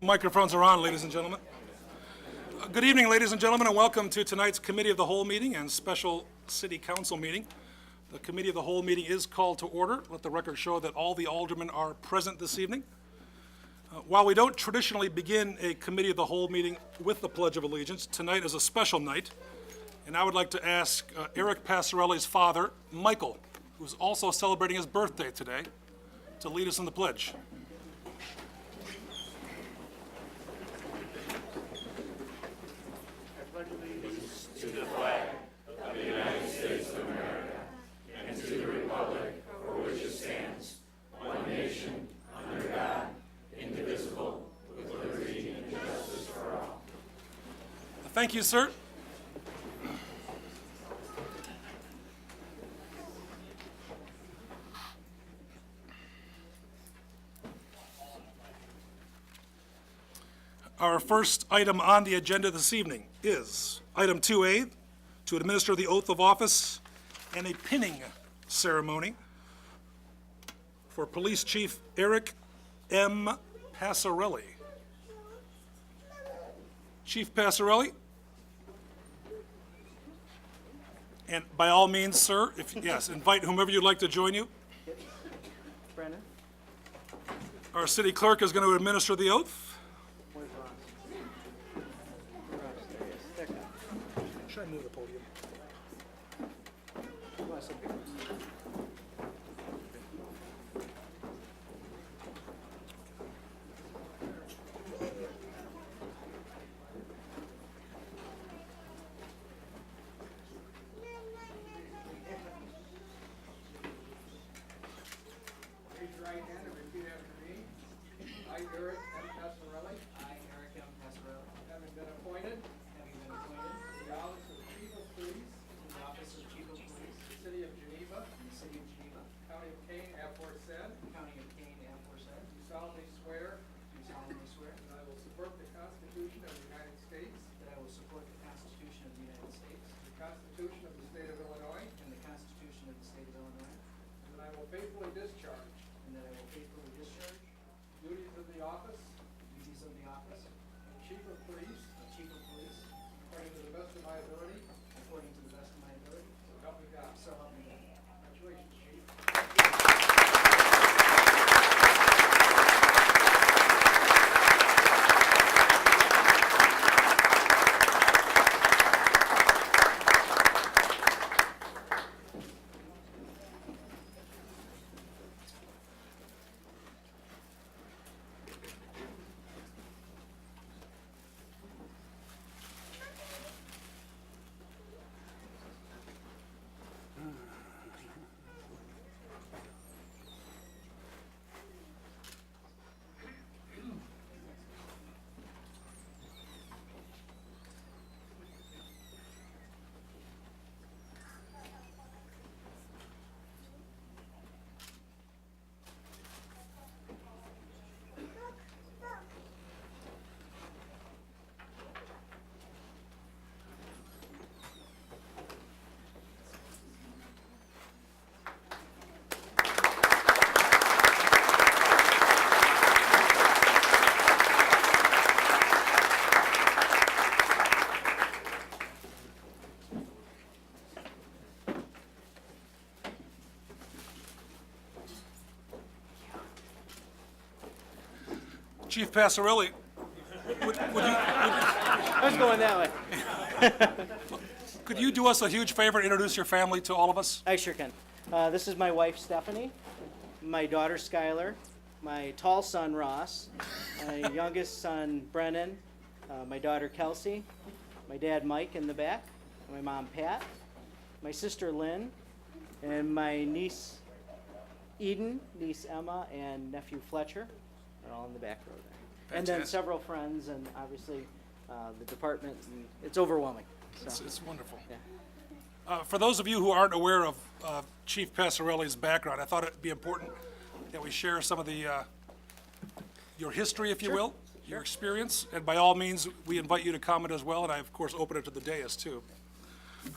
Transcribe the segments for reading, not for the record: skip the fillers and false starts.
Microphones are on, ladies and gentlemen. Good evening, ladies and gentlemen, and welcome to tonight's Committee of the Whole meeting and special City Council meeting. The Committee of the Whole meeting is called to order. Let the record show that all the aldermen are present this evening. While we don't traditionally begin a Committee of the Whole meeting with the Pledge of Allegiance, tonight is a special night, and I would like to ask Eric Passarelli's father, Michael, who's also celebrating his birthday today, to lead us in the pledge. To the flag of the United States of America and to the republic for which it stands, one nation, under God, indivisible, with liberty and justice for all. Thank you, sir. Our first item on the agenda this evening is item 2A, to administer the oath of office and a pinning ceremony for Police Chief Eric M. Passarelli. Chief Passarelli, and by all means, sir, yes, invite whomever you'd like to join you. Brennan? Our city clerk is going to administer the oath. Where's Ross? Ross, there he is. There, come. Should I move the podium? Come on, sit here. Raise your right hand and repeat after me. I, Eric M. Passarelli, I, Eric M. Passarelli, having been appointed having been appointed to the office of Chief of Police to the office of Chief of Police in the City of Geneva, in the City of Geneva, County of Kane, aforesaid, County of Kane, aforesaid, do solemnly swear do solemnly swear that I will support the Constitution of the United States, that I will support the Constitution of the United States the Constitution of the State of Illinois, and the Constitution of the State of Illinois, and that I will faithfully discharge and that I will faithfully discharge the duties of the office the duties of the office of Chief of Police of Chief of Police according to the best of my ability, according to the best of my ability, so help me God. so help me God. Congratulations, Chief. Chief Passarelli, I was going that way. could you do us a huge favor and introduce your family to all of us? I sure can. This is my wife, Stephanie, my daughter, Skylar, my tall son, Ross, my youngest son, Brennan, my daughter, Kelsey, my dad, Mike, in the back, my mom, Pat, my sister, Lynn, and my niece, Eden, niece, Emma, and nephew, Fletcher. They're all in the back row there. And then Fantastic. several friends, and obviously the department, and it's overwhelming. So, It's wonderful. yeah. For those of you who aren't aware of Chief Passarelli's background, I thought it'd be important that we share some of the your history, if you will, your experience, and by all means, we invite you to comment as well, and I, of course, open it to the dais, too.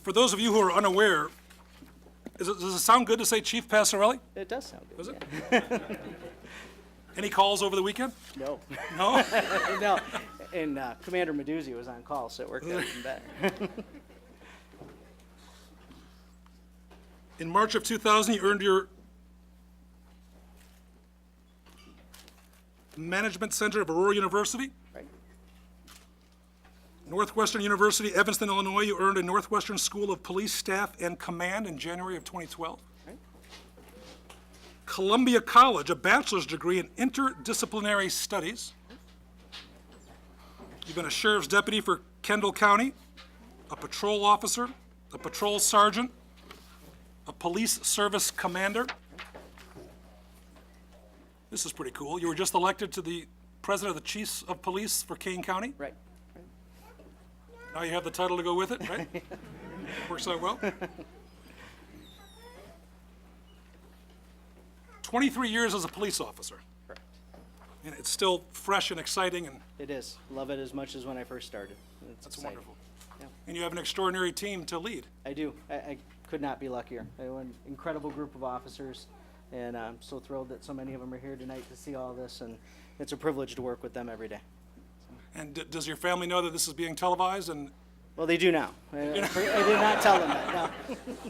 For those of you who are unaware, does it sound good to say Chief Passarelli? It does sound good. Does it? yeah. Any calls over the weekend? No. No? No. And Commander Meduzzi was on call, so it worked out even better. In March of 2000, you earned your Management Center of Aurora University. Right. Northwestern University, Evanston, Illinois, you earned a Northwestern School of Police Staff and Command in January of 2012. Right. Columbia College, a bachelor's degree in interdisciplinary studies. You've been a sheriff's deputy for Kendall County, a patrol officer, a patrol sergeant, a police service commander. This is pretty cool. You were just elected to the president of the Chiefs of Police for Kane County. Right. Now you have the title to go with it, right? Works out well. 23 years as a police officer. Correct. And it's still fresh and exciting, and It is. Love it as much as when I first started. It's that's exciting. wonderful. Yeah. And you have an extraordinary team to lead. I do. I could not be luckier. I have an incredible group of officers, and I'm so thrilled that so many of them are here tonight to see all this, and it's a privilege to work with them every day. And does your family know that this is being televised? And Well, they do now. I did not tell them that, no.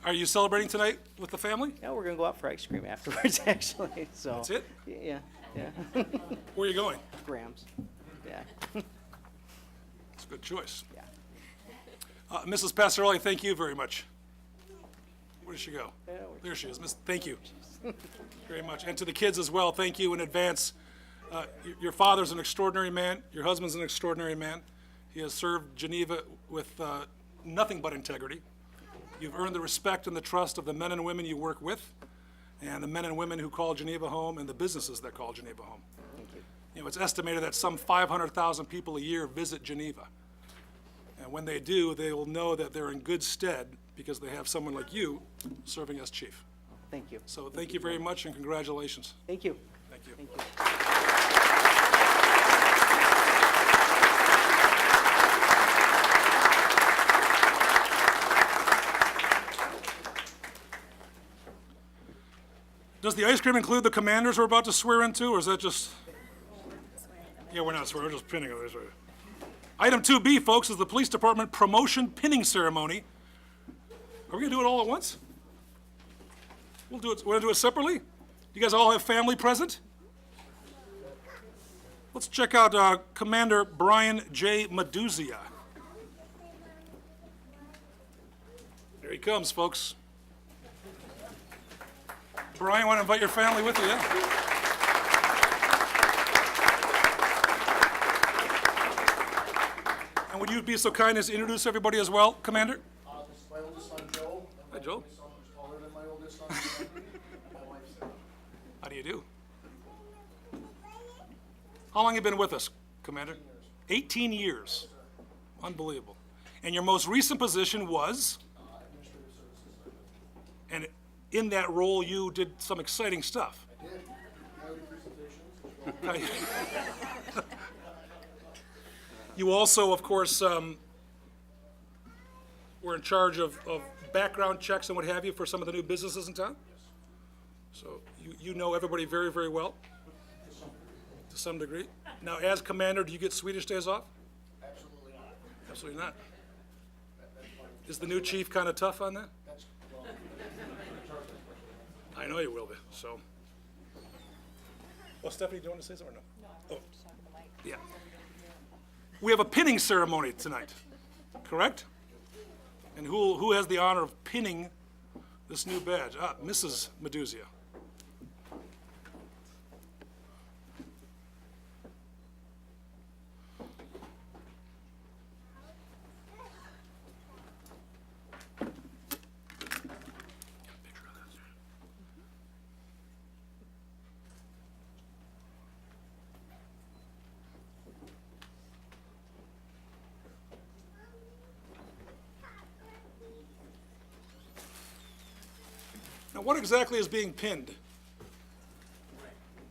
are you celebrating tonight with the family? Yeah, we're gonna go out for ice cream afterwards, actually, so. That's it? Yeah, Where are you going? Grams, yeah, It's a good choice. yeah. Mrs. Passarelli, thank you very much. Where did she go? Yeah, we're- There she is. Thank you very much. And to the kids as well, thank you in advance. Your father's an extraordinary man. Your husband's an extraordinary man. He has served Geneva with nothing but integrity. You've earned the respect and the trust of the men and women you work with, and the men and women who call Geneva home, and the businesses that call Geneva home. Thank you. You know, it's estimated that some 500,000 people a year visit Geneva. And when they do, they will know that they're in good stead because they have someone like you serving as chief. Thank you. So thank you very much and congratulations. Thank you. Thank you. Thank you. Does the ice cream include the commanders we're about to swear into, or is that just? Yeah, we're not swearing, we're just pinning others. Item 2B, folks, is the police department promotion pinning ceremony. Are we gonna do it all at once? We're gonna do it separately? You guys all have family present? Let's check out Commander Brian J. Meduzia. There he comes, folks. Brian, want to invite your family with you, yeah? And would you be so kind as to introduce everybody as well, Commander? This is my oldest son, Joe. Hi, Joe. My son who's taller than my oldest son, Henry, and my wife, Sarah. How do you do? How long have you been with us, Commander? 18 years. Unbelievable. And your most recent position was? Administrative services. And in that role, you did some exciting stuff. I did. Highway presentations. You also, of course, were in charge of background checks and what have you for some of the new businesses in town? So you know everybody very, very well? To some degree. Now, as commander, do you get Swedish days off? Absolutely not. Absolutely not. Is the new chief kind of tough on that? That's, well, I know you will be, so. Well, Stephanie, do you want to say something or no? No, I just talking to Mike. Yeah. We have a pinning ceremony tonight, correct? And who has the honor of pinning this new badge? Mrs. Meduzia. Now, what exactly is being pinned?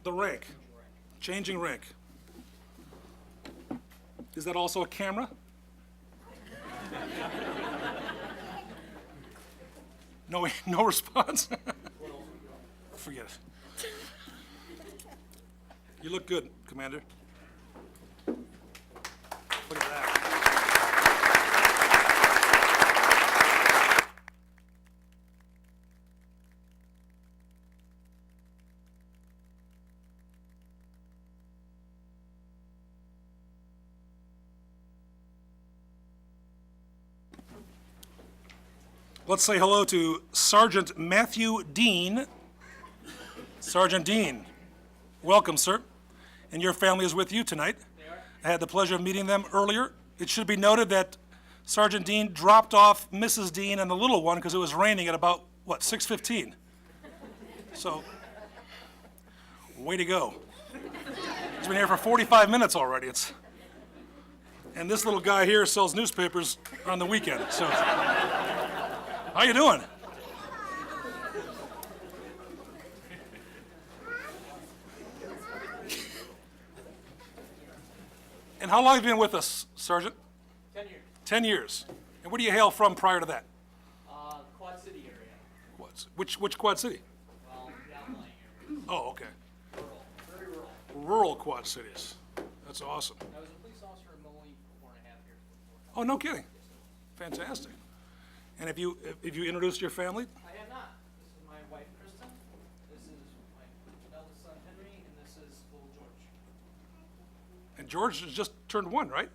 The rank. Changing rank. Is that also a camera? No response? Forget it. You look good, Commander. Look at that. Let's say hello to Sergeant Matthew Dean. Sergeant Dean, welcome, sir. And your family is with you tonight. They are? I had the pleasure of meeting them earlier. It should be noted that Sergeant Dean dropped off Mrs. Dean and the little one because it was raining at about, what, 6:15? So, way to go. He's been here for 45 minutes already. And this little guy here sells newspapers on the weekend, so. How you doing? And how long have you been with us, Sergeant? 10 years. 10 years. And where do you hail from prior to that? Quad City area. Which Quad City? Well, the outlying area. Oh, okay. Rural. Very rural. Rural Quad Cities. That's awesome. I was a police officer in Moline for 4.5 years before. Oh, no kidding. Fantastic. And have you introduced your family? I have not. This is my wife, Kristen. This is my eldest son, Henry, and this is little George. And George has just turned 1, right?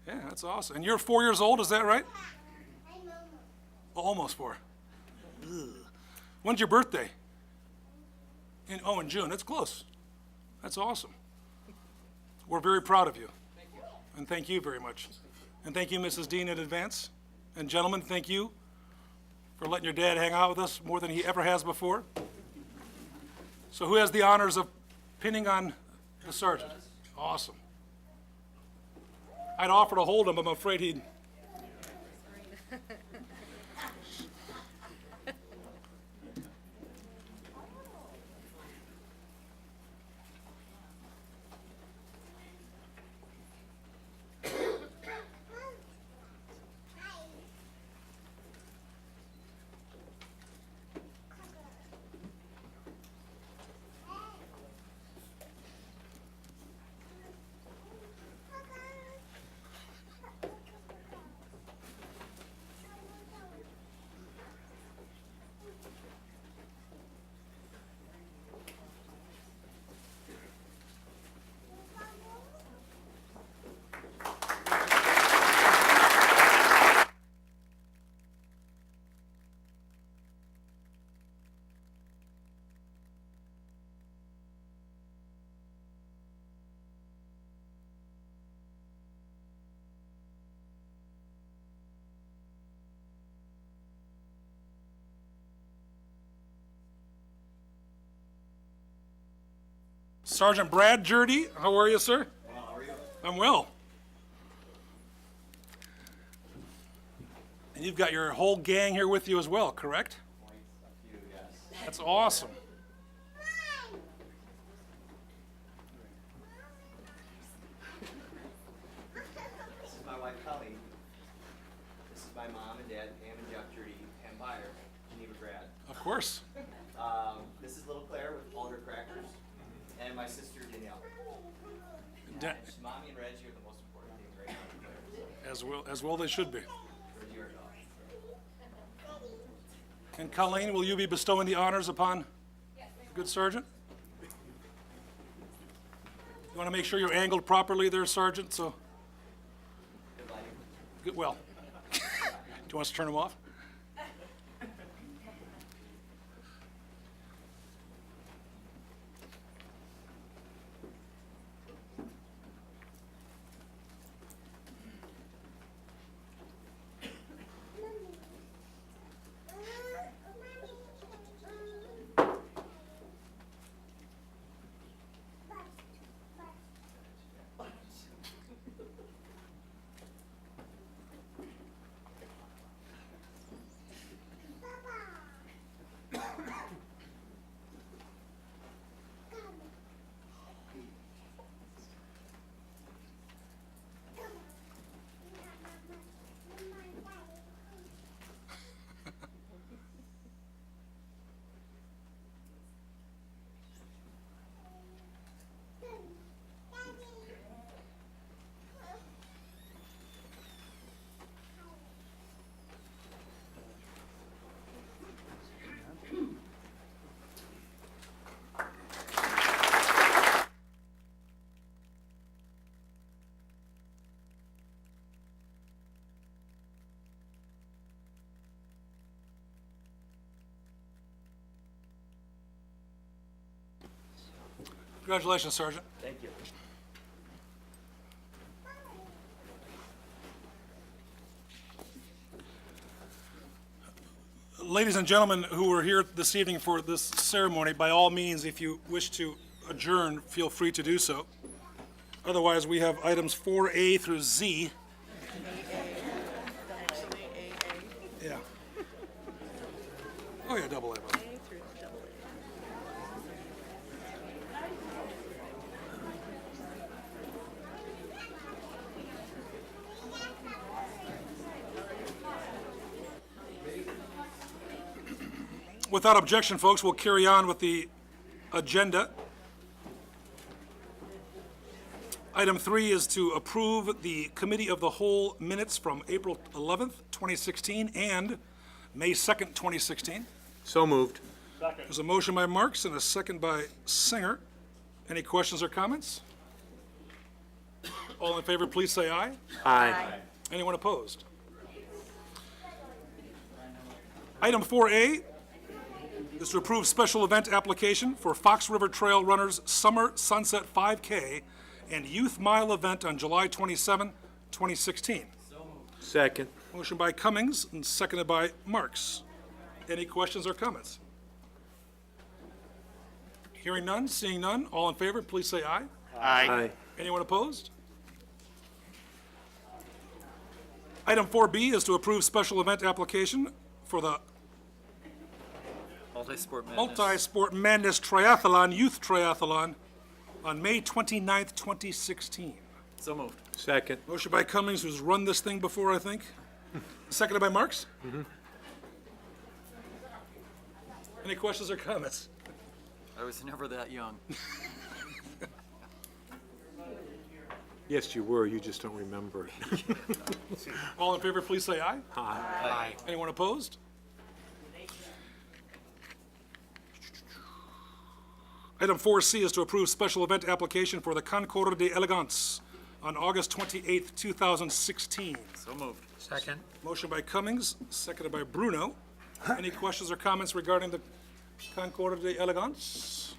Yeah, that's awesome. And you're 4 years old, is that right? Oh, almost 4. Ugh. When's your birthday? In June. That's close. That's awesome. We're very proud of you. Thank you. And thank you very much. And thank you, Mrs. Dean, in advance. And gentlemen, thank you for letting your dad hang out with us more than he ever has before. So who has the honors of pinning on the sergeant? Awesome. I'd offer to hold him, but I'm afraid he'd. Sergeant Brad Jurdy, how are you, sir? Well, how are you? I'm well. And you've got your whole gang here with you as well, correct? Quite a few, yes. That's awesome. This is my wife, Kelly. This is my mom and dad, Pam and Jeff Judy, Pam Byer, Geneva grad. Of course. This is little Claire with Alder Crackers, and my sister, Danielle. Da- And Mommy and Reggie are the most important things right now to Claire, so as well they should be. Reggie, our dog. And Colleen, will you be bestowing the honors upon the good sergeant? You want to make sure you're angled properly there, Sergeant, so, Good lighting. good, well. Do you want us to turn them off? Congratulations, Sergeant. Thank you. Ladies and gentlemen who are here this evening for this ceremony, by all means, if you wish to adjourn, feel free to do so. Otherwise, we have items 4A through Z. Yeah. Oh, yeah, double A. Without objection, folks, we'll carry on with the agenda. Item 3 is to approve the Committee of the Whole minutes from April 11th, 2016, and May 2nd, 2016. So moved. There's a motion by Marks and a second by Singer. Any questions or comments? All in favor, please say aye. Aye. Anyone opposed? Item 4A is to approve special event application for Fox River Trail Runners Summer Sunset 5K and Youth Mile event on July 27, 2016. Second. Motion by Cummings and seconded by Marks. Any questions or comments? Hearing none, seeing none, all in favor, please say aye. Aye. Anyone opposed? Item 4B is to approve special event application for the Multi-Sport Madness Triathlon, Youth Triathlon, on May 29th, 2016. So moved. Second. Motion by Cummings, who's run this thing before, I think. Seconded by Marks? Any questions or comments? I was never that young. Yes, you were. You just don't remember it. All in favor, please say aye. Aye. Anyone opposed? Item 4C is to approve special event application for the Concours de Elegance on August 28th, 2016. So moved. Second. Motion by Cummings, seconded by Bruno. Any questions or comments regarding the Concours de Elegance?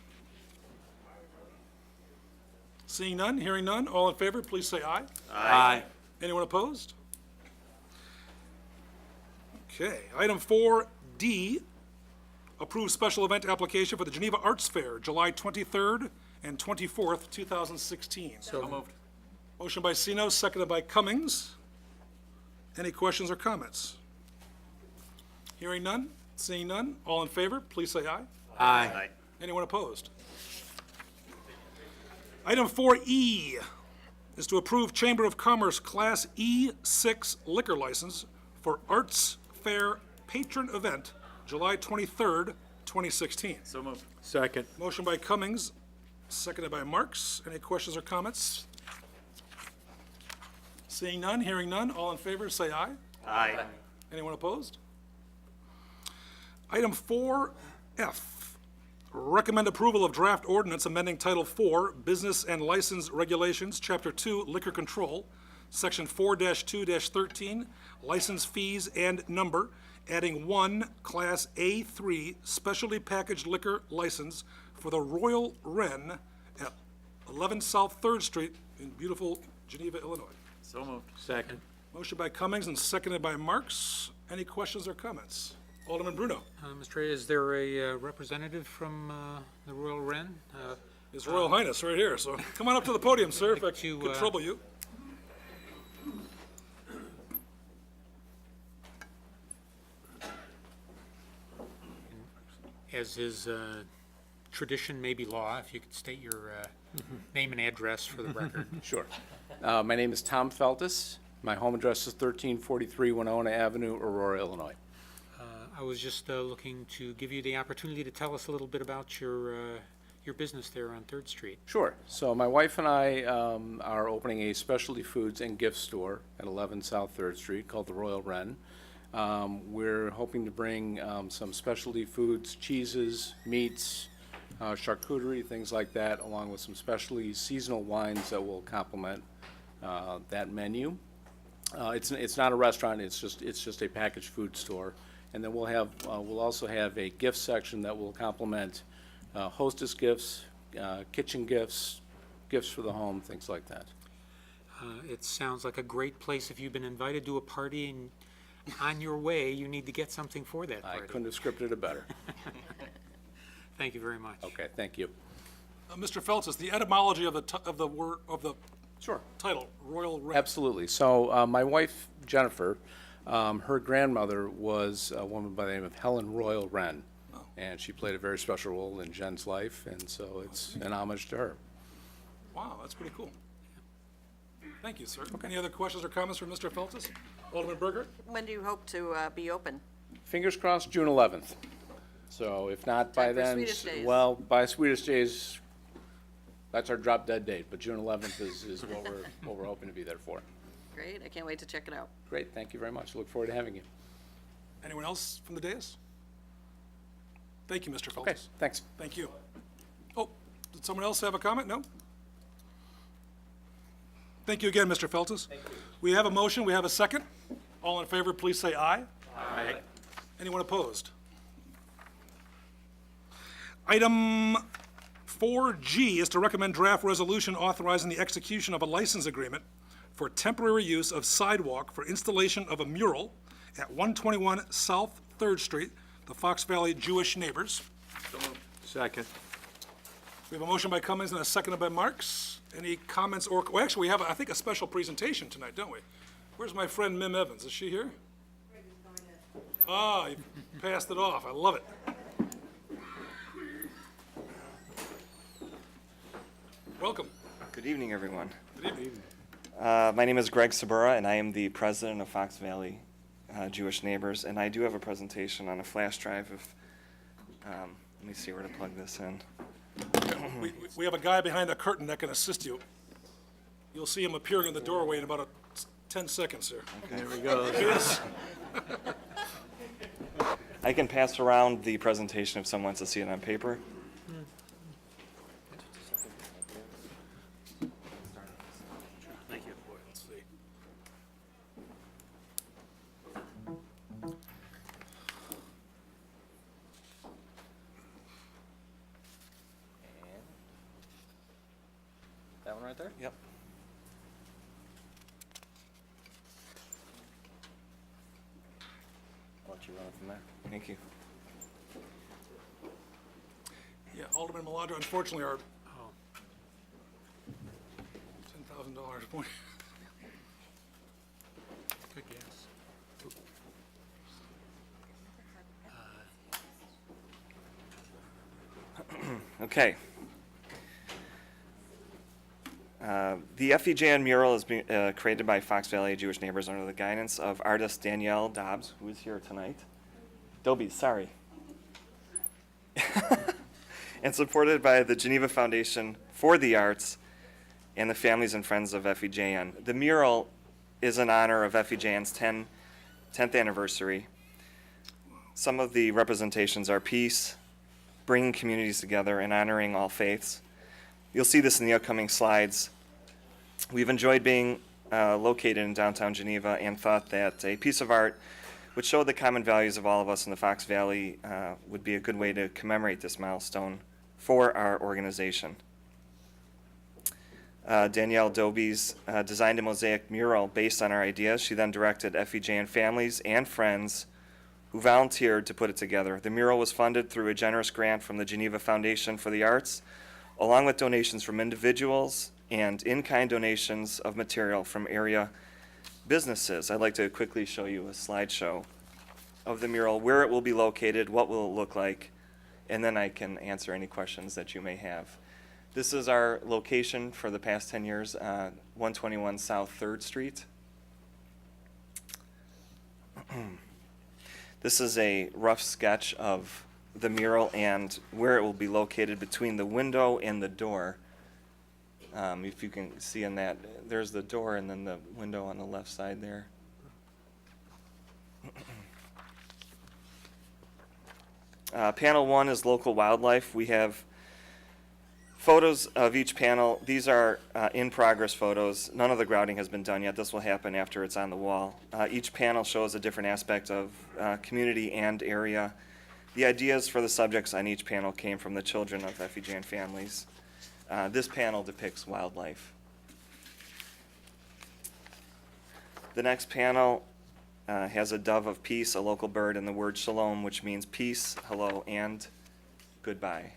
Seeing none, hearing none, all in favor, please say aye. Aye. Anyone opposed? Okay, item 4D, approve special event application for the Geneva Arts Fair, July 23rd and 24th, 2016. So moved. Motion by Sino, seconded by Cummings. Any questions or comments? Hearing none, seeing none, all in favor, please say aye. Aye. Anyone opposed? Item 4E is to approve Chamber of Commerce Class E6 liquor license for Arts Fair patron event, July 23rd, 2016. So moved. Second. Motion by Cummings, seconded by Marks. Any questions or comments? Seeing none, hearing none, all in favor, say aye. Aye. Anyone opposed? Item 4F, recommend approval of draft ordinance amending Title IV, Business and License Regulations, Chapter 2, Liquor Control, Section 4-2-13, License Fees and Number, adding one Class A3 specialty packaged liquor license for the Royal Wren at 11 South 3rd Street in beautiful Geneva, Illinois. So moved. Second. Motion by Cummings and seconded by Marks. Any questions or comments? Alderman Bruno. Mr. Ray, is there a representative from the Royal Wren? His Royal Highness right here, so come on up to the podium, sir, if I to, could trouble you. As is tradition, maybe law, if you could state your name and address for the record. Sure. My name is Tom Feltus. My home address is 1343 Winona Avenue, Aurora, Illinois. I was just looking to give you the opportunity to tell us a little bit about your business there on 3rd Street. Sure. So my wife and I are opening a specialty foods and gift store at 11 South 3rd Street called the Royal Wren. We're hoping to bring some specialty foods, cheeses, meats, charcuterie, things like that, along with some specialty seasonal wines that will complement that menu. It's not a restaurant. It's just a packaged food store. And then we'll also have a gift section that will complement hostess gifts, kitchen gifts, gifts for the home, things like that. It sounds like a great place. If you've been invited to a party and on your way, you need to get something for that I party. couldn't have scripted it better. Thank you very much. Okay, thank you. Mr. Feltes, the etymology of the word, of the Sure. title, Royal Red. Absolutely. So my wife, Jennifer, her grandmother was a woman by the name of Helen Royal Wren. And she played a very special role in Jen's life, and so it's an homage to her. Wow, that's pretty cool. Thank you, sir. Any other questions or comments from Mr. Feltes? Alderman Berger? When do you hope to be open? Fingers crossed, June 11th. So if not by Time for then, Swedish Days. well, by Swedish Days, that's our drop dead date, but June 11th is what we're hoping to be there for. Great, I can't wait to check it out. Great, thank you very much. Look forward to having you. Anyone else from the dais? Thank you, Mr. Feltes. Okay, thanks. Thank you. Oh, did someone else have a comment? No? Thank you again, Mr. Feltes. Thank you. We have a motion, we have a second. All in favor, please say aye. Aye. Anyone opposed? Item 4G is to recommend draft resolution authorizing the execution of a license agreement for temporary use of sidewalk for installation of a mural at 121 South 3rd Street, the Fox Valley Jewish Neighbors. Second. We have a motion by Cummings and a seconded by Marks. Any comments or, well, actually, we have, I think, a special presentation tonight, don't we? Where's my friend Mim Evans? Is she here? Ah, you passed it off. I love it. Welcome. Good evening, everyone. Good evening. My name is Greg Sabura, and I am the president of Fox Valley Jewish Neighbors, and I do have a presentation on a flash drive. Let me see where to plug this in. We have a guy behind the curtain that can assist you. You'll see him appearing in the doorway in about 10 seconds here. There we go. Yes. I can pass around the presentation if someone wants to see it on paper. Thank you. Boy, let's see. That one right there? Yep. I'll let you run it from there. Thank you. Yeah, Alderman Maladra, unfortunately, our Oh, $10,000 point. good guess. Okay. The FEJN mural is being created by Fox Valley Jewish Neighbors under the guidance of artist Danielle Dobbs, who is here tonight. Dobie, sorry. And supported by the Geneva Foundation for the Arts and the families and friends of FEJN. The mural is in honor of FEJN's 10th anniversary. Some of the representations are peace, bringing communities together, and honoring all faiths. You'll see this in the upcoming slides. We've enjoyed being located in downtown Geneva and thought that a piece of art which showed the common values of all of us in the Fox Valley would be a good way to commemorate this milestone for our organization. Danielle Dobies designed a mosaic mural based on our ideas. She then directed FEJN families and friends who volunteered to put it together. The mural was funded through a generous grant from the Geneva Foundation for the Arts, along with donations from individuals and in-kind donations of material from area businesses. I'd like to quickly show you a slideshow of the mural, where it will be located, what will it look like, and then I can answer any questions that you may have. This is our location for the past 10 years, 121 South 3rd Street. This is a rough sketch of the mural and where it will be located between the window and the door. If you can see in that, there's the door and then the window on the left side there. Panel 1 is local wildlife. We have photos of each panel. These are in-progress photos. None of the grouting has been done yet. This will happen after it's on the wall. Each panel shows a different aspect of community and area. The ideas for the subjects on each panel came from the children of FEJN families. This panel depicts wildlife. The next panel has a dove of peace, a local bird, and the word shalom, which means peace, hello, and goodbye.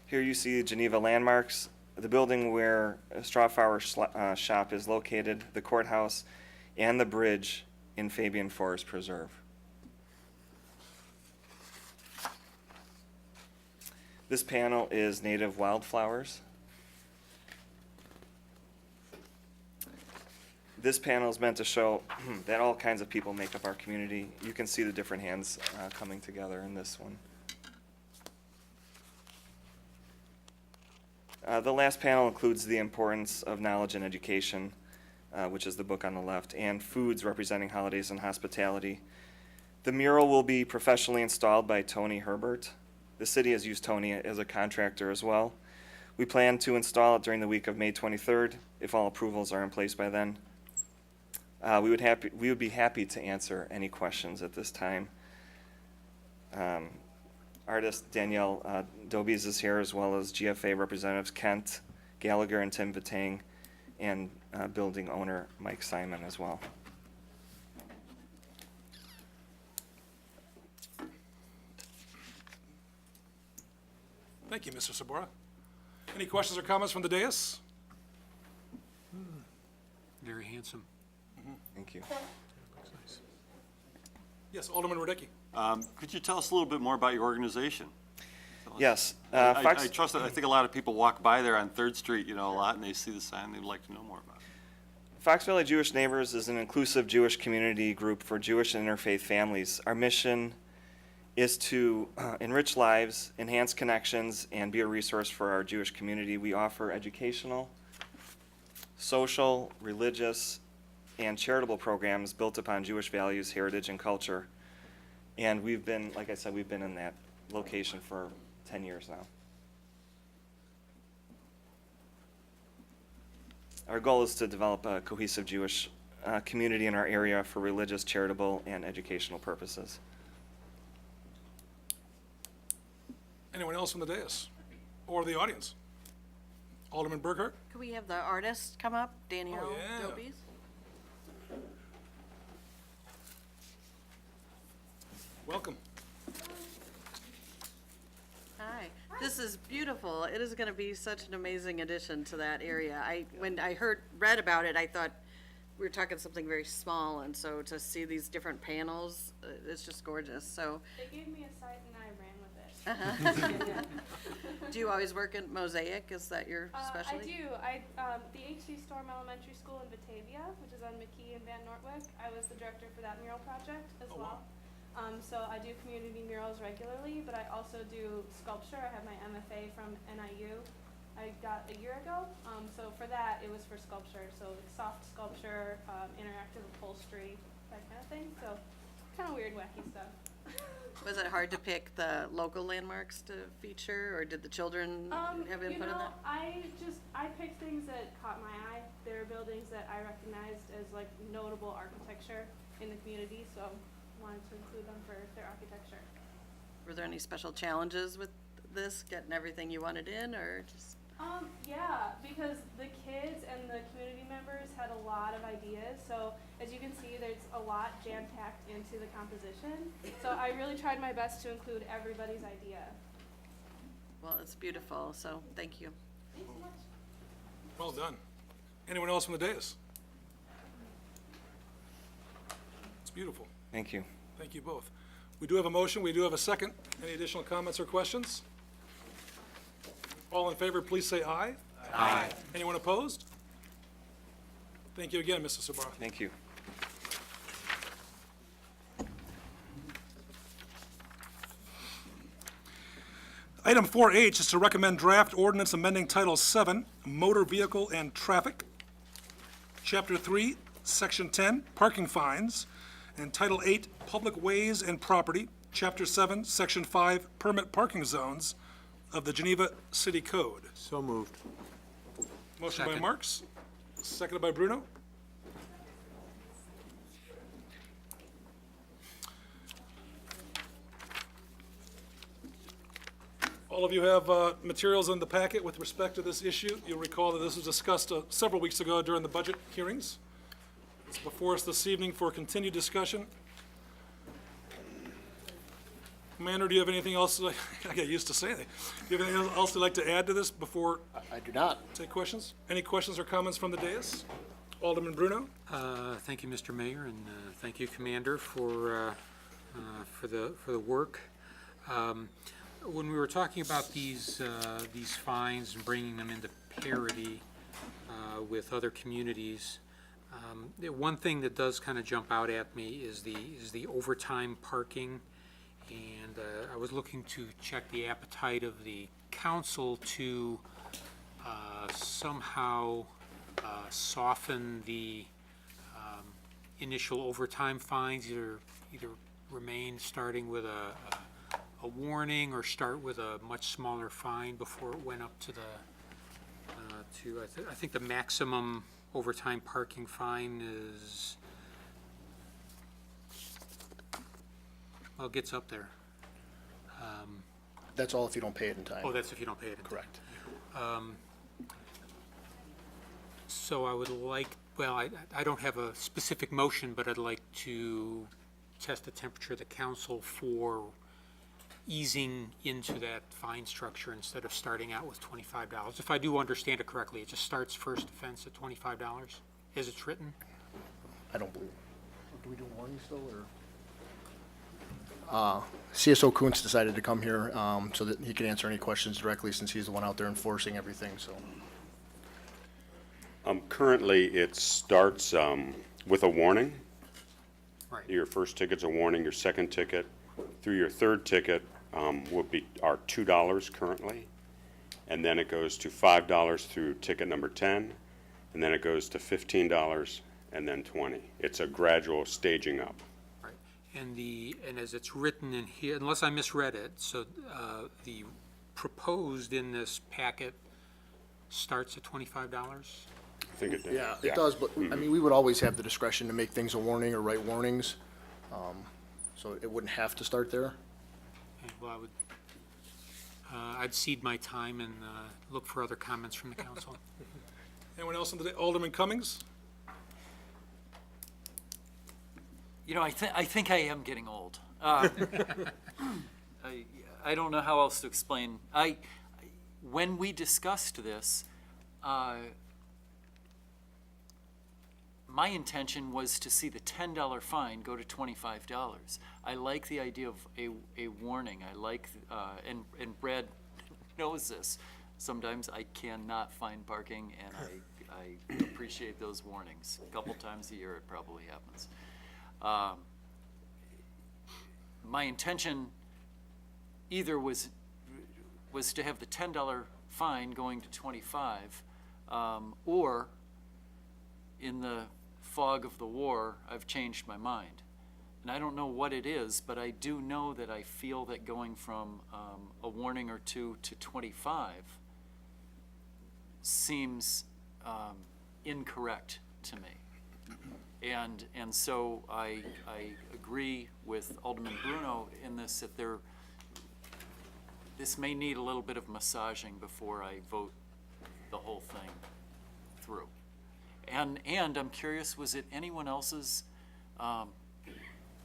Here you see Geneva landmarks, the building where a straw flower shop is located, the courthouse, and the bridge in Fabian Forest Preserve. This panel is native wildflowers. This panel is meant to show that all kinds of people make up our community. You can see the different hands coming together in this one. The last panel includes the importance of knowledge and education, which is the book on the left, and foods representing holidays and hospitality. The mural will be professionally installed by Tony Herbert. The city has used Tony as a contractor as well. We plan to install it during the week of May 23rd, if all approvals are in place by then. We would be happy to answer any questions at this time. Artist Danielle Dobies is here, as well as GFA representatives Kent Gallagher and Tim Batang, and building owner Mike Simon as well. Thank you, Mr. Sabora. Any questions or comments from the dais? Very handsome. Thank you. Yes, Alderman Radecki. Could you tell us a little bit more about your organization? Yes. I trust that. I think a lot of people walk by there on 3rd Street, a lot, and they see the sign. They'd like to know more about it. Fox Valley Jewish Neighbors is an inclusive Jewish community group for Jewish and interfaith families. Our mission is to enrich lives, enhance connections, and be a resource for our Jewish community. We offer educational, social, religious, and charitable programs built upon Jewish values, heritage, and culture. And we've been, like I said, we've been in that location for 10 years now. Our goal is to develop a cohesive Jewish community in our area for religious, charitable, and educational purposes. Anyone else from the dais or the audience? Alderman Burkhart? Could we have the artist come up, Danielle yeah. Dobies? Welcome. Hi. This is beautiful. It is going to be such an amazing addition to that area. When I read about it, I thought we were talking something very small, and so to see these different panels, it's just gorgeous. So, They gave me a site and I ran with it. do you always work in Mosaic? Is that your I specialty? do. The H.C. Storm Elementary School in Batavia, which is on McKee and Van Nortwick, I was the director for that mural project as well. So I do community murals regularly, but I also do sculpture. I have my MFA from NIU. I got a year ago. So for that, it was for sculpture. So soft sculpture, interactive upholstery, that kind of thing. So kind of weird, wacky stuff. Was it hard to pick the local landmarks to feature, or did the children have input in that? I picked things that caught my eye. There were buildings that I recognized as like notable architecture in the community, so wanted to include them for their architecture. Were there any special challenges with this, getting everything you wanted in, or just? Yeah, because the kids and the community members had a lot of ideas. So as you can see, there's a lot jam-packed into the composition. So I really tried my best to include everybody's idea. Well, it's beautiful, so thank you. Thanks so much. Well done. Anyone else from the dais? It's beautiful. Thank you. Thank you both. We do have a motion. We do have a second. Any additional comments or questions? All in favor, please say aye. Aye. Anyone opposed? Thank you again, Mr. Sabara. Thank you. Item 4H is to recommend draft ordinance amending Title 7, Motor Vehicle and Traffic, Chapter 3, Section 10, Parking Fines, and Title 8, Public Ways and Property, Chapter 7, Section 5, Permit Parking Zones of the Geneva City Code. So moved. Motion by Second. Marks, seconded by Bruno. All of you have materials in the packet with respect to this issue. You'll recall that this was discussed several weeks ago during the budget hearings. It's before us this evening for continued discussion. Commander, do you have anything else? I get used to saying it. Do you have anything else you'd like to add to this before I do not. take questions? Any questions or comments from the dais? Alderman Bruno? Thank you, Mr. Mayor, and thank you, Commander, for the work. When we were talking about these fines and bringing them into parity with other communities, the one thing that does kind of jump out at me is the overtime parking. And I was looking to check the appetite of the council to somehow soften the initial overtime fines, either remain starting with a warning or start with a much smaller fine before it went up to I think the maximum overtime parking fine is, well, it gets up there. That's all if you don't pay it in time. Oh, that's if you don't pay it in time. Correct. So I would like, well, I don't have a specific motion, but I'd like to test the temperature of the council for easing into that fine structure instead of starting out with $25. If I do understand it correctly, it just starts first offense at $25 as it's written? I don't believe. Do we do warnings still, or? CSO Kuntz decided to come here so that he could answer any questions directly since he's the one out there enforcing everything, so. Currently, it starts with a warning. Right. Your first ticket's a warning, your second ticket, through your third ticket are $2 currently. And then it goes to $5 through ticket number 10, and then it goes to $15 and then 20. It's a gradual staging up. Right. And as it's written in here, unless I misread it, so the proposed in this packet starts at $25? I think it did. Yeah, it does, but, I mean, we would always have the discretion to make things a warning or write warnings. So it wouldn't have to start there. Okay, well, I'd cede my time and look for other comments from the council. Anyone else on the Alderman Cummings? You know, I think I am getting old. I don't know how else to explain. When we discussed this, my intention was to see the $10 fine go to $25. I like the idea of a warning. I like, and Brad knows this. Sometimes I cannot find parking, and I appreciate those warnings. A couple times a year it probably happens. My intention either was to have the $10 fine going to 25, or in the fog of the war, I've changed my mind. And I don't know what it is, but I do know that I feel that going from a warning or two to 25 seems incorrect to me. And so I agree with Alderman Bruno in this, that this may need a little bit of massaging before I vote the whole thing through. And I'm curious, was it anyone else's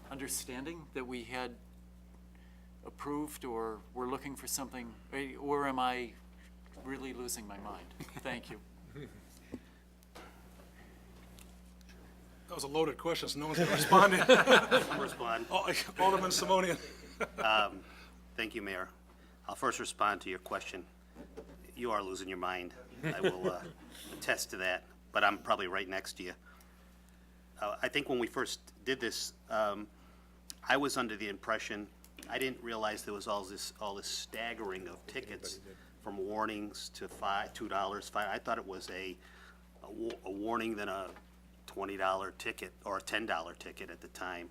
understanding that we had approved, or we're looking for something, or am I really losing my mind? Thank you. That was a loaded question, so no one's going to respond. I'll respond. Alderman Simonian. Thank you, Mayor. I'll first respond to your question. You are losing your mind. I will attest to that, but I'm probably right next to you. I think when we first did this, I was under the impression, I didn't realize there was all this staggering of tickets from warnings to $2, fine. I thought it was a warning, then a $20 ticket or a $10 ticket at the time,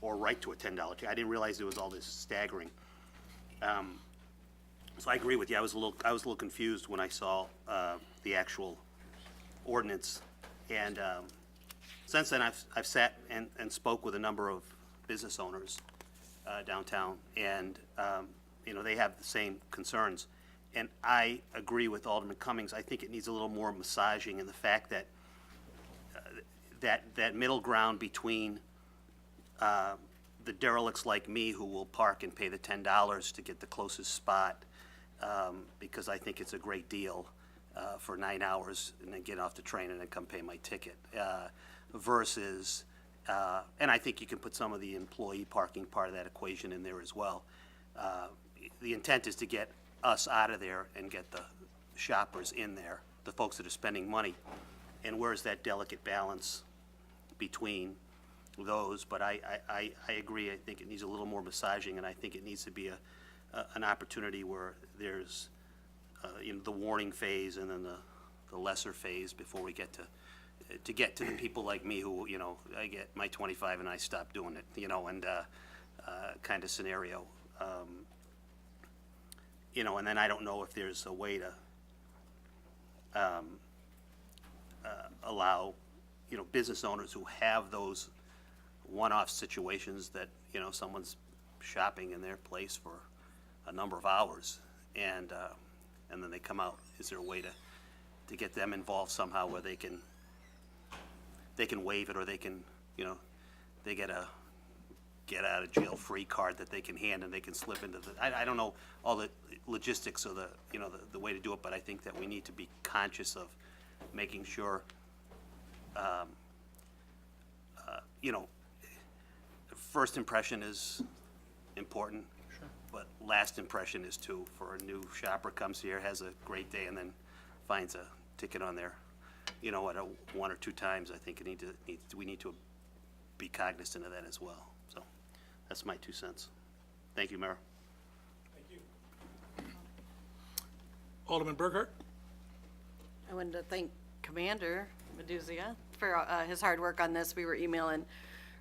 or right to a $10 ticket. I didn't realize there was all this staggering. So I agree with you. I was a little confused when I saw the actual ordinance, and since then I've sat and spoke with a number of business owners downtown, and they have the same concerns. And I agree with Alderman Cummings. I think it needs a little more massaging in the fact that that middle ground between the derelicts like me who will park and pay the $10 to get the closest spot, because I think it's a great deal for 9 hours and then get off the train and then come pay my ticket, versus, and I think you can put some of the employee parking part of that equation in there as well. The intent is to get us out of there and get the shoppers in there, the folks that are spending money. And where's that delicate balance between those? But I agree. I think it needs a little more massaging, and I think it needs to be an opportunity where there's the warning phase and then the lesser phase before we get to get to the people like me who, I get my 25 and I stop doing it, and kind of scenario. And then I don't know if there's a way to allow, business owners who have those one-off situations that, someone's shopping in their place for a number of hours and then they come out. Is there a way to get them involved somehow where they can waive it, or they can, they get a get out of jail free card that they can hand and they can slip into the, I don't know all the logistics of the way to do it, but I think that we need to be conscious of making sure, first impression is important, but last impression is too. For a new shopper comes here, has a great day, and then finds a ticket on there, one or two times. I think we need to be cognizant of that as well. So that's my 2 cents. Thank you, Mayor. Thank you. Alderman Burkhart? I wanted to thank Commander Meduzia for his hard work on this. We were emailing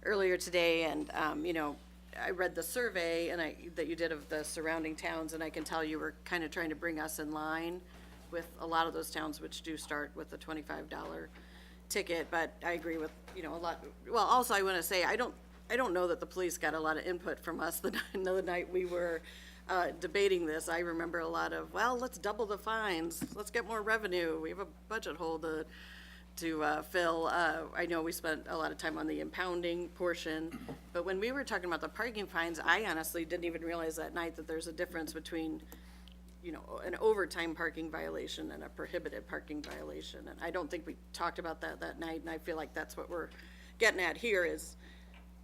earlier today, and I read the survey that you did of the surrounding towns, and I can tell you were kind of trying to bring us in line with a lot of those towns which do start with a $25 ticket. But I agree with a lot. Well, also I want to say I don't know that the police got a lot of input from us the night we were debating this. I remember a lot of, well, let's double the fines, let's get more revenue, we have a budget hole to fill. I know we spent a lot of time on the impounding portion, but when we were talking about the parking fines, I honestly didn't even realize that night that there's a difference between an overtime parking violation and a prohibited parking violation. And I don't think we talked about that night, and I feel like that's what we're getting at here is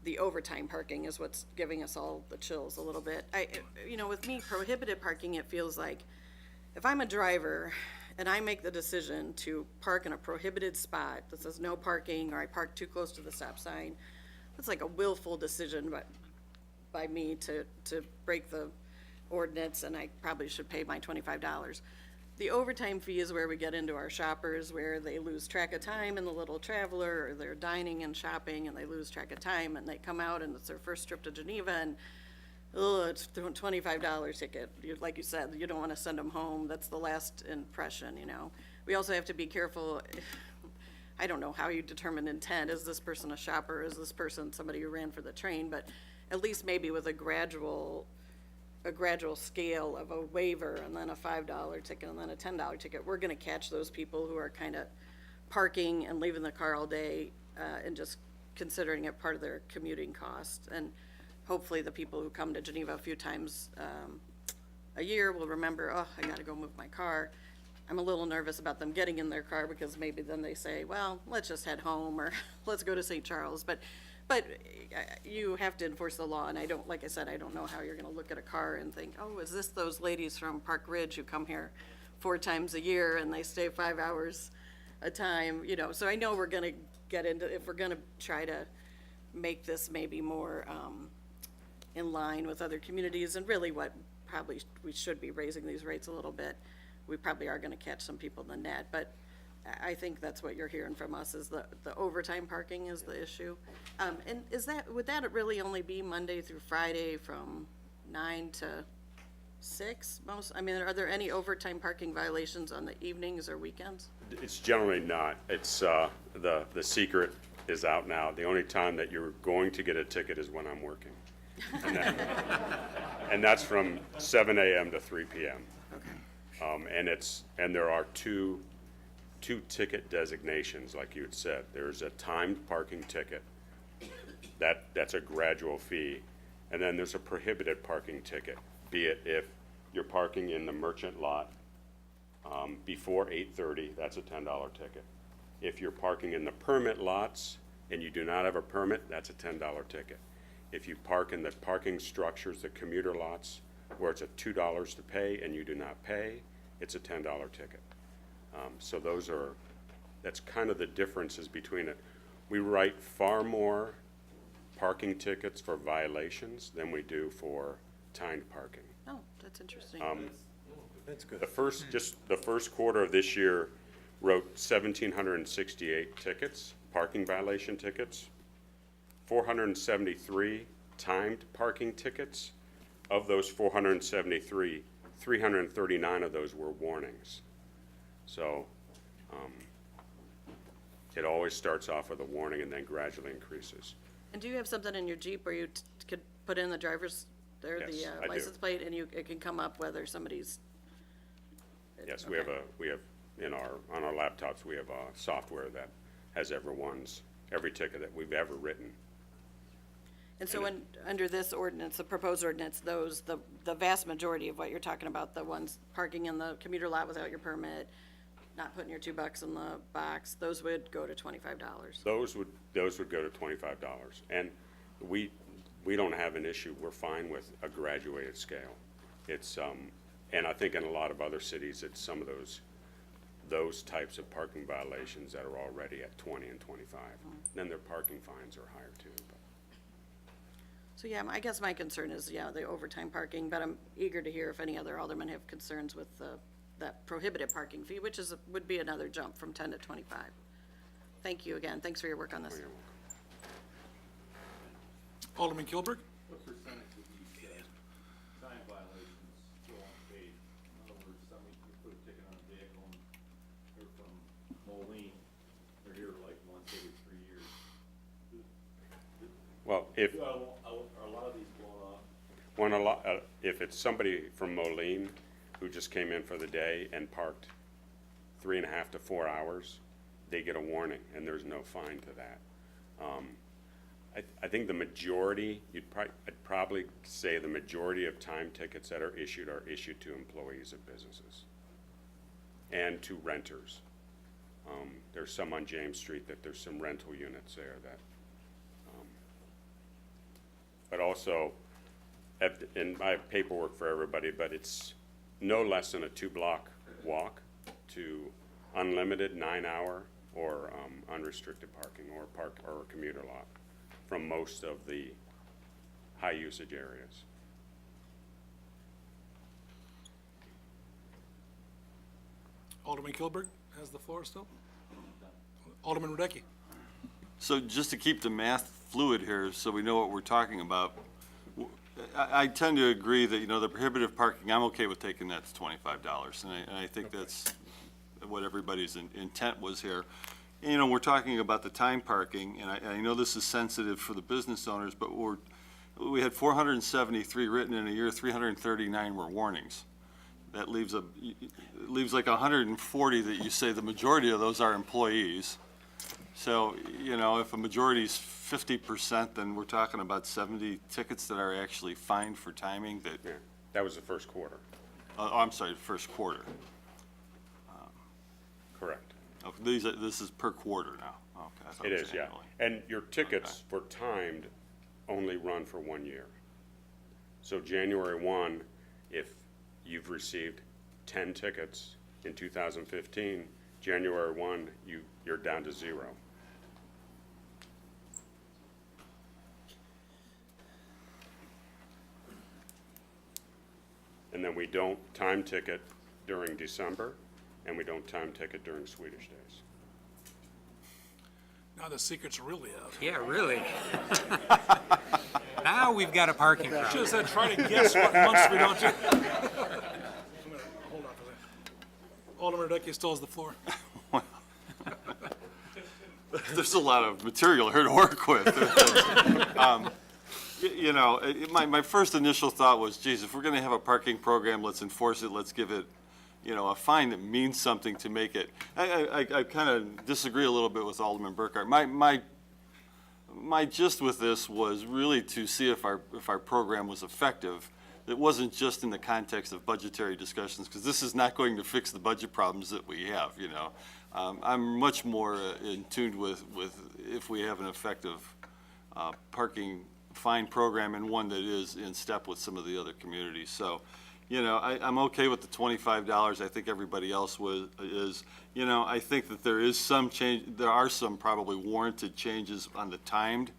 the overtime parking is what's giving us all the chills a little bit. With me, prohibited parking, it feels like if I'm a driver and I make the decision to park in a prohibited spot that says no parking, or I park too close to the stop sign, it's like a willful decision by me to break the ordinance, and I probably should pay my $25. The overtime fee is where we get into our shoppers, where they lose track of time in the little traveler, or they're dining and shopping and they lose track of time, and they come out and it's their first trip to Geneva, and it's a $25 ticket. Like you said, you don't want to send them home. That's the last impression, We also have to be careful. I don't know how you determine intent. Is this person a shopper? Is this person somebody who ran for the train? But at least maybe with a gradual scale of a waiver and then a $5 ticket and then a $10 ticket, we're going to catch those people who are kind of parking and leaving the car all day and just considering it part of their commuting cost. And hopefully the people who come to Geneva a few times a year will remember, oh, I got to go move my car. I'm a little nervous about them getting in their car, because maybe then they say, well, let's just head home, or let's go to St. Charles. But you have to enforce the law, and like I said, I don't know how you're going to look at a car and think, oh, is this those ladies from Park Ridge who come here 4 times a year and they stay 5 hours a time, So I know we're going to get into, if we're going to try to make this maybe more in line with other communities, and really what probably we should be raising these rates a little bit. We probably are going to catch some people in the net, but I think that's what you're hearing from us is the overtime parking is the issue. And would that really only be Monday through Friday from 9 to 6 are there any overtime parking violations on the evenings or weekends? It's generally not. It's, the secret is out now. The only time that you're going to get a ticket is when I'm working. And that's from 7 a.m. to 3 p.m. And there are two ticket designations, like you had said. There's a timed parking ticket. That's a gradual fee. And then there's a prohibited parking ticket, be it if you're parking in the merchant lot before 8:30, that's a $10 ticket. If you're parking in the permit lots and you do not have a permit, that's a $10 ticket. If you park in the parking structures, the commuter lots, where it's at $2 to pay and you do not pay, it's a $10 ticket. So that's kind of the differences between it. We write far more parking tickets for violations than we do for timed parking. Oh, that's interesting. That's good. The first quarter of this year wrote 1,768 tickets, parking violation tickets, 473 timed parking tickets. Of those 473, 339 of those were warnings. So it always starts off with a warning and then gradually increases. And do you have something in your Jeep where you could put in the driver's, Yes, I do. license plate, and it can come up whether somebody's? Yes, Okay. we have on our laptops, we have software that has every ticket that we've ever written. And so under this ordinance, the proposed ordinance, the vast majority of what you're talking about, the ones parking in the commuter lot without your permit, not putting your $2 in the box, those would go to $25. Those would go to $25. And we don't have an issue. We're fine with a graduated scale. It's, and I think in a lot of other cities, it's some of those types of parking violations that are already at 20 and 25. Then their parking fines are higher too. But. So yeah, I guess my concern is, the overtime parking, but I'm eager to hear if any other aldermen have concerns with that prohibited parking fee, which would be another jump from 10 to 25. Thank you again. Thanks for your work on this. You're welcome. Alderman Kilberg? What percentage of these time violations go unpaid? In other words, somebody, you put a ticket on a vehicle and they're from Moline, they're here like once every 3 years. Well, Are a lot of these blown off? if it's somebody from Moline who just came in for the day and parked 3.5 to 4 hours, they get a warning and there's no fine to that. I think the majority, I'd probably say the majority of time tickets that are issued to employees of businesses and to renters. There's some on James Street that there's some rental units there that, but also, and I have paperwork for everybody, but it's no less than a 2-block walk to unlimited 9-hour or unrestricted parking or a commuter lot from most of the high usage areas. Alderman Kilberg has the floor still. Alderman Radecki? So just to keep the math fluid here, so we know what we're talking about, I tend to agree that, the prohibitive parking, I'm okay with taking that to $25. And I think that's what everybody's intent was here. We're talking about the time parking, and I know this is sensitive for the business owners, but we had 473 written in a year, 339 were warnings. That leaves like 140 that you say the majority of those are employees. So, if a majority is 50%, then we're talking about 70 tickets that are actually fined for timing that. Yeah, that was the first quarter. I'm sorry, first quarter. Correct. Okay, this is per quarter now. Okay. I thought It was is, yeah. annually. And your tickets for timed only run for 1 year. So January 1, if you've received 10 tickets in 2015, January 1, you're down to 0. And then we don't time ticket during December, and we don't time ticket during Swedish days. Now the secret's really out. Yeah, really. Now we've got a parking problem. Should have said, try to guess what months we don't do. Hold on for that. Alderman Radecki still has the floor. There's a lot of material here to work with. You know, my first initial thought was, geez, if we're gonna have a parking program, let's enforce it, let's give it, you know, a fine that means something to make it. I kind of disagree a little bit with Alderman Burkhart. My gist with this was really to see if our program was effective. It wasn't just in the context of budgetary discussions, because this is not going to fix the budget problems that we have, you know. I'm much more in tune with if we have an effective parking fine program and one that is in step with some of the other communities. So, you know, I'm okay with the $25. I think everybody else is. You know, I think that there is some change, there are some probably warranted changes on the timed,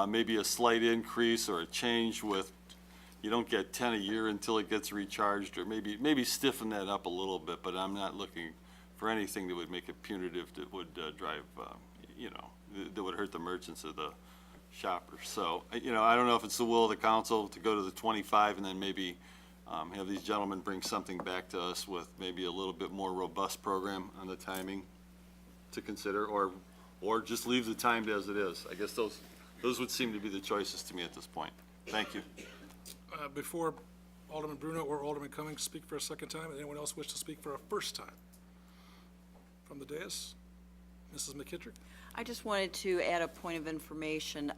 maybe a slight increase or a change with, you don't get 10 a year until it gets recharged, or maybe stiffen that up a little bit, but I'm not looking for anything that would make it punitive, that would drive, you know, that would hurt the merchants or the shoppers. So, you know, I don't know if it's the will of the council to go to the 25 and then maybe have these gentlemen bring something back to us with maybe a little bit more robust program on the timing to consider, or just leave the timed as it is. I guess those would seem to be the choices to me at this point. Thank you. Before Alderman Bruno or Alderman Cummings speak for a second time, anyone else wish to speak for a first time? From the dais, Mrs. McKittrick? I just wanted to add a point of information.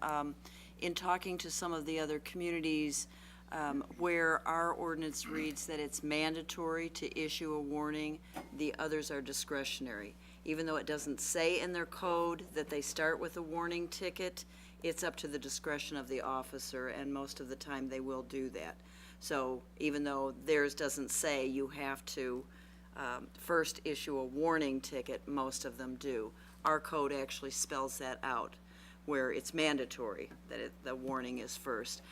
In talking to some of the other communities where our ordinance reads that it's mandatory to issue a warning, the others are discretionary. Even though it doesn't say in their code that they start with a warning ticket, it's up to the discretion of the officer, and most of the time they will do that. So even though theirs doesn't say you have to first issue a warning ticket, most of them do. Our code actually spells that out, where it's mandatory that the warning is first.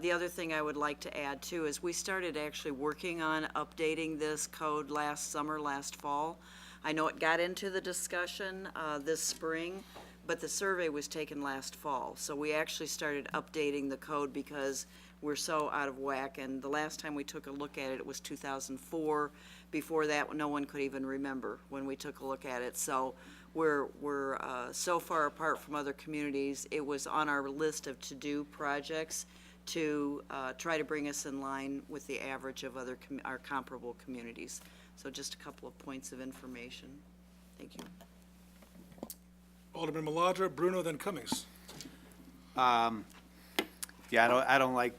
The other thing I would like to add too is we started actually working on updating this code last summer, last fall. I know it got into the discussion this spring, but the survey was taken last fall. So we actually started updating the code because we're so out of whack, and the last time we took a look at it, it was 2004. Before that, no one could even remember when we took a look at it. So we're so far apart from other communities. It was on our list of to-do projects to try to bring us in line with the average of other our comparable communities. So just a couple of points of information. Thank you. Alderman Maladra, Bruno, then Cummings. Yeah, I don't like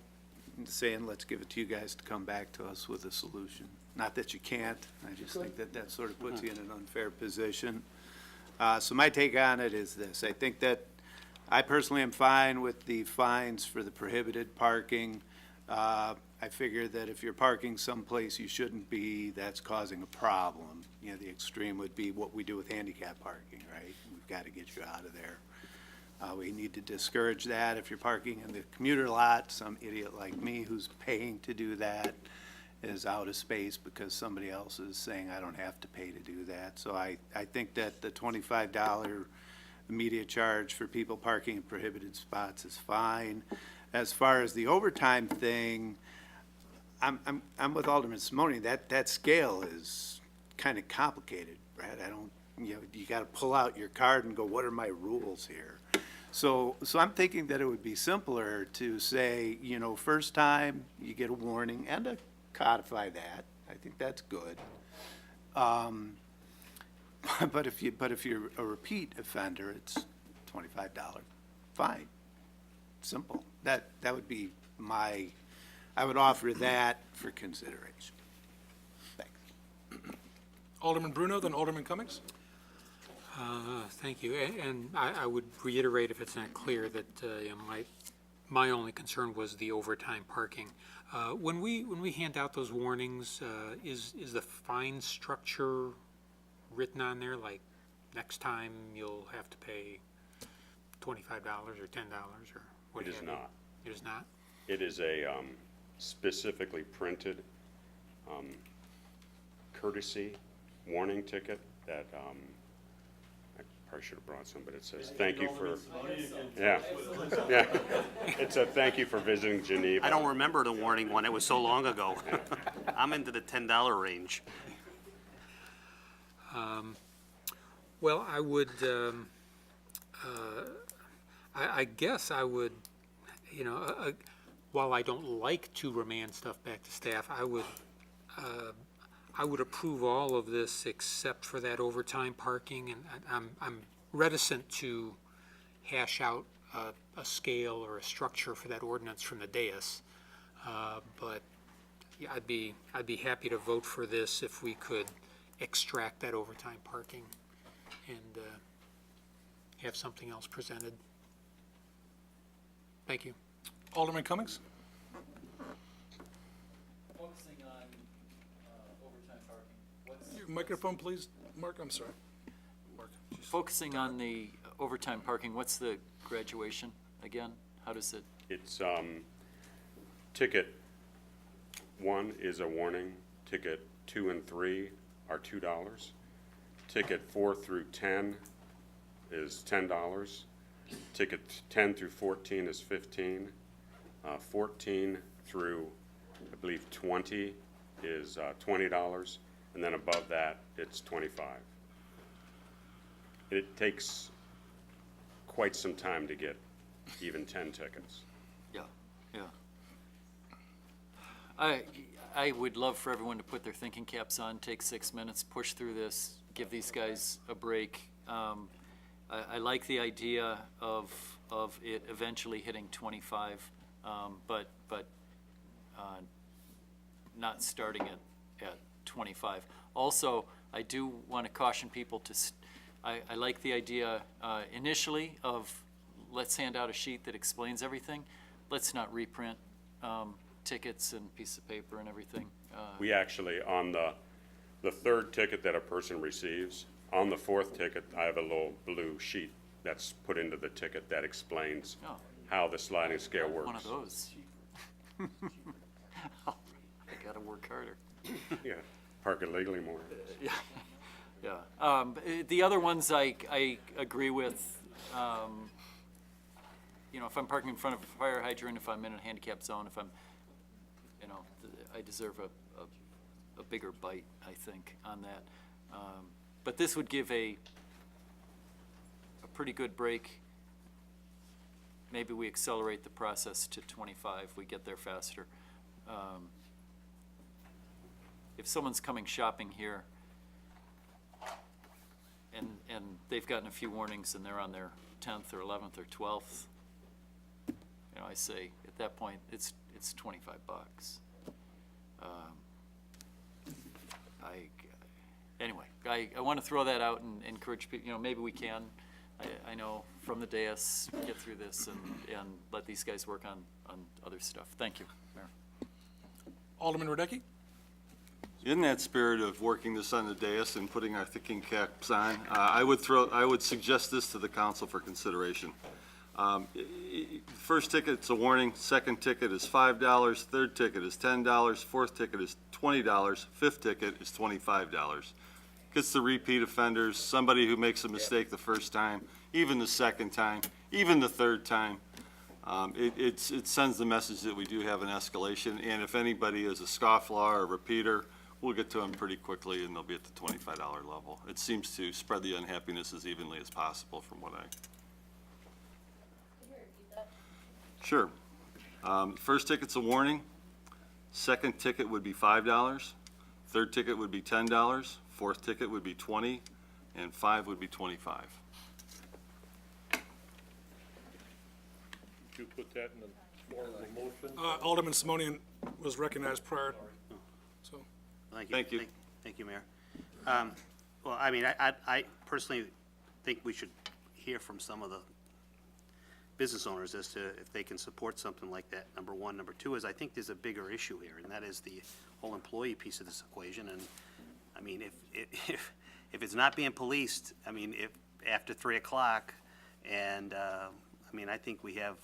saying, let's give it to you guys to come back to us with a solution. Not that you can't, I just think that sort of puts you in an unfair position. So my take on it is this: I think that I personally am fine with the fines for the prohibited parking. I figure that if you're parking someplace you shouldn't be, that's causing a problem. You know, the extreme would be what we do with handicap parking, right? We've got to get you out of there. We need to discourage that. If you're parking in the commuter lot, some idiot like me who's paying to do that is out of space because somebody else is saying I don't have to pay to do that. So I think that the $25 immediate charge for people parking in prohibited spots is fine. As far as the overtime thing, I'm with Alderman Simone. That scale is kind of complicated, Brad. You got to pull out your card and go, what are my rules here? So I'm thinking that it would be simpler to say, you know, first time you get a warning and to codify that. I think that's good. But if you're a repeat offender, it's $25 fine. Simple. That would be I would offer that for consideration. Thanks. Alderman Bruno, then Alderman Cummings. Thank you. And I would reiterate, if it's not clear, that you know, my only concern was the overtime parking. When we hand out those warnings, is the fine structure written on there, like next time you'll have to pay $25 or $10 or what? It is not. It is not? It is a specifically printed courtesy warning ticket that I probably should have brought some, but it says thank you for, yeah. It's a thank you for visiting Geneva. I don't remember the warning one. It was so long ago. I'm into the $10 range. Well, I would, I guess I would, you know, while I don't like to remand stuff back to staff, I would approve all of this except for that overtime parking, and I'm reticent to hash out a scale or a structure for that ordinance from the dais. But yeah, I'd be happy to vote for this if we could extract that overtime parking and have something else presented. Thank you. Alderman Cummings? Focusing on overtime parking, what's... Your microphone, please. Mark, I'm sorry. Mark. Focusing on the overtime parking, what's the graduation again? How does it? It's, ticket 1 is a warning, ticket 2 and 3 are $2. Ticket 4 through 10 is $10. Ticket 10 through 14 is 15. 14 through, I believe, 20 is $20, and then above that, it's 25. It takes quite some time to get even 10 tickets. Yeah, yeah. I would love for everyone to put their thinking caps on, take 6 minutes, push through this, give these guys a break. I like the idea of it eventually hitting 25, but not starting at 25. Also, I do want to caution people to, I like the idea initially of let's hand out a sheet that explains everything. Let's not reprint tickets and piece of paper and everything. We actually, on the third ticket that a person receives, on the fourth ticket, I have a little blue sheet that's put into the ticket that explains how the sliding scale works. One of those. I gotta work harder. Yeah, park illegally more. Yeah, yeah. The other ones I agree with. You know, if I'm parking in front of a fire hydrant, if I'm in a handicap zone, if I'm, you know, I deserve a bigger bite, I think, on that. But this would give a pretty good break. Maybe we accelerate the process to 25, we get there faster. If someone's coming shopping here and they've gotten a few warnings and they're on their 10th or 11th or 12th, you know, I say at that point it's $25. Anyway, I want to throw that out and encourage people, you know, maybe we can, I know from the dais, get through this and let these guys work on other stuff. Thank you, Mayor. Alderman Radecki? In that spirit of working this on the dais and putting our thinking caps on, I would suggest this to the council for consideration. First ticket's a warning, second ticket is $5, third ticket is $10, fourth ticket is $20, fifth ticket is $25. Gets the repeat offenders, somebody who makes a mistake the first time, even the second time, even the third time. It sends the message that we do have an escalation, and if anybody is a scofflaw or a repeater, we'll get to them pretty quickly and they'll be at the $25 level. It seems to spread the unhappiness as evenly as possible from what Sure. First ticket's a warning. Second ticket would be $5. Third ticket would be $10. Fourth ticket would be $20, and 5 would be $25. Did you put that in the form of a motion? Alderman Simonian was recognized prior, so. Thank you. Thank you, Mayor. Well, I mean, I personally think we should hear from some of the business owners as to if they can support something like that, number one. Number two is I think there's a bigger issue here, and that is the whole employee piece of this equation. And I mean, if it's not being policed, I mean, if after 3 o'clock, and I mean, I think we have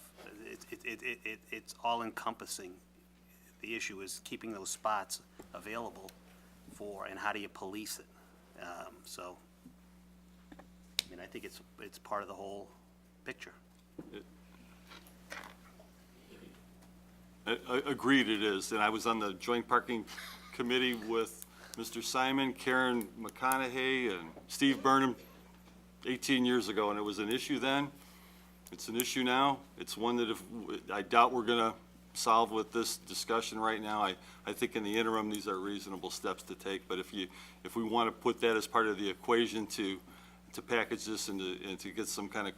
it's all encompassing. The issue is keeping those spots available for, and how do you police it? So, I mean, I think it's part of the whole picture. Agreed it is, and I was on the joint parking committee with Mr. Simon, Karen McConaughey, and Steve Burnham 18 years ago, and it was an issue then. It's an issue now. It's one that I doubt we're gonna solve with this discussion right now. I think in the interim, these are reasonable steps to take, but if we want to put that as part of the equation to package this and to get some kind of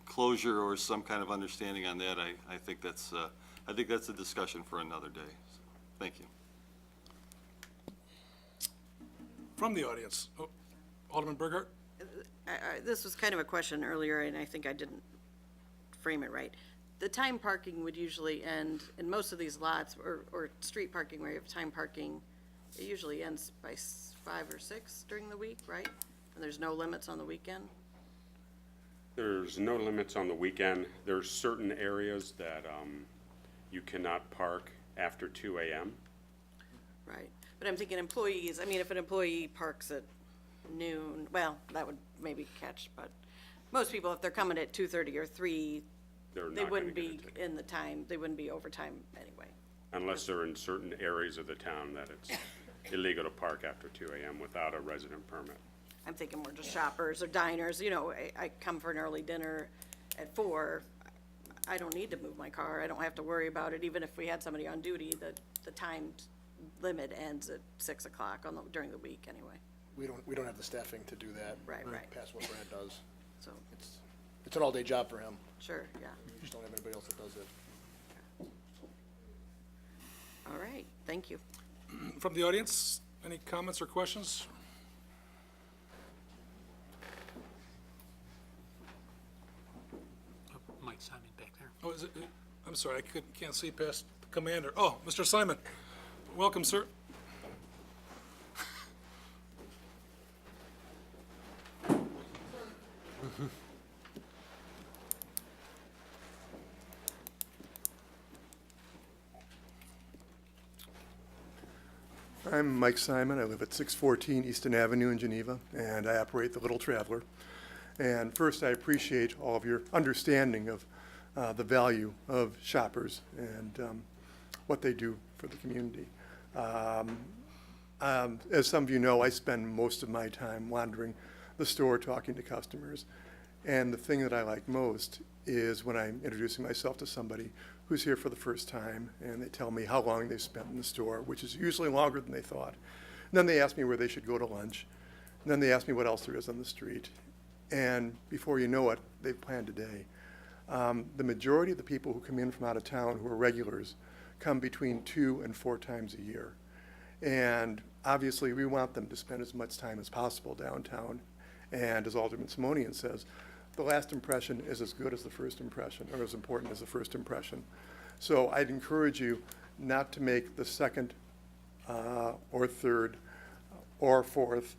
closure or some kind of understanding on that, I think that's a discussion for another day. Thank you. From the audience, Alderman Burghardt? This was kind of a question earlier, and I think I didn't frame it right. The time parking would usually end, in most of these lots, or street parking where you have time parking, it usually ends by 5 or 6 during the week, right? And there's no limits on the weekend? There's no limits on the weekend. There's certain areas that you cannot park after 2 a.m. Right. But I'm thinking employees, I mean, if an employee parks at noon, well, that would maybe catch, but most people, if they're coming at 2:30 or 3, They're they not wouldn't gonna get a be ticket. in the time, they wouldn't be overtime anyway. Unless they're in certain areas of the town that it's illegal to park after 2 a.m. without a resident permit. I'm thinking more just shoppers or diners, you know, I come for an early dinner at 4, I don't need to move my car, I don't have to worry about it, even if we had somebody on duty, the time limit ends at 6 o'clock during the week anyway. We don't have the staffing to do that. Right. Past what Brad does. So, It's an all-day job for him. sure, yeah. We just don't have anybody else that does it. All right, thank you. From the audience, any comments or questions? Mike Simon back there. Oh, is it, I'm sorry, I can't see past the commander. Oh, Mr. Simon, welcome, sir. I'm Mike Simon. I live at 614 Easton Avenue in Geneva, and I operate the Little Traveler. And first, I appreciate all of your understanding of the value of shoppers and what they do for the community. As some of you know, I spend most of my time wandering the store talking to customers. And the thing that I like most is when I'm introducing myself to somebody who's here for the first time, and they tell me how long they've spent in the store, which is usually longer than they thought. And then they ask me where they should go to lunch. And then they ask me what else there is on the street. And before you know it, they've planned a day. The majority of the people who come in from out of town who are regulars come between 2 and 4 times a year. And obviously, we want them to spend as much time as possible downtown. And as Alderman Simonian says, the last impression is as good as the first impression, or as important as the first impression. So I'd encourage you not to make the second or third or fourth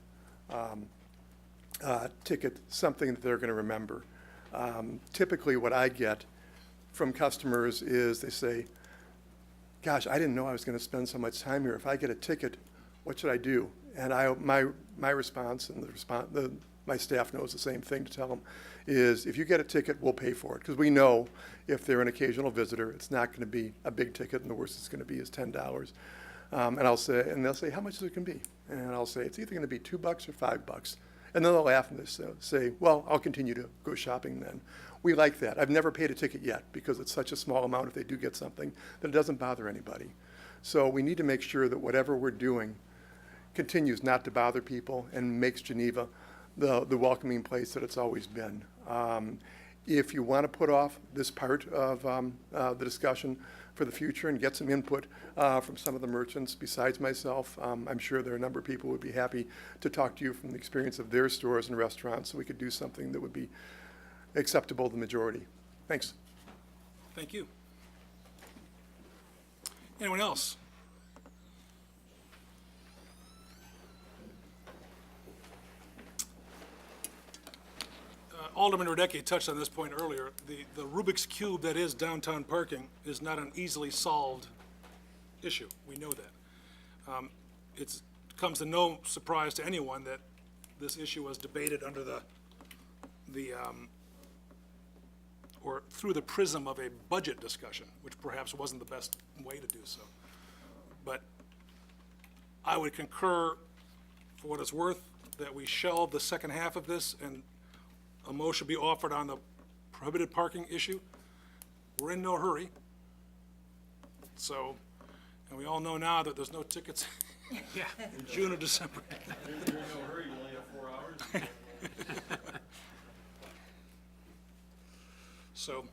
ticket something that they're going to remember. Typically what I get from customers is they say, gosh, I didn't know I was going to spend so much time here. If I get a ticket, what should I do? And my response, and my staff knows the same thing to tell them, is if you get a ticket, we'll pay for it. Because we know if they're an occasional visitor, it's not going to be a big ticket, and the worst it's going to be is $10. And they'll say, how much is it going to be? And I'll say, it's either going to be $2 or $5. And then they'll laugh and they say, well, I'll continue to go shopping then. We like that. I've never paid a ticket yet because it's such a small amount if they do get something that it doesn't bother anybody. So we need to make sure that whatever we're doing continues not to bother people and makes Geneva the welcoming place that it's always been. If you want to put off this part of the discussion for the future and get some input from some of the merchants besides myself, I'm sure there are a number of people who would be happy to talk to you from the experience of their stores and restaurants so we could do something that would be acceptable to the majority. Thanks. Thank you. Anyone else? Alderman Radecki touched on this point earlier. The Rubik's Cube that is downtown parking is not an easily solved issue. We know that. It comes to no surprise to anyone that this issue was debated under or through the prism of a budget discussion, which perhaps wasn't the best way to do so. But I would concur, for what it's worth, that we shelve the second half of this and a motion be offered on the prohibited parking issue. We're in no hurry. So, and we all know now that there's no tickets in June or December. So,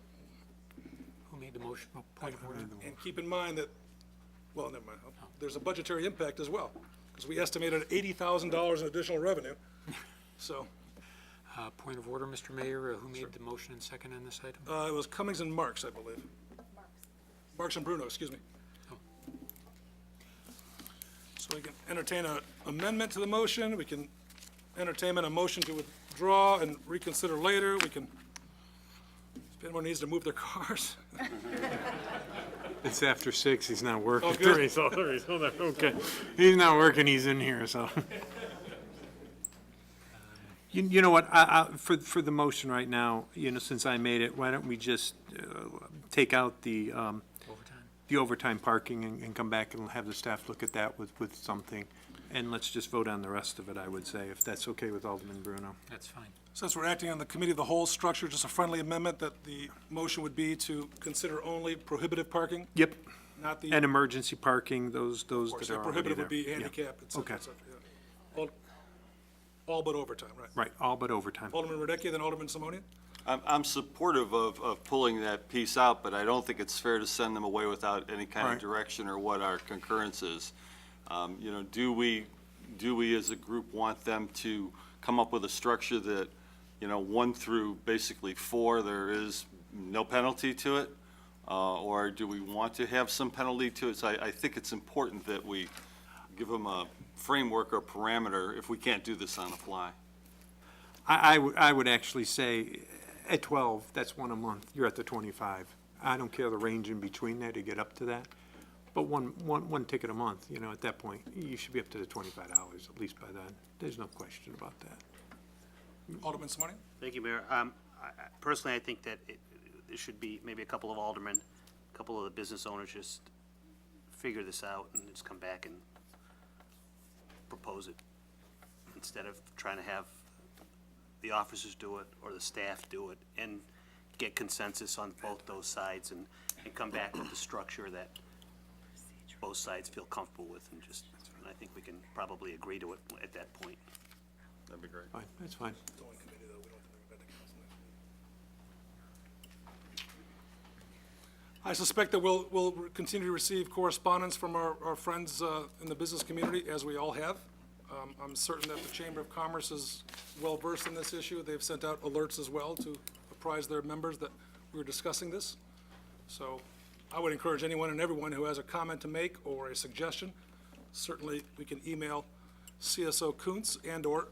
Who made the motion? Oh, point of order. and keep in mind that, well, never mind, there's a budgetary impact as well, because we estimated $80,000 in additional revenue. So, Point of order, Mr. Mayor, who made the motion and second on this item? it was Cummings and Marks, I believe. Marks and Bruno, excuse me. So we can entertain an amendment to the motion, we can entertain a motion to withdraw and reconsider later, we can, if anyone needs to move their cars. It's after 6, he's not working. Oh, good. Hold on, okay. He's not working, he's in here, so. You know what, for the motion right now, since I made it, why don't we just take out the overtime parking and come back and have the staff look at that with something, and let's just vote on the rest of it, I would say, if that's okay with Alderman Bruno. That's fine. Since we're acting on the committee of the whole structure, just a friendly amendment that the motion would be to consider only prohibitive parking, Yep, not the, and emergency parking, those of course, that are already prohibitive there. would be Yeah. handicap, et cetera, Okay. et cetera, yeah. All but overtime, right? Right, all but overtime. Alderman Radecki, then Alderman Simonian? I'm supportive of pulling that piece out, but I don't think it's fair to send them away without any kind of Right. direction or what our concurrence is. Do we as a group want them to come up with a structure that, 1 through basically 4, there is no penalty to it? Or do we want to have some penalty to it? So I think it's important that we give them a framework or parameter if we can't do this on the fly. I would actually say, at 12, that's one a month, you're at the 25. I don't care the range in between there to get up to that, but one ticket a month, at that point, you should be up to the $25, at least by then. There's no question about that. Alderman Simonian? Thank you, Mayor. Personally, I think that there should be maybe a couple of aldermen, a couple of the business owners just figure this out and just come back and propose it, instead of trying to have the officers do it or the staff do it, and get consensus on both those sides and come back with the structure that both sides feel comfortable with, and I think we can probably agree to it at that point. That'd be great. Fine, that's fine. I suspect that we'll continue to receive correspondence from our friends in the business community, as we all have. I'm certain that the Chamber of Commerce is well-versed in this issue. They've sent out alerts as well to apprise their members that we're discussing this. So I would encourage anyone and everyone who has a comment to make or a suggestion, certainly we can email CSO Kuntz and/or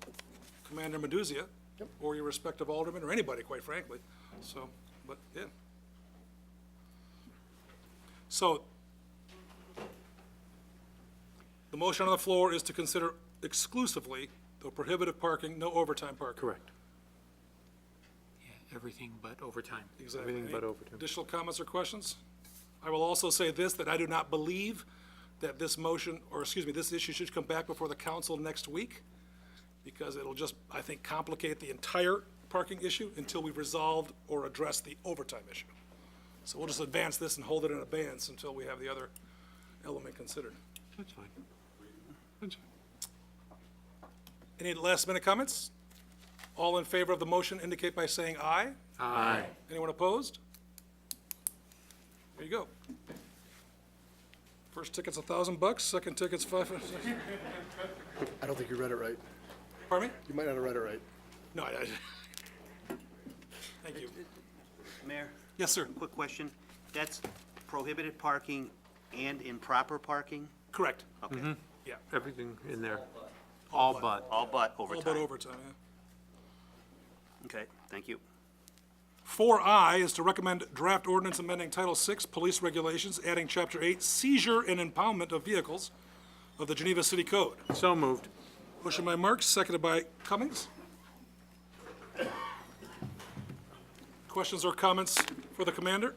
Commander Meduzia, or your respective alderman, or anybody, quite frankly. So, but, yeah. So, the motion on the floor is to consider exclusively the prohibitive parking, no overtime parking. Correct. Yeah, everything but overtime. Exactly. Everything but Any overtime. additional comments or questions? I will also say this, that I do not believe that this motion, or excuse me, this issue should come back before the council next week, because it'll just, I think, complicate the entire parking issue until we've resolved or addressed the overtime issue. So we'll just advance this and hold it in abeyance until we have the other element considered. That's fine. That's fine. Any last-minute comments? All in favor of the motion indicate by saying aye. Aye. Anyone opposed? There you go. First ticket's $1,000, second ticket's $500. I don't think you read it right. Pardon me? You might not have read it right. No, thank you. Mayor? Yes, sir. Quick question. That's prohibited parking and improper parking? Correct. Okay. Yeah. Everything in there, all but. All but All overtime? but overtime, yeah. Okay, thank you. 4I is to recommend draft ordinance amending Title VI, Police Regulations, adding Chapter 8, Seizure and Impoundment of Vehicles of the Geneva City Code. So moved. Motion by Marks, seconded by Cummings. Questions or comments for the commander?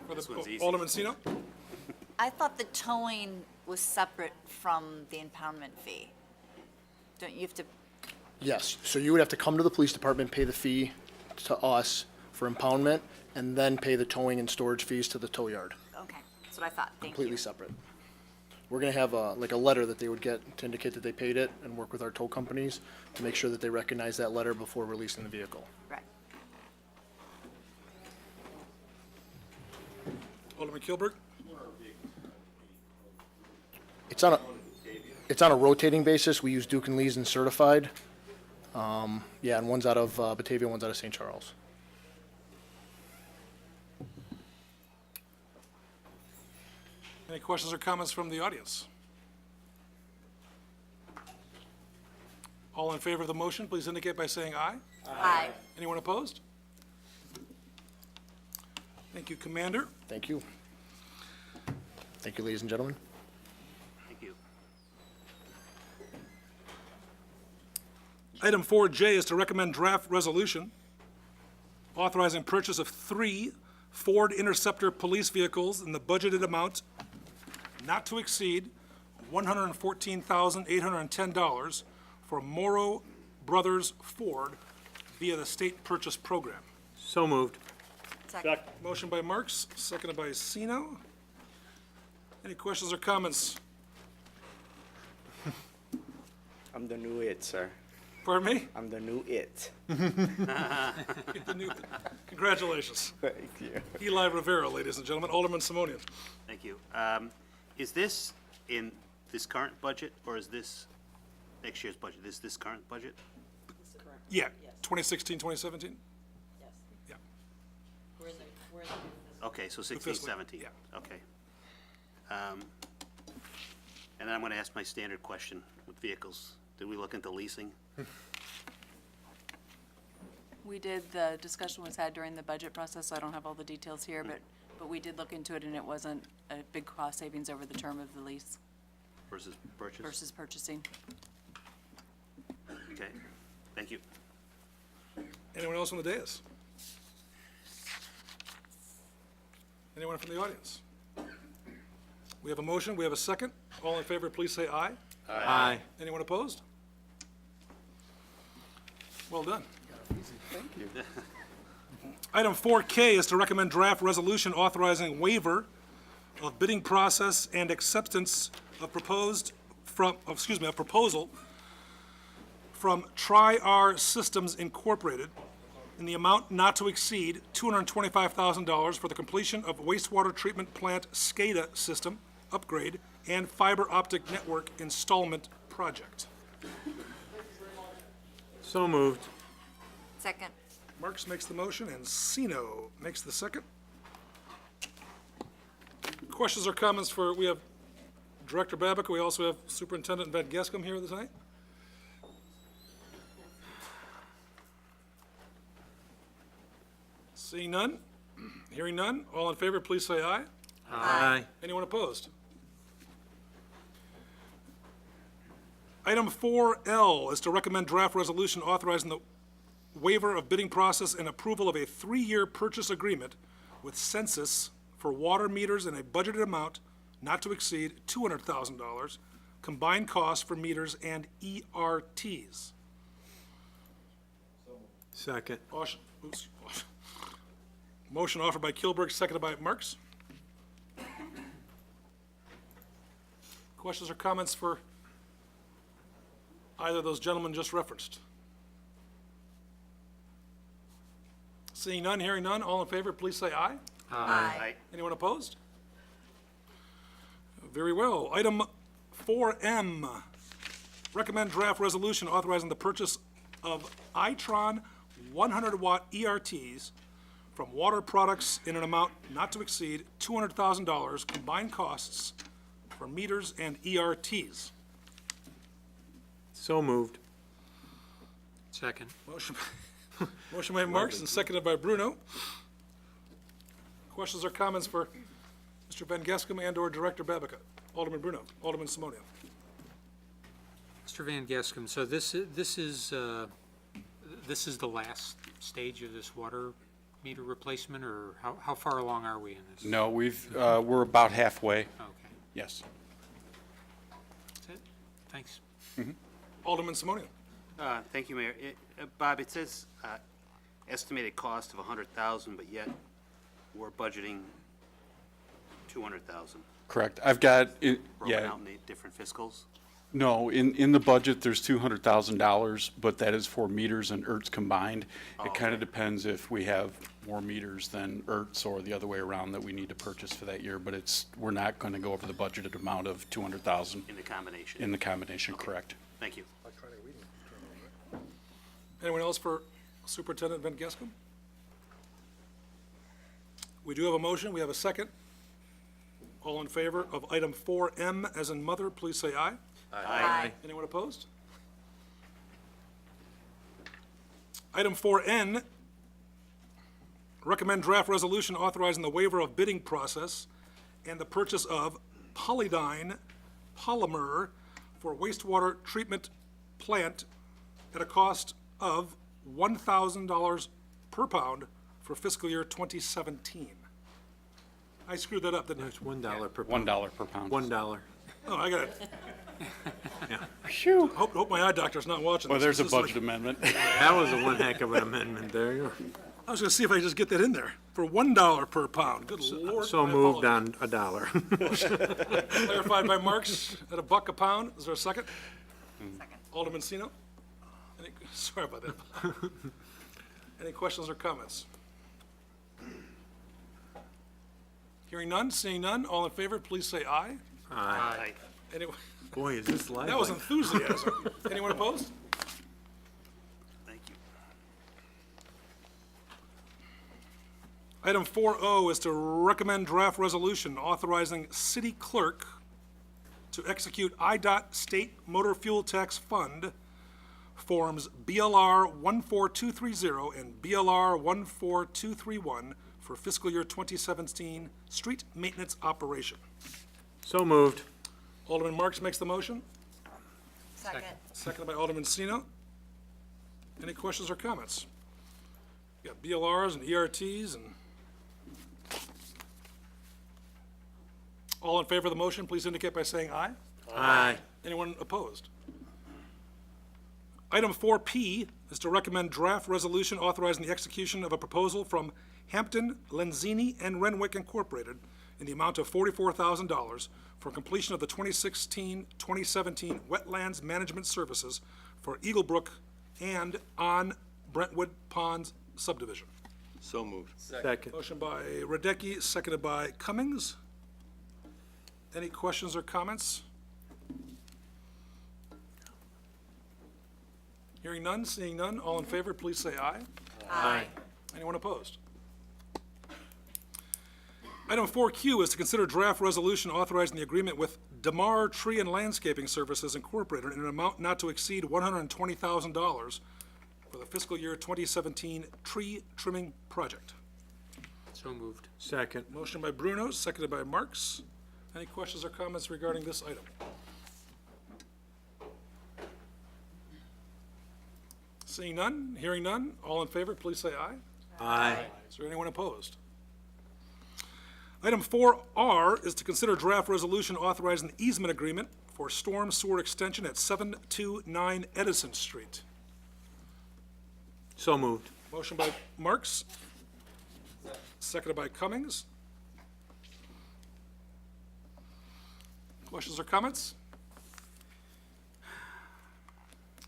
For This one's the easy. Alderman Sino? I thought the towing was separate from the impoundment fee. Don't you have to, Yes, so you would have to come to the police department, pay the fee to us for impoundment, and then pay the towing and storage fees to the tow yard. okay, that's what I thought, thank you. Completely separate. We're gonna have like a letter that they would get to indicate that they paid it and work with our tow companies to make sure that they recognize that letter before releasing the vehicle. Right. Alderman Kilburg? It's on a rotating basis. We use Duke and Lee's and certified. Yeah, and one's out of Batavia, one's out of St. Charles. Any questions or comments from the audience? All in favor of the motion, please indicate by saying aye. Aye. Anyone opposed? Thank you, Commander. Thank you. Thank you, ladies and gentlemen. Thank you. Item 4J is to recommend draft resolution authorizing purchase of 3 Ford Interceptor police vehicles in the budgeted amount not to exceed $114,810 for Morrow Brothers Ford via the state purchase program. So moved. Second. Motion by Marks, seconded by Sino. Any questions or comments? I'm the new it, sir. Pardon me? I'm the new it. Get the new- Congratulations. Thank you. Eli Rivera, ladies and gentlemen. Alderman Simonian. Thank you. Is this in this current budget, or is this next year's budget? Is this current budget? Yeah, 2016, 2017? Yes. Yeah. We're in the Okay, so 16, fiscal, 17. yeah. Okay. And then I'm going to ask my standard question with vehicles. Did we look into leasing? We did, the discussion was had during the budget process, so I don't have all the details here, but we did look into it, and it wasn't a big cost savings over the term of the lease Versus purchase? versus purchasing. Okay, thank you. Anyone else on the dais? Anyone from the audience? We have a motion, we have a second. All in favor, please say aye. Aye. Anyone opposed? Well done. Thank you. Item 4K is to recommend draft resolution authorizing waiver of bidding process and acceptance of proposal from Tri-R Systems Incorporated in the amount not to exceed $225,000 for the completion of wastewater treatment plant SCADA system upgrade and fiber optic network installment project. So moved. Second. Marks makes the motion and Sino makes the second. Questions or comments for, we have Director Babica, we also have Superintendent Van Gescam here tonight. Seeing none, hearing none, all in favor, please say aye. Aye. Anyone opposed? Item 4L is to recommend draft resolution authorizing the waiver of bidding process and approval of a 3-year purchase agreement with Census for water meters in a budgeted amount not to exceed $200,000, combined costs for meters and ERTs. Second. Motion offered by Kilburg, seconded by Marks. Questions or comments for either of those gentlemen just referenced? Seeing none, hearing none, all in favor, please say aye. Aye. Anyone opposed? Very well. Item 4M, recommend draft resolution authorizing the purchase of Itron 100-watt ERTs from Water Products in an amount not to exceed $200,000 combined costs for meters and ERTs. So moved. Second. Motion by Marks and seconded by Bruno. Questions or comments for Mr. Van Gescam and/or Director Babica? Alderman Bruno, Alderman Simonian. Mr. Van Gescam, so this is the last stage of this water meter replacement, or how far along are we in this? No, we're about halfway. Okay, Yes. that's it. Thanks. Alderman Simonian. Thank you, Mayor. Bob, it says estimated cost of 100,000, but yet we're budgeting 200,000. Correct. I've got, Broken yeah, out in the different fiscals. no, in the budget, there's $200,000, but that is for meters and ERTs combined. It kind of depends if we have more meters than ERTs or the other way around that we need to purchase for that year, but we're not going to go over the budgeted amount of 200,000 In the combination. in the combination, correct? Thank you. Anyone else for Superintendent Van Gescam? We do have a motion. We have a second. All in favor of item 4M as in mother, please say aye. Aye. Anyone opposed? Item 4N, recommend draft resolution authorizing the waiver of bidding process and the purchase of Polydyne polymer for wastewater treatment plant at a cost of $1,000 per pound for fiscal year 2017. I screwed that up, didn't I? It's $1 per pound. $1 per pound. $1. Oh, I got it. Phew. Hope my eye doctor's not watching Well, this. there's a This is like- budget amendment. That was a one heck of an amendment there. I was gonna see if I could just get that in there, for $1 per pound, good lord. So I moved apologize. on $1. Clarified by Marks at $1 a pound, is there a second? Second. Alderman Sino? Sorry about that. Any questions or comments? Hearing none, seeing none, all in favor, please say aye. Aye. Anyone? Boy, is this live? That was enthusiasm. Anyone opposed? Thank you. Item 4O is to recommend draft resolution authorizing city clerk to execute IDOT State Motor Fuel Tax Fund Forms BLR 14230 and BLR 14231 for fiscal year 2017 street maintenance operation. So moved. Alderman Marks makes the motion, Second. seconded by Alderman Sino. Any questions or comments? You got BLRs and ERTs and... All in favor of the motion, please indicate by saying aye. Aye. Anyone opposed? Item 4P is to recommend draft resolution authorizing the execution of a proposal from Hampton, Lenzini, and Renwick Incorporated in the amount of $44,000 for completion of the 2016-2017 Wetlands Management Services for Eagle Brook and on Brentwood Ponds subdivision. So moved. Second. Motion by Radecki, seconded by Cummings. Any questions or comments? Hearing none, seeing none, all in favor, please say aye. Aye. Anyone opposed? Item 4Q is to consider draft resolution authorizing the agreement with DeMar Tree and Landscaping Services Incorporated in an amount not to exceed $120,000 for the fiscal year 2017 tree trimming project. So moved. Second. Motion by Bruno, seconded by Marks. Any questions or comments regarding this item? Seeing none, hearing none, all in favor, please say aye. Aye. Is there anyone opposed? Item 4R is to consider draft resolution authorizing the easement agreement for storm sewer extension at 729 Edison Street. So moved. Motion by Marks, seconded by Cummings. Questions or comments?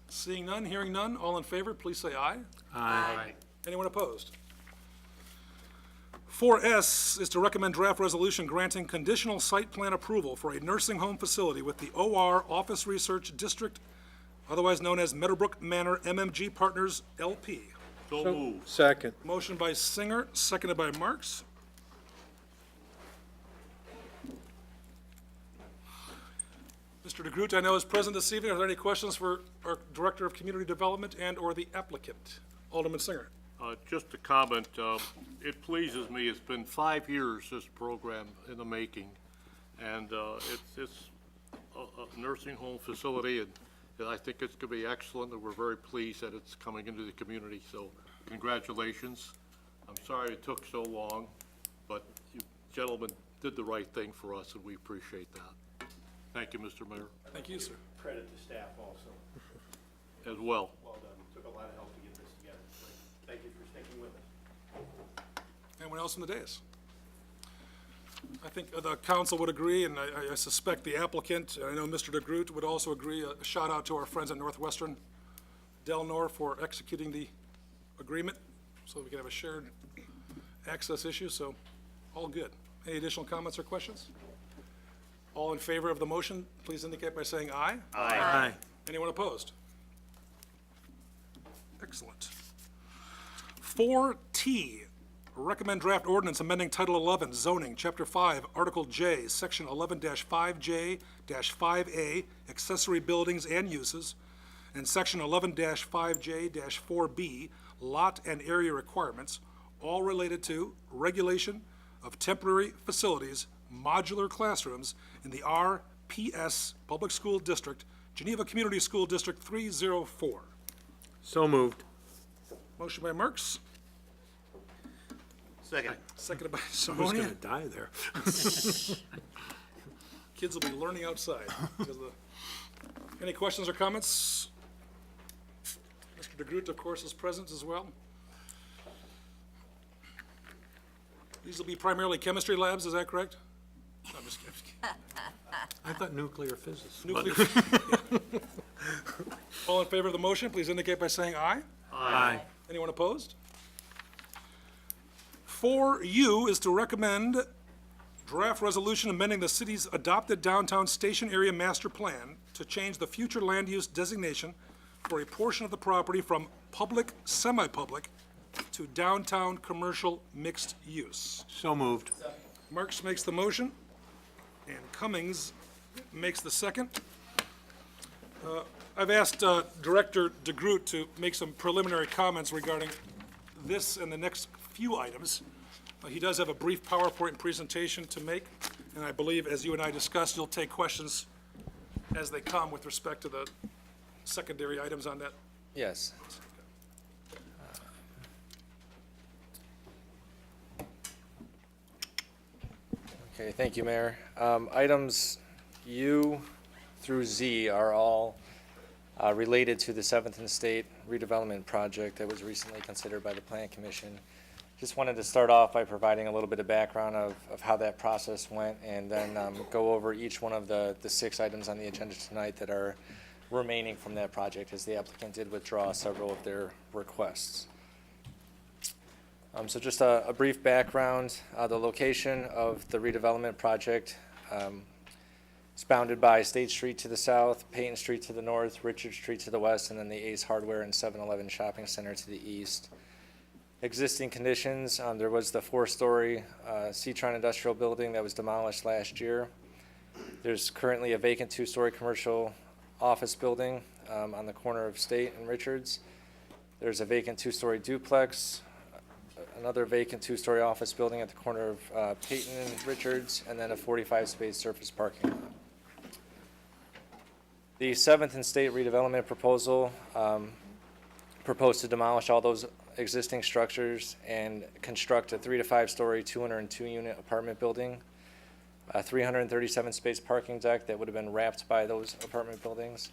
Seeing none, hearing none, all in favor, please say aye. Aye. Anyone opposed? 4S is to recommend draft resolution granting conditional site plan approval for a nursing home facility with the OR Office Research District, otherwise known as Meadowbrook Manor MMG Partners LP. So moved. Second. Motion by Singer, seconded by Marks. Mr. DeGroot, I know, is present this evening. Are there any questions for our Director of Community Development and/or the applicant? Alderman Singer. Just a comment, it pleases me, it's been 5 years, this program in the making, and it's a nursing home facility, and I think it's going to be excellent, and we're very pleased that it's coming into the community, so congratulations. I'm sorry it took so long, but you gentlemen did the right thing for us, and we appreciate that. Thank you, Mr. Mayor. Thank you, sir. Credit to staff also. as well. Well done. Took a lot of help to get this together. Thank you for sticking with us. Anyone else from the dais? I think the council would agree, and I suspect the applicant, and I know Mr. DeGroot would also agree, a shout out to our friends at Northwestern Delnor for executing the agreement, so we can have a shared access issue, so all good. Any additional comments or questions? All in favor of the motion, please indicate by saying aye. Aye. Anyone opposed? Excellent. 4T, recommend draft ordinance amending Title 11 zoning, Chapter 5, Article J, Section 11-5J-5A, accessory buildings and uses, and Section 11-5J-4B, lot and area requirements, all related to regulation of temporary facilities, modular classrooms in the RPS Public School District, Geneva Community School District 304. So moved. Motion by Merks, Second. seconded by I was Simonia. gonna die there. Kids will be learning outside. Because of the... Any questions or comments? Mr. DeGroot, of course, is present as well. These will be primarily chemistry labs, is that correct? No, I'm just kidding. I thought nuclear physics. Nuclear. All in favor of the motion, please indicate by saying aye. Aye. Anyone opposed? 4U is to recommend draft resolution amending the city's adopted downtown station area master plan to change the future land use designation for a portion of the property from public, semi-public to downtown commercial mixed use. So moved. Marks makes the motion, and Cummings makes the second. I've asked Director DeGroot to make some preliminary comments regarding this and the next few items. He does have a brief PowerPoint presentation to make, and I believe, as you and I discussed, you'll take questions as they come with respect to the secondary items on that. Yes. Okay, thank you, Mayor. Items U through Z are all related to the 7th and State redevelopment project that was recently considered by the Plan Commission. Just wanted to start off by providing a little bit of background of how that process went, and then go over each one of the 6 items on the agenda tonight that are remaining from that project, as the applicant did withdraw several of their requests. So just a brief background. The location of the redevelopment project is bounded by State Street to the south, Peyton Street to the north, Richard Street to the west, and then the Ace Hardware and 7-Eleven Shopping Center to the east. Existing conditions, there was the 4-story Citron Industrial Building that was demolished last year. There's currently a vacant 2-story commercial office building on the corner of State and Richards. There's a vacant 2-story duplex, another vacant 2-story office building at the corner of Peyton and Richards, and then a 45-space surface parking lot. The 7th and State redevelopment proposal proposed to demolish all those existing structures and construct a 3 to 5-story 202-unit apartment building, a 337-space parking deck that would have been wrapped by those apartment buildings,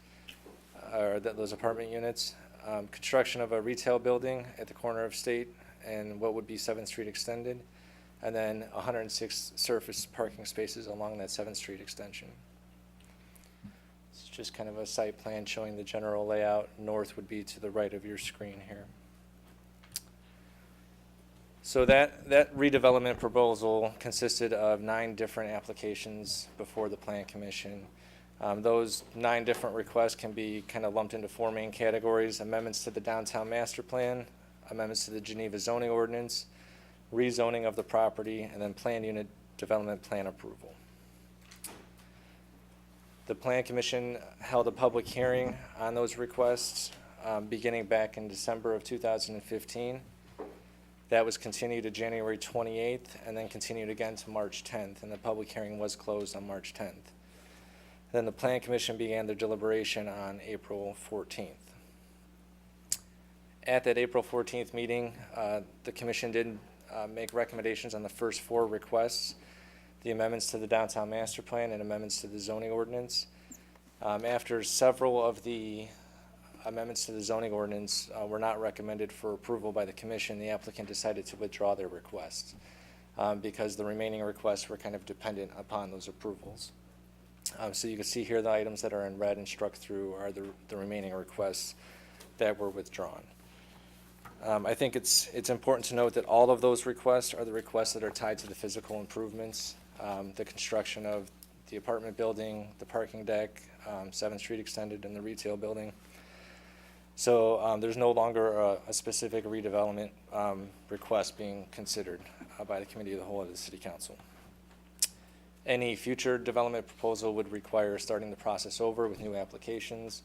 or those apartment units, construction of a retail building at the corner of State and what would be 7th Street extended, and then 106 surface parking spaces along that 7th Street extension. It's just kind of a site plan showing the general layout. North would be to the right of your screen here. So that redevelopment proposal consisted of 9 different applications before the Plan Commission. Those 9 different requests can be kind of lumped into 4 main categories: amendments to the downtown master plan, amendments to the Geneva zoning ordinance, rezoning of the property, and then planned unit development plan approval. The Plan Commission held a public hearing on those requests beginning back in December of 2015. That was continued to January 28th and then continued again to March 10th, and the public hearing was closed on March 10th. Then the Plan Commission began their deliberation on April 14th. At that April 14th meeting, the Commission did make recommendations on the first 4 requests, the amendments to the downtown master plan and amendments to the zoning ordinance. After several of the amendments to the zoning ordinance were not recommended for approval by the commission, the applicant decided to withdraw their request because the remaining requests were kind of dependent upon those approvals. So you can see here the items that are in red and struck through are the remaining requests that were withdrawn. I think it's important to note that all of those requests are the requests that are tied to the physical improvements, the construction of the apartment building, the parking deck, 7th Street Extended, and the retail building. So there's no longer a specific redevelopment request being considered by the Committee of the Whole of the City Council. Any future development proposal would require starting the process over with new applications,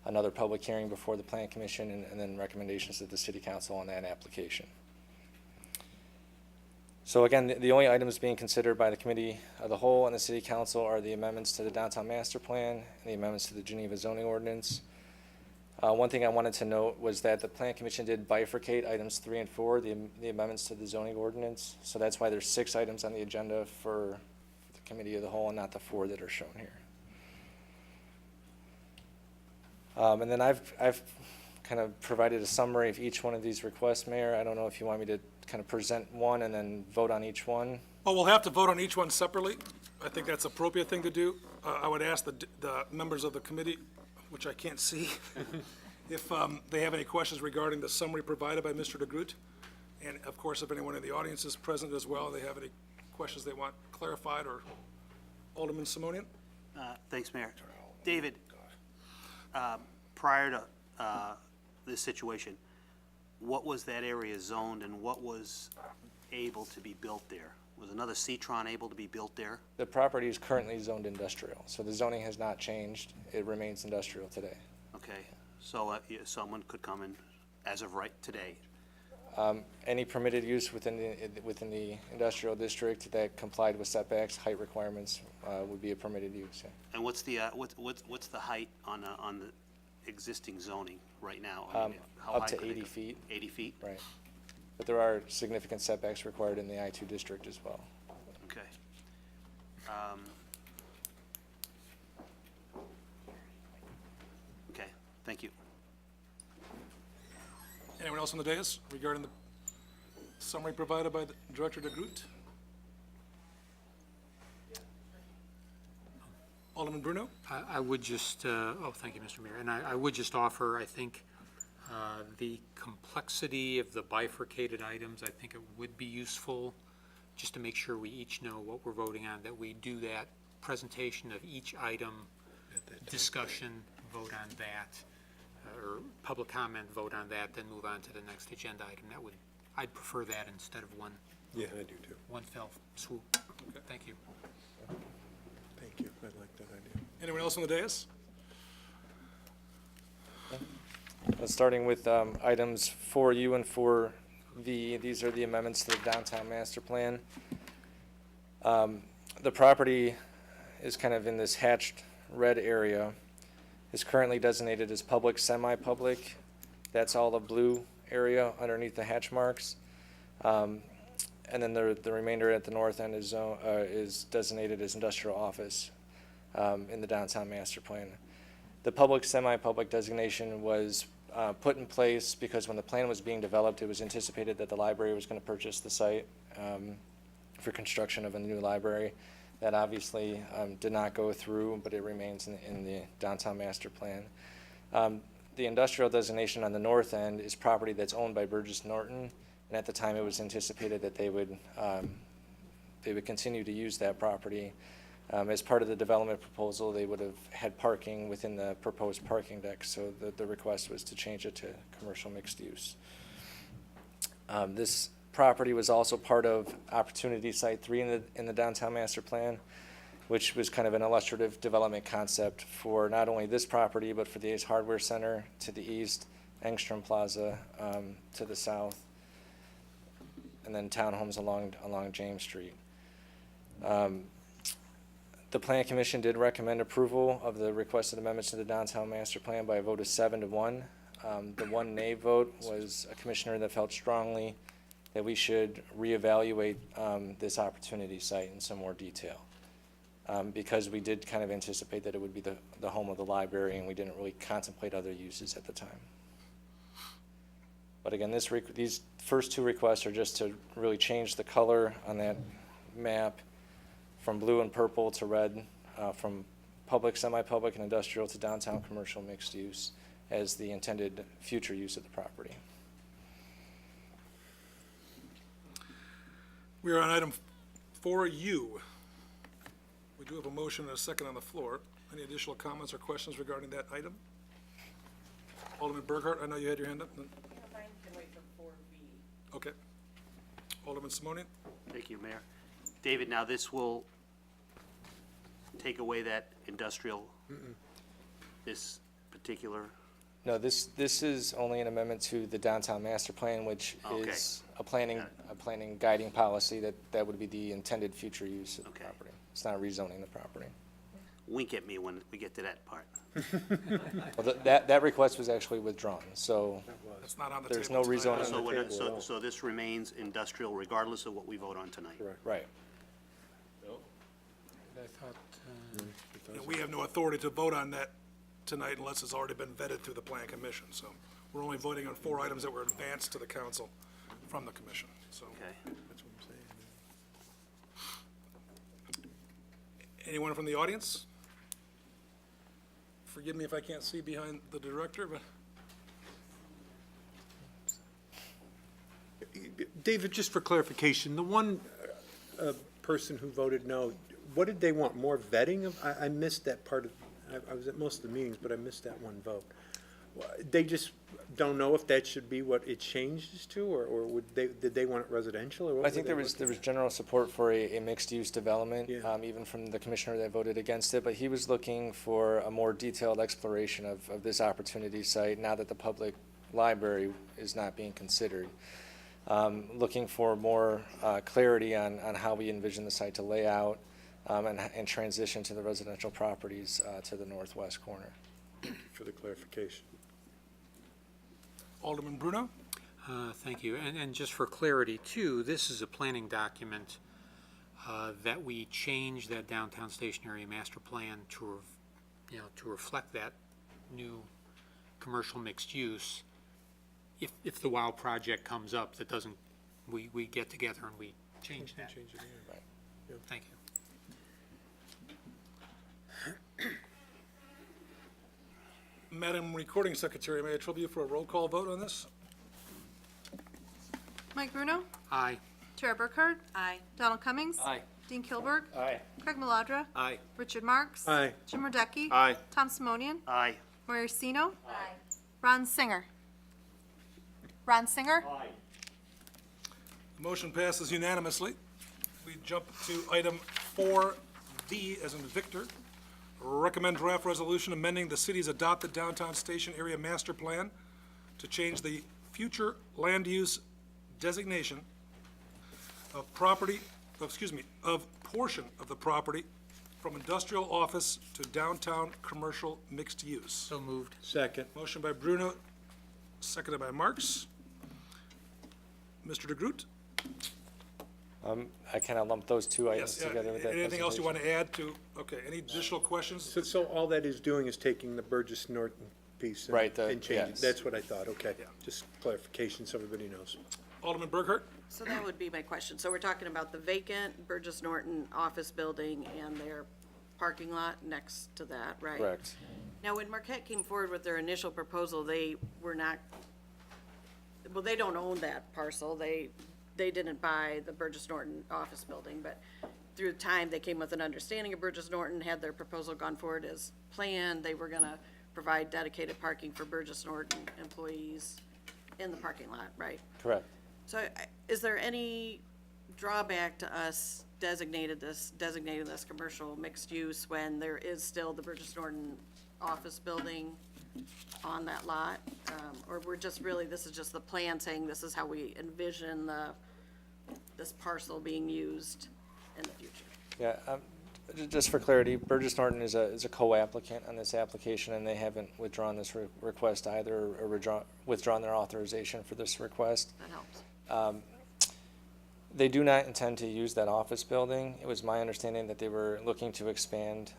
another public hearing before the Plan Commission, and then recommendations to the City Council on that application. So again, the only items being considered by the Committee of the Whole and the City Council are the amendments to the Downtown Master Plan and the amendments to the Geneva Zoning Ordinance. One thing I wanted to note was that the Plan Commission did bifurcate items 3 and 4, the amendments to the zoning ordinance. So that's why there's 6 items on the agenda for the Committee of the Whole and not the 4 that are shown here. And then I've kind of provided a summary of each one of these requests, Mayor. I don't know if you want me to kind of present one and then vote on each one. Well, we'll have to vote on each one separately. I think that's an appropriate thing to do. I would ask the members of the committee, which I can't see, if they have any questions regarding the summary provided by Mr. DeGroot. And of course, if anyone in the audience is present as well, they have any questions they want clarified, or Alderman Simonian? Thanks, Mayor. David, prior to this situation, what was that area zoned and what was able to be built there? Was another C-Tron able to be built there? The property is currently zoned industrial, so the zoning has not changed. It remains industrial today. Okay, so someone could come in as of right today. Any permitted use within the industrial district that complied with setbacks, height requirements, would be a permitted use. Yeah. And what's the what's the height on the existing zoning right now? I mean, how Up high to could it 80 go? feet. 80 feet? Right. But there are significant setbacks required in the I-2 district as well. Okay. Okay, thank you. Anyone else on the dais regarding the summary provided by the Director DeGroot? Alderman Bruno? I would just, thank you, Mr. Mayor, and I would just offer, I think, the complexity of the bifurcated items, I think it would be useful, just to make sure we each know what we're voting on, that we do that presentation of each item, discussion, vote on that, or public comment, vote on that, then move on to the next agenda item. I'd prefer that instead of one. Yeah, I do too. One fell swoop. Okay. Thank you. Thank you. I like that idea. Anyone else on the dais? Starting with items 4U and 4V, these are the amendments to the Downtown Master Plan. The property is kind of in this hatched red area. Is currently designated as public, semi-public. That's all the blue area underneath the hatch marks. And then the remainder at the north end is designated as industrial office in the Downtown Master Plan. The public, semi-public designation was put in place because when the plan was being developed, it was anticipated that the library was going to purchase the site for construction of a new library. That obviously did not go through, but it remains in the Downtown Master Plan. The industrial designation on the north end is property that's owned by Burgess Norton, and at the time it was anticipated that they would continue to use that property. As part of the development proposal, they would have had parking within the proposed parking deck, so the request was to change it to commercial mixed use. This property was also part of Opportunity Site 3 in the Downtown Master Plan, which was kind of an illustrative development concept for not only this property, but for the Ace Hardware Center to the east, Engstrom Plaza to the south, and then townhomes along James Street. The Plan Commission did recommend approval of the requested amendments to the Downtown Master Plan by a vote of 7-1. The one nay vote was a commissioner that felt strongly that we should reevaluate this Opportunity Site in some more detail. because we did kind of anticipate that it would be the home of the library, and we didn't really contemplate other uses at the time. But again, these first two requests are just to really change the color on that map from blue and purple to red, from public, semi-public, and industrial to downtown commercial mixed use as the intended future use of the property. We are on item 4U. We do have a motion and a second on the floor. Any additional comments or questions regarding that item? Alderman Burkhart, I know you had your hand up. Mine can wait for 4B. Okay. Alderman Simonian? Thank you, Mayor. David, now this will take away that industrial, this particular, No, this is only an amendment to the downtown master plan, which Okay. is a planning guiding policy that would be the intended future use of the Okay. property. It's not rezoning the property. wink at me when we get to that part. Well, that request was actually withdrawn, so That's not on the there's table no tonight. rezoning. So this remains industrial regardless of what we vote on tonight? Right. I thought, And we have no authority to vote on that tonight unless it's already been vetted through the plan commission. So we're only voting on 4 items that were advanced to the council from the commission, so. Okay. Anyone from the audience? Forgive me if I can't see behind the director, but David, just for clarification, the one person who voted no, what did they want? More vetting of? I missed that part of. I was at most of the meetings, but I missed that one vote. They just don't know if that should be what it changes to, or did they want it residential, or what? I think there was general support for a mixed-use development, Yeah. even from the commissioner that voted against it, but he was looking for a more detailed exploration of this opportunity site now that the public library is not being considered. Looking for more clarity on how we envision the site to lay out and transition to the residential properties to the northwest corner. For the clarification. Alderman Bruno? Thank you. And just for clarity, too, this is a planning document that we change that downtown station area master plan to reflect that new commercial mixed use. If the WOW project comes up, that doesn't, we get together and we change that. Right. Thank you. Madam Recording Secretary, may I trouble you for a roll call vote on this? Mike Bruno? Aye. Tara Burkhardt? Aye. Donald Cummings? Aye. Dean Kilburg? Aye. Craig Maladra? Aye. Richard Marks? Aye. Jim Radecki? Aye. Tom Simonian? Aye. Moira Sino? Ron Singer? Ron Singer? The motion passes unanimously. We jump to item 4V as in Victor. Recommend draft resolution amending the city's adopted downtown station area master plan to change the future land use designation of portion of the property from industrial office to downtown commercial mixed use. So moved. Second. Motion by Bruno, seconded by Marks. Mr. DeGroot? I kind of lumped those two items Yes, together with that anything else you want presentation. to add to, okay, any additional questions? So all that is doing is taking the Burgess Norton piece and Right, and changing. yes. That's what I thought, okay. Yeah. Just clarification so everybody knows. Alderman Burkhart? So that would be my question. So we're talking about the vacant Burgess Norton office building and their parking lot next to that, right? Correct. Now, when Marquette came forward with their initial proposal, they were not, well, they don't own that parcel. They didn't buy the Burgess Norton office building, but through time, they came with an understanding of Burgess Norton, had their proposal gone forward as planned. They were gonna provide dedicated parking for Burgess Norton employees in the parking lot, right? Correct. So is there any drawback to us designating this commercial mixed use when there is still the Burgess Norton office building on that lot? Or we're just really, this is just the plan saying this is how we envision this parcel being used in the future? Yeah, just for clarity, Burgess Norton is a co-applicant on this application, and they haven't withdrawn this request either, or withdrawn their authorization for this request. That helps. They do not intend to use that office building. It was my understanding that they were looking to expand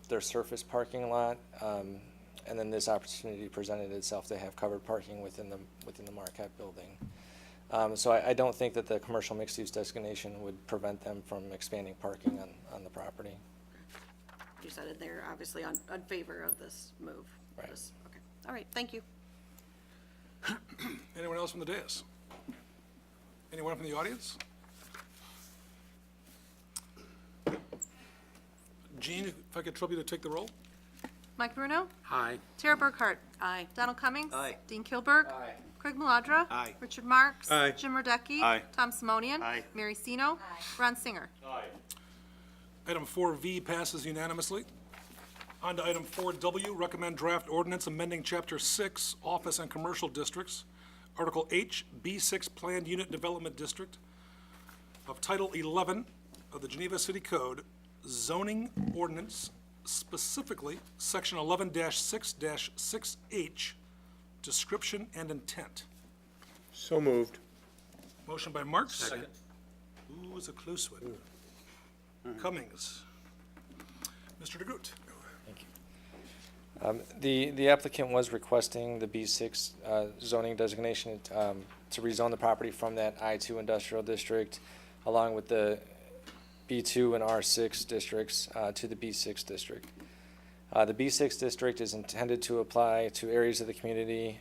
their surface parking lot, and then this opportunity presented itself to have covered parking within the Marquette building. So I don't think that the commercial mixed-use designation would prevent them from expanding parking on the property. You said it there, obviously on favor of this move. Right. Okay, all right, thank you. Anyone else from the dais? Anyone from the audience? Jean, if I could trouble you to take the roll? Mike Bruno? Aye. Tara Burkhart? Aye. Donald Cummings? Aye. Dean Kilburg? Aye. Craig Maladra? Aye. Richard Marks? Aye. Jim Radecki? Aye. Tom Simonian? Aye. Mary Sino? Ron Singer? Item 4V passes unanimously. On to item 4W, recommend draft ordinance amending Chapter 6, Office and Commercial Districts, Article H, B6 Planned Unit Development District of Title 11 of the Geneva City Code, zoning ordinance, specifically Section 11-6-6H, description and intent. So moved. Motion by Marks. Second. Ooh, it's a close one. Cummings. Mr. DeGroot. The applicant was requesting the B6 zoning designation to rezone the property from that I2 industrial district, along with the B2 and R6 districts, to the B6 district. The B6 district is intended to apply to areas of the community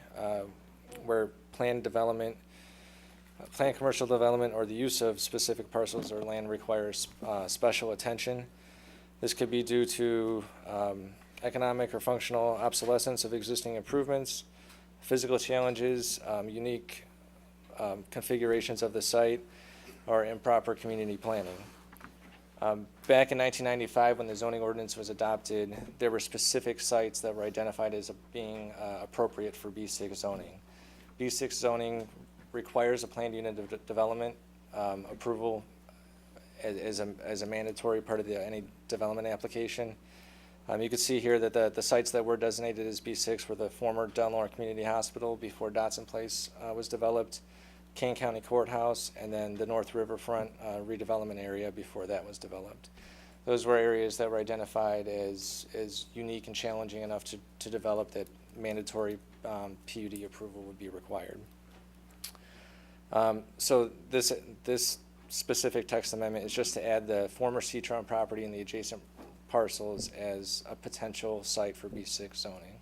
where planned commercial development or the use of specific parcels or land requires special attention. This could be due to economic or functional obsolescence of existing improvements, physical challenges, unique configurations of the site, or improper community planning. Back in 1995, when the zoning ordinance was adopted, there were specific sites that were identified as being appropriate for B6 zoning. B6 zoning requires a planned unit of development approval as a mandatory part of any development application. You can see here that the sites that were designated as B6 were the former Delnor Community Hospital before Dotson Place was developed, Kane County Courthouse, and then the North Riverfront redevelopment area before that was developed. Those were areas that were identified as unique and challenging enough to develop that mandatory PUD approval would be required. So this specific text amendment is just to add the former Citron property and the adjacent parcels as a potential site for B6 zoning,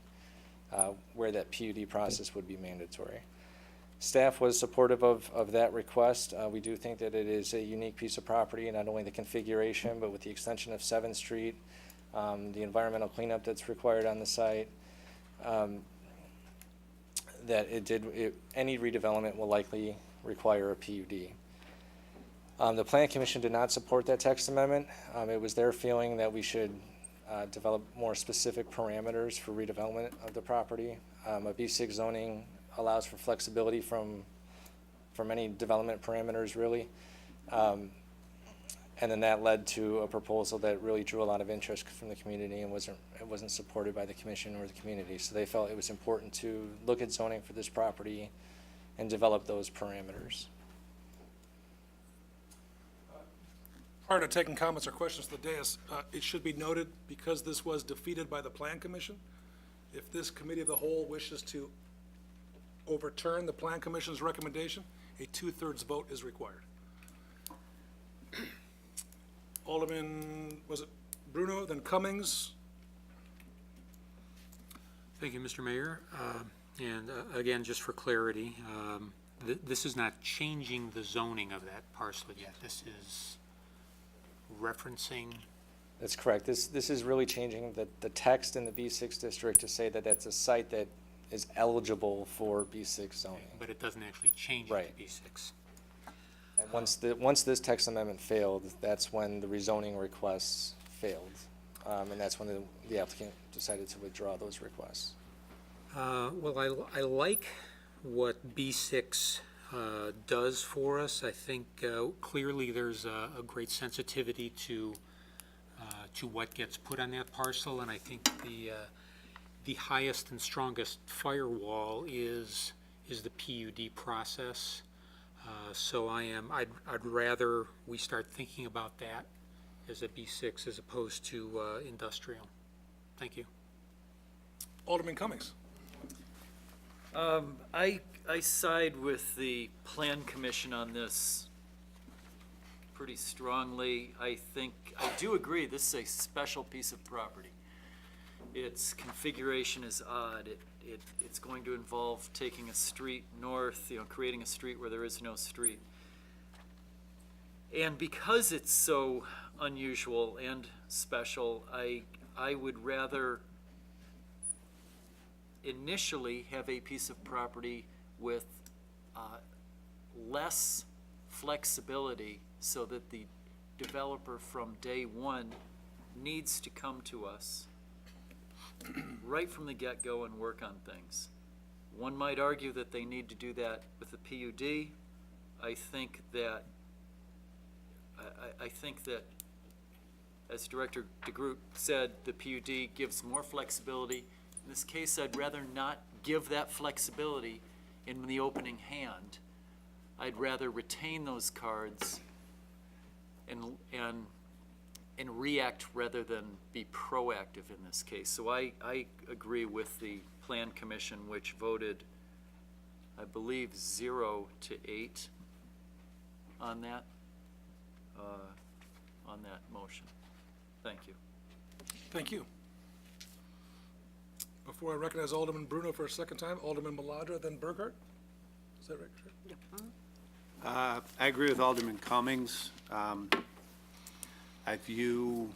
where that PUD process would be mandatory. Staff was supportive of that request. We do think that it is a unique piece of property, not only the configuration, but with the extension of 7th Street, the environmental cleanup that's required on the site, that any redevelopment will likely require a PUD. The Plan Commission did not support that text amendment. It was their feeling that we should develop more specific parameters for redevelopment of the property. A B6 zoning allows for flexibility from any development parameters, really. And then that led to a proposal that really drew a lot of interest from the community and it wasn't supported by the commission or the community. So they felt it was important to look at zoning for this property and develop those parameters. Prior to taking comments or questions to the dais, it should be noted, because this was defeated by the Plan Commission, if this committee of the whole wishes to overturn the Plan Commission's recommendation, a 2/3 vote is required. Alderman, was it Bruno, then Cummings? Thank you, Mr. Mayor. And again, just for clarity, this is not changing the zoning of that parcel yet. This is referencing. That's correct. This is really changing the text in the B6 district to say that that's a site that is eligible for B6 zoning. But it doesn't actually change Right. it to B6. And once this text amendment failed, that's when the rezoning requests failed. And that's when the applicant decided to withdraw those requests. Well, I like what B6 does for us. I think clearly there's a great sensitivity to what gets put on that parcel, and I think the highest and strongest firewall is the PUD process. So I'd rather we start thinking about that as a B6 as opposed to industrial. Thank you. Alderman Cummings. I side with the Plan Commission on this pretty strongly. I do agree, this is a special piece of property. Its configuration is odd. It's going to involve taking a street north, creating a street where there is no street. And because it's so unusual and special, I would rather initially have a piece of property with less flexibility so that the developer from day one needs to come to us right from the get-go and work on things. One might argue that they need to do that with the PUD. I think that, as Director DeGroot said, the PUD gives more flexibility. In this case, I'd rather not give that flexibility in the opening hand. I'd rather retain those cards and react rather than be proactive in this case. So I agree with the Plan Commission, which voted, I believe, 0 to 8 on that motion. Thank you. Thank you. Before I recognize Alderman Bruno for a second time, Alderman Maladra, then Burkhart. Is that right? I agree with Alderman Cummings. I view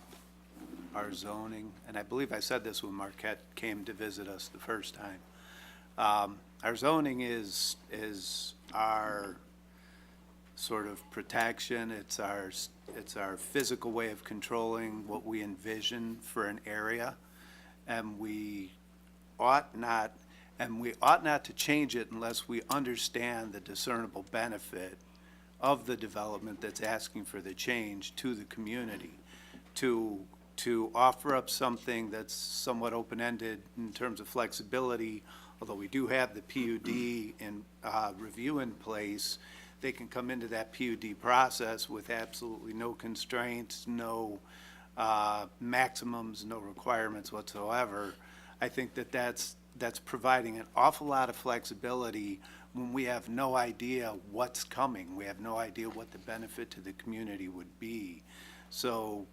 our zoning, and I believe I said this when Marquette came to visit us the first time. Our zoning is our sort of protection. It's our physical way of controlling what we envision for an area, and we ought not to change it unless we understand the discernible benefit of the development that's asking for the change to the community. To offer up something that's somewhat open-ended in terms of flexibility, although we do have the PUD in review in place, they can come into that PUD process with absolutely no constraints, no maximums, no requirements whatsoever. I think that's providing an awful lot of flexibility when we have no idea what's coming. We have no idea what the benefit to the community would be. So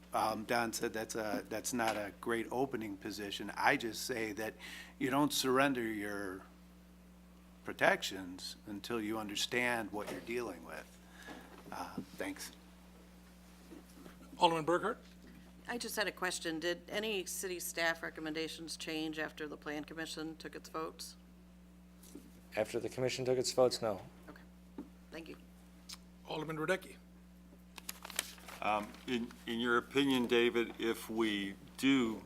Don said that's not a great opening position. I just say that you don't surrender your protections until you understand what you're dealing with. Thanks. Alderman Burkhart. I just had a question. Did any city staff recommendations change after the Plan Commission took its votes? After the commission took its votes, no. Okay, thank you. Alderman Radecki. In your opinion, David, if we do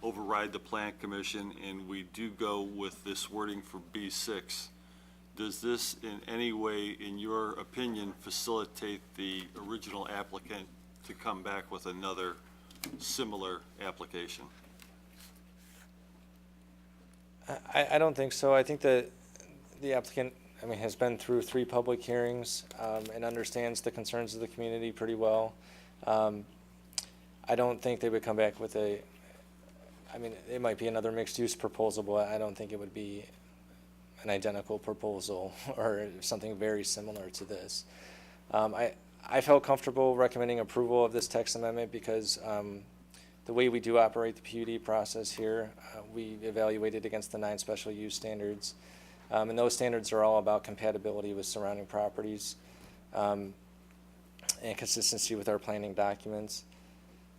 override the Plan Commission and we do go with this wording for B6, does this in any way, in your opinion, facilitate the original applicant to come back with another similar application? I don't think so. I think that the applicant, has been through 3 public hearings and understands the concerns of the community pretty well. I don't think they would come back with it might be another mixed-use proposal, but I don't think it would be an identical proposal or something very similar to this. I felt comfortable recommending approval of this text amendment because the way we do operate the PUD process here, we evaluated against the 9 special use standards. And those standards are all about compatibility with surrounding properties and consistency with our planning documents.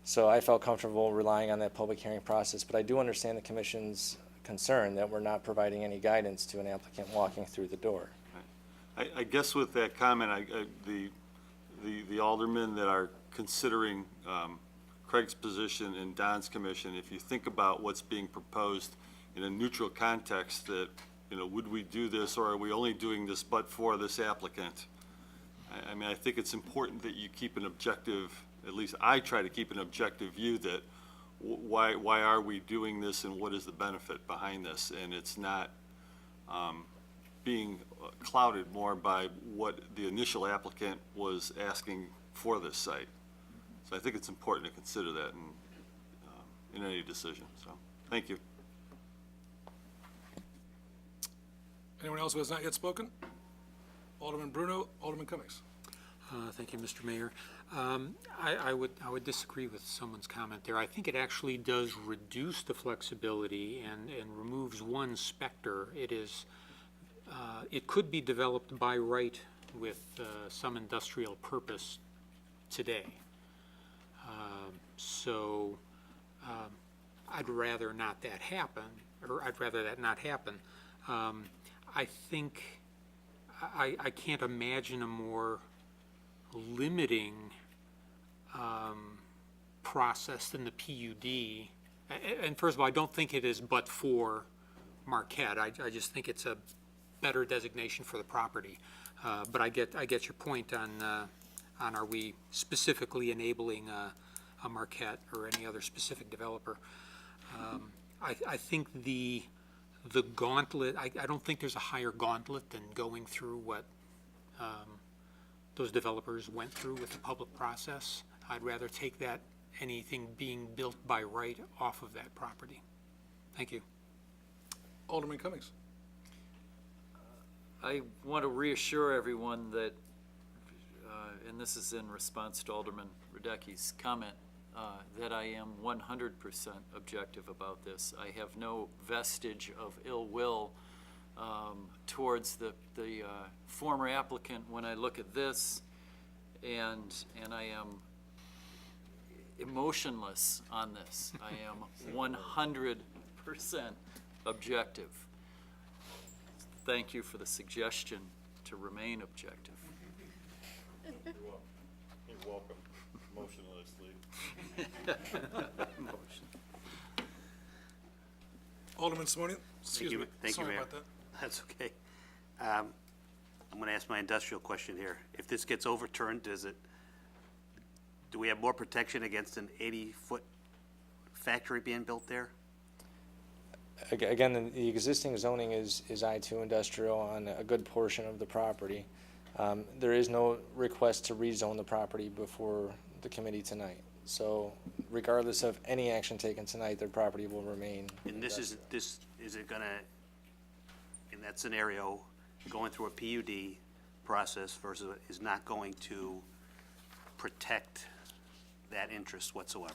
So I felt comfortable relying on that public hearing process, but I do understand the Commission's concern that we're not providing any guidance to an applicant walking through the door. I guess with that comment, the aldermen that are considering Craig's position and Don's commission, if you think about what's being proposed in a neutral context, that, would we do this, or are we only doing this but for this applicant? I think it's important that you keep an objective, at least I try to keep an objective view that why are we doing this and what is the benefit behind this? And it's not being clouded more by what the initial applicant was asking for this site. So I think it's important to consider that in any decision, so, thank you. Anyone else who has not yet spoken? Alderman Bruno, Alderman Cummings. Thank you, Mr. Mayor. I would disagree with someone's comment there. I think it actually does reduce the flexibility and removes one specter. It could be developed by right with some industrial purpose today. So I'd rather not that happen, or I'd rather that not happen. I think I can't imagine a more limiting process than the PUD. And first of all, I don't think it is but for Marquette. I just think it's a better designation for the property. But I get your point on are we specifically enabling a Marquette or any other specific developer. I think the gauntlet, I don't think there's a higher gauntlet than going through what those developers went through with the public process. I'd rather take that, anything being built by right, off of that property. Thank you. Alderman Cummings. I want to reassure everyone that, and this is in response to Alderman Radecki's comment, that I am 100% objective about this. I have no vestige of ill will towards the former applicant when I look at this, and I am emotionless on this. I am 100% objective. Thank you for the suggestion to remain objective. You're welcome. Motionlessly. Alderman Simonian, excuse me. Thank you, Sorry Mayor. about that. That's okay. I'm going to ask my industrial question here. If this gets overturned, do we have more protection against an 80-foot factory being built there? Again, the existing zoning is I2 industrial on a good portion of the property. There is no request to rezone the property before the committee tonight. So regardless of any action taken tonight, their property will remain. And is it going to, in that scenario, going through a PUD process versus is not going to protect that interest whatsoever?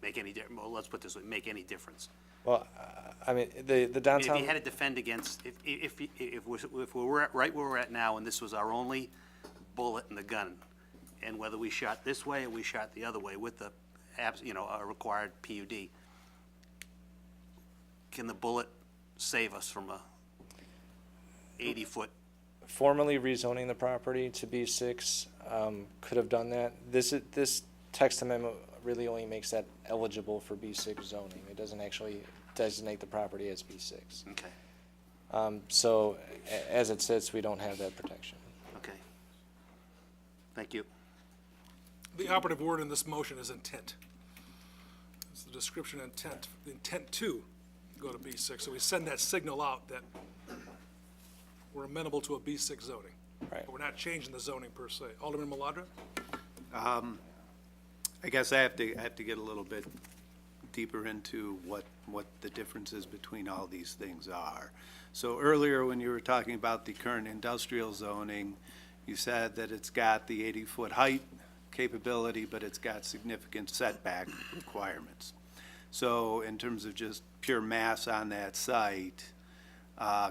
Make any, well, let's put it this way, make any difference? Well, I mean, the downtown. If you had to defend against, if we're right where we're at now, and this was our only bullet in the gun, and whether we shot this way or we shot the other way with the, a required PUD, can the bullet save us from a 80-foot? Formally rezoning the property to B6 could have done that. This text amendment really only makes that eligible for B6 zoning. It doesn't actually designate the property as B6. Okay. So as it sits, we don't have that protection. Okay. Thank you. The operative word in this motion is intent. It's the description intent, the intent to go to B6. So we send that signal out that we're amenable to a B6 zoning. Right. But we're not changing the zoning per se. Alderman Maladra? I guess I have to get a little bit deeper into what the differences between all these things are. So earlier, when you were talking about the current industrial zoning, you said that it's got the 80-foot height capability, but it's got significant setback requirements. So in terms of just pure mass on that site,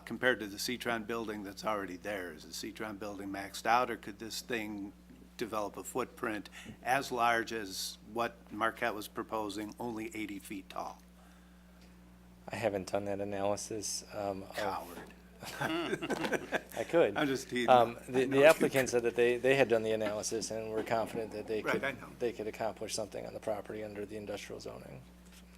compared to the C-Tron building that's already there, is the C-Tron building maxed out, or could this thing develop a footprint as large as what Marquette was proposing, only 80 feet tall? I haven't done that analysis. Coward. I could. I'm just teasing. The applicant said that they had done the analysis and were confident that Right, I know. they could accomplish something on the property under the industrial zoning.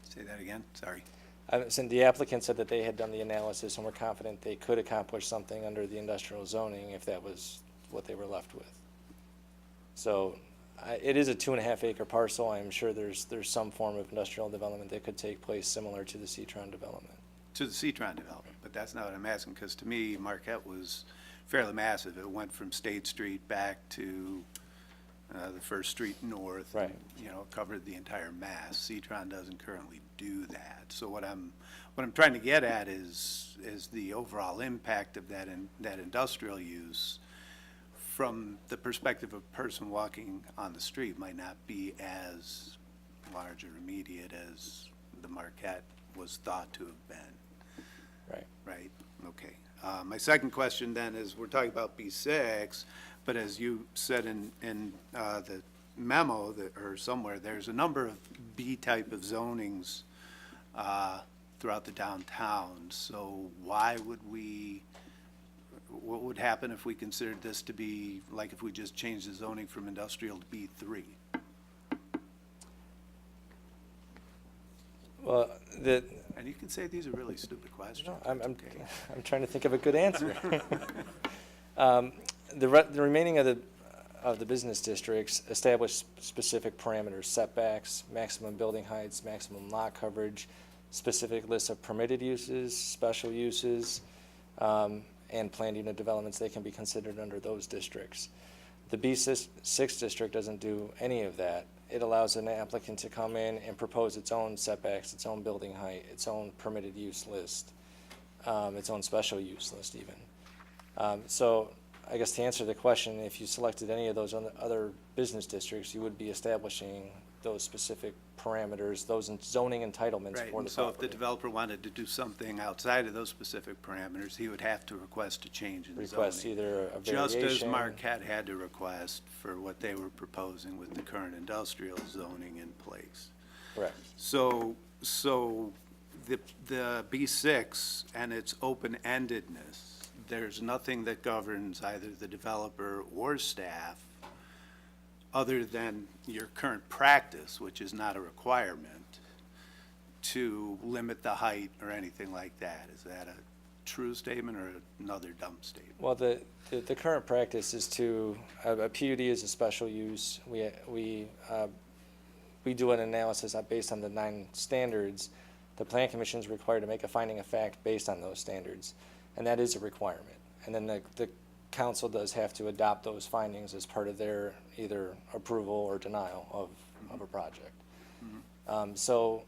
Say that again, sorry. The applicant said that they had done the analysis and were confident they could accomplish something under the industrial zoning if that was what they were left with. So it is a 2.5 acre parcel. I'm sure there's some form of industrial development that could take place similar to the C-Tron development. to the Citron development, but that's not what I'm asking, because to me, Marquette was fairly massive. It went from State Street back to the First Street North. Right. And, you know, covered the entire mass. Citron doesn't currently do that. So what I'm trying to get at is the overall impact of that industrial use from the perspective of a person walking on the street might not be as large or immediate as the Marquette was thought to have been. Right. Right, okay. My second question then is, we're talking about B6, but as you said in the memo or somewhere, there's a number of B type of zonings throughout the downtown. So why would what would happen if we considered this to be, like if we just changed the zoning from industrial to B3? Well, And you can say these are really stupid questions. no, I'm Okay. I'm trying to think of a good answer. The remaining of the business districts establish specific parameters, setbacks, maximum building heights, maximum lot coverage, specific lists of permitted uses, special uses, and planned unit developments. They can be considered under those districts. The B6 district doesn't do any of that. It allows an applicant to come in and propose its own setbacks, its own building height, its own permitted use list, its own special use list even. So I guess to answer the question, if you selected any of those other business districts, you would be establishing those specific parameters, those zoning entitlements Right, for and the so if the property. developer wanted to do something outside of those specific parameters, he would have to request a change in zoning. Request either a Just as variation. Marquette had to request for what they were proposing with the current industrial zoning in place. Correct. So the B6 and its open-endedness, there's nothing that governs either the developer or staff other than your current practice, which is not a requirement, to limit the height or anything like that. Is that a true statement or another dumb statement? Well, the current practice is a PUD is a special use. We do an analysis based on the 9 standards. The Plan Commission is required to make a finding of fact based on those standards, and that is a requirement. And then the council does have to adopt those findings as part of their either approval or denial of a project. So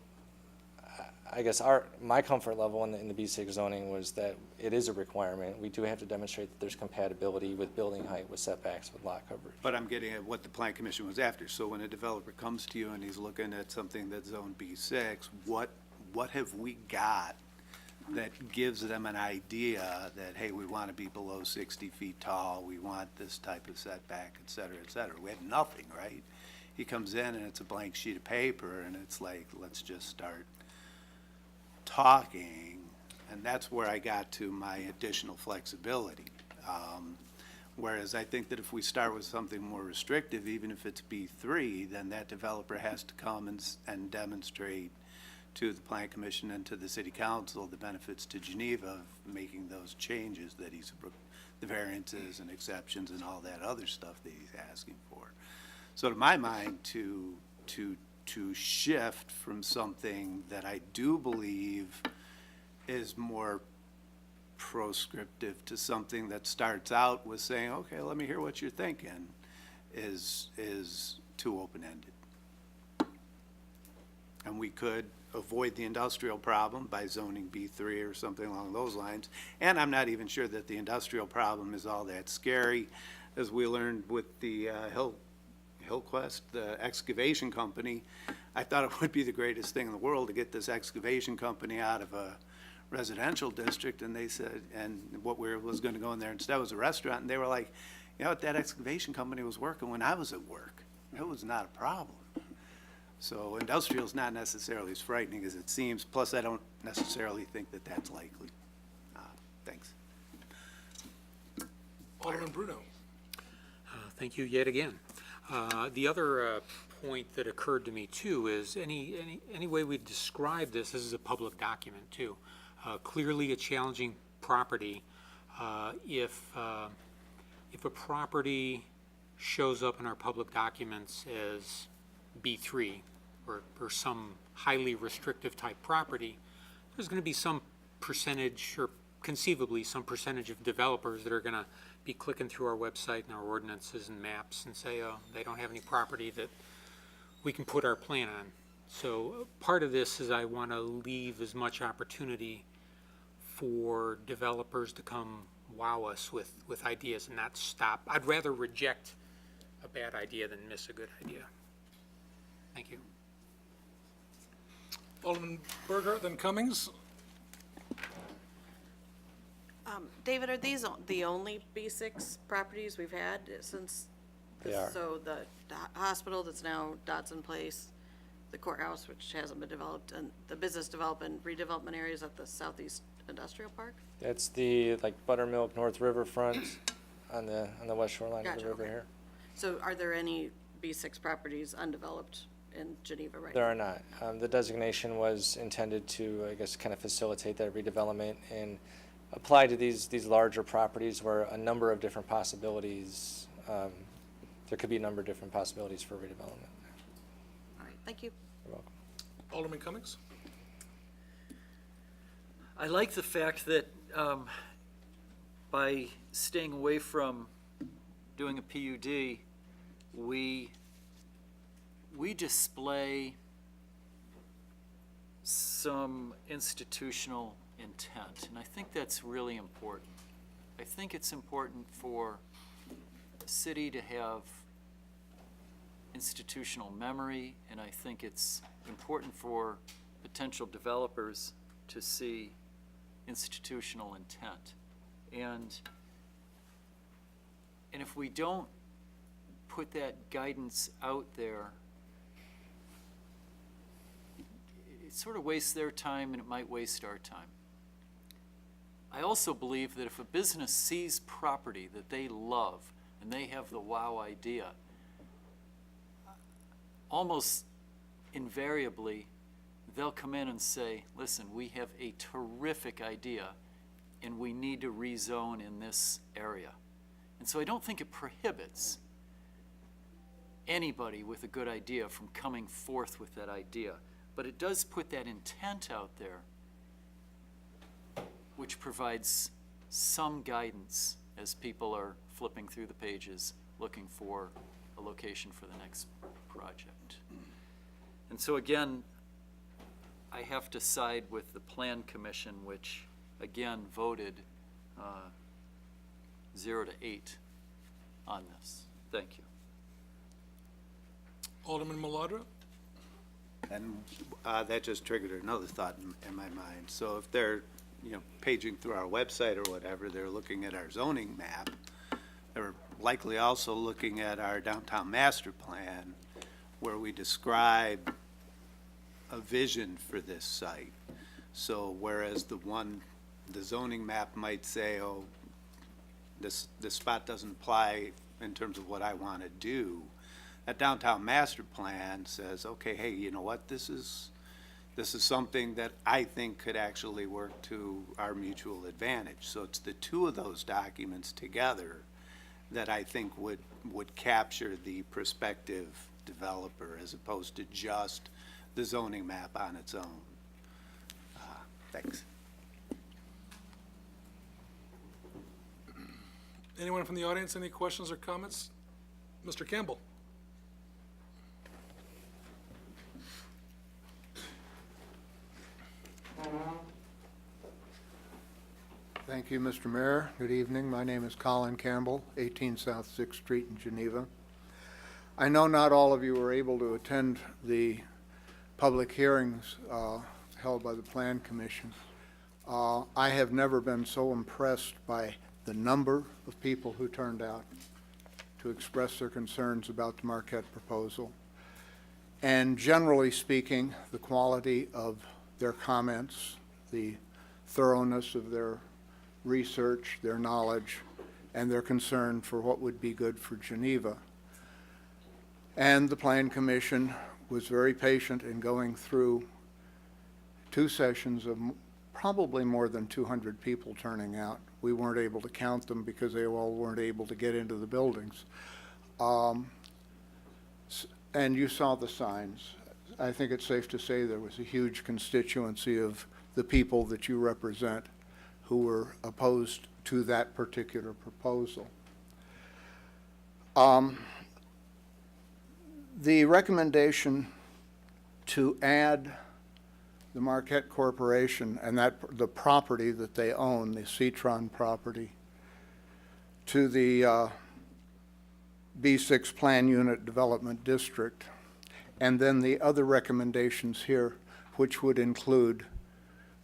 I guess my comfort level in the B6 zoning was that it is a requirement. We do have to demonstrate that there's compatibility with building height, with setbacks, with lot coverage. But I'm getting at what the Plan Commission was after. So when a developer comes to you and he's looking at something that's zone B6, what have we got that gives them an idea that, hey, we want to be below 60 feet tall, we want this type of setback, et cetera, et cetera? We have nothing, right? He comes in and it's a blank sheet of paper and it's like, let's just start talking. And that's where I got to my additional flexibility. Whereas I think that if we start with something more restrictive, even if it's B3, then that developer has to come and demonstrate to the Plan Commission and to the City Council the benefits to Geneva of making those changes that the variances and exceptions and all that other stuff that he's asking for. So to my mind, to shift from something that I do believe is more proscriptive to something that starts out with saying, okay, let me hear what you're thinking, is too open-ended. And we could avoid the industrial problem by zoning B3 or something along those lines. And I'm not even sure that the industrial problem is all that scary. As we learned with the Hillquest, the excavation company, I thought it would be the greatest thing in the world to get this excavation company out of a residential district, and they said, and what was going to go in there instead was a restaurant, and they were like, you know what, that excavation company was working when I was at work. It was not a problem. So industrial is not necessarily as frightening as it seems, plus I don't necessarily think that that's likely. Thanks. Alderman Bruno. Thank you yet again. The other point that occurred to me too is any way we describe this is a public document too. Clearly a challenging property. If a property shows up in our public documents as B3 or some highly restrictive type property, there's going to be some percentage, or conceivably some percentage of developers that are gonna be clicking through our website and our ordinances and maps and say, oh, they don't have any property that we can put our plan on. So part of this is I wanna leave as much opportunity for developers to come wow us with ideas and not stop. I'd rather reject a bad idea than miss a good idea. Thank you. Alderman Berger, then Cummings. David, are these the only B6 properties we've had since? They are. So the hospital that's now Dotson Place, the courthouse, which hasn't been developed, and the business development, redevelopment areas at the Southeast Industrial Park? That's the, like, Buttermilk North Riverfront on the west shoreline of Gotcha, the river okay. here. So are there any B6 properties undeveloped in Geneva right now? There are not. The designation was intended to, I guess, kind of facilitate that redevelopment and apply to these larger properties where a number of different possibilities, there could be a number of different possibilities for redevelopment. All right, thank you. You're welcome. Alderman Cummings. I like the fact that by staying away from doing a PUD, we display some institutional intent, and I think that's really important. I think it's important for the city to have institutional memory, and I think it's important for potential developers to see institutional intent. And if we don't put that guidance out there, it sort of wastes their time and it might waste our time. I also believe that if a business sees property that they love and they have the wow idea, almost invariably they'll come in and say, listen, we have a terrific idea and we need to rezone in this area. And so I don't think it prohibits anybody with a good idea from coming forth with that idea, but it does put that intent out there, which provides some guidance as people are flipping through the pages looking for a location for the next project. And so again, I have to side with the Plan Commission, which again voted 0 to 8 on this. Thank you. Alderman Maladra. And that just triggered another thought in my mind. So if they're, paging through our website or whatever, they're looking at our zoning map, they're likely also looking at our downtown master plan, where we describe a vision for this site. So whereas the zoning map might say, oh, this spot doesn't apply in terms of what I want to do, that downtown master plan says, okay, hey, you know what, this is something that I think could actually work to our mutual advantage. So it's the two of those documents together that I think would capture the prospective developer as opposed to just the zoning map on its own. Thanks. Anyone from the audience, any questions or comments? Mr. Campbell. Thank you, Mr. Mayor. Good evening. My name is Colin Campbell, 18 South 6th Street in Geneva. I know not all of you were able to attend the public hearings held by the Plan Commission. I have never been so impressed by the number of people who turned out to express their concerns about the Marquette proposal, and generally speaking, the quality of their comments, the thoroughness of their research, their knowledge, and their concern for what would be good for Geneva. And the Plan Commission was very patient in going through 2 sessions of probably more than 200 people turning out. We weren't able to count them because they all weren't able to get into the buildings. And you saw the signs. I think it's safe to say there was a huge constituency of the people that you represent who were opposed to that particular proposal. The recommendation to add the Marquette Corporation and the property that they own, the Citron property, to the B6 Plan Unit Development District, and then the other recommendations here, which would include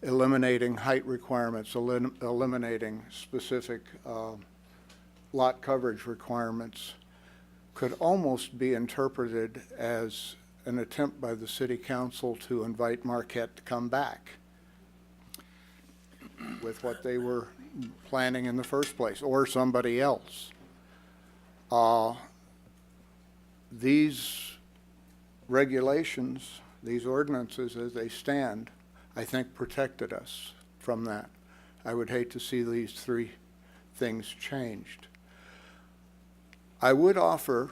eliminating height requirements, eliminating specific lot coverage requirements, could almost be interpreted as an attempt by the City Council to invite Marquette to come back with what they were planning in the first place, or somebody else. These regulations, these ordinances as they stand, I think protected us from that. I would hate to see these three things changed. I would offer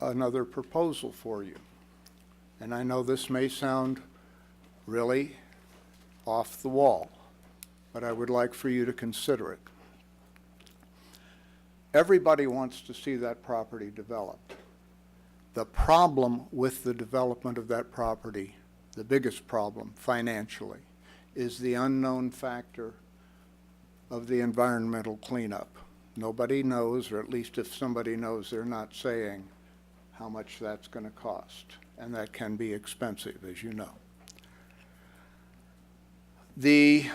another proposal for you. And I know this may sound really off the wall, but I would like for you to consider it. Everybody wants to see that property developed. The problem with the development of that property, the biggest problem financially, is the unknown factor of the environmental cleanup. Nobody knows, or at least if somebody knows, they're not saying how much that's going to cost. And that can be expensive, as you know. The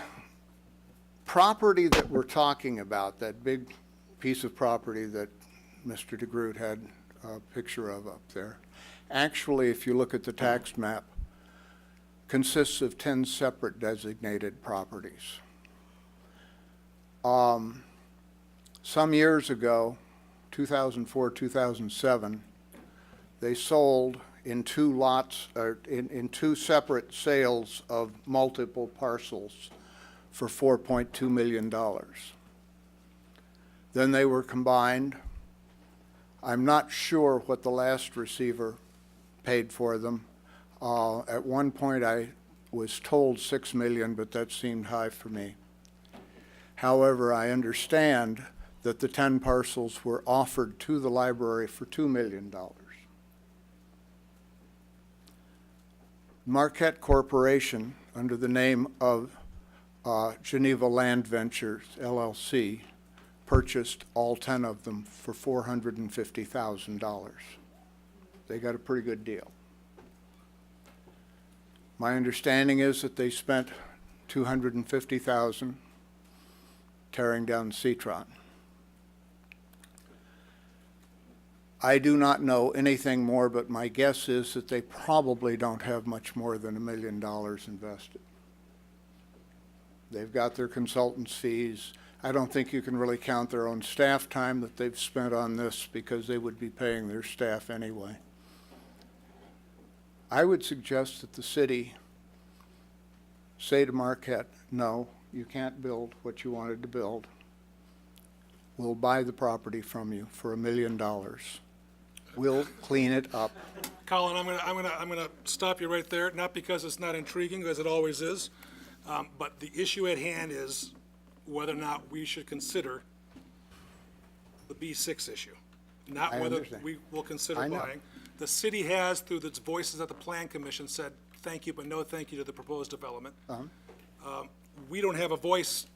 property that we're talking about, that big piece of property that Mr. DeGroot had a picture of up there, actually, if you look at the tax map, consists of 10 separate designated properties. Some years ago, 2004, 2007, they sold in two lots, or in two separate sales of multiple parcels for $4.2 million. Then they were combined. I'm not sure what the last receiver paid for them. At one point I was told $6 million, but that seemed high for me. However, I understand that the 10 parcels were offered to the library for $2 million. Marquette Corporation, under the name of Geneva Land Ventures, LLC, purchased all 10 of them for $450,000. They got a pretty good deal. My understanding is that they spent $250,000 tearing down Citron. I do not know anything more, but my guess is that they probably don't have much more than $1 million invested. They've got their consultants' fees. I don't think you can really count their own staff time that they've spent on this, because they would be paying their staff anyway. I would suggest that the city say to Marquette, no, you can't build what you wanted to build. We'll buy the property from you for $1 million. We'll clean it up. Colin, I'm gonna stop you right there, not because it's not intriguing, as it always is, but the issue at hand is whether or not we should consider the B6 issue, not I whether understand. we will consider I know. buying. The city has, through its voices at the Plan Commission, said thank you, but no thank you to the proposed development. We don't have a voice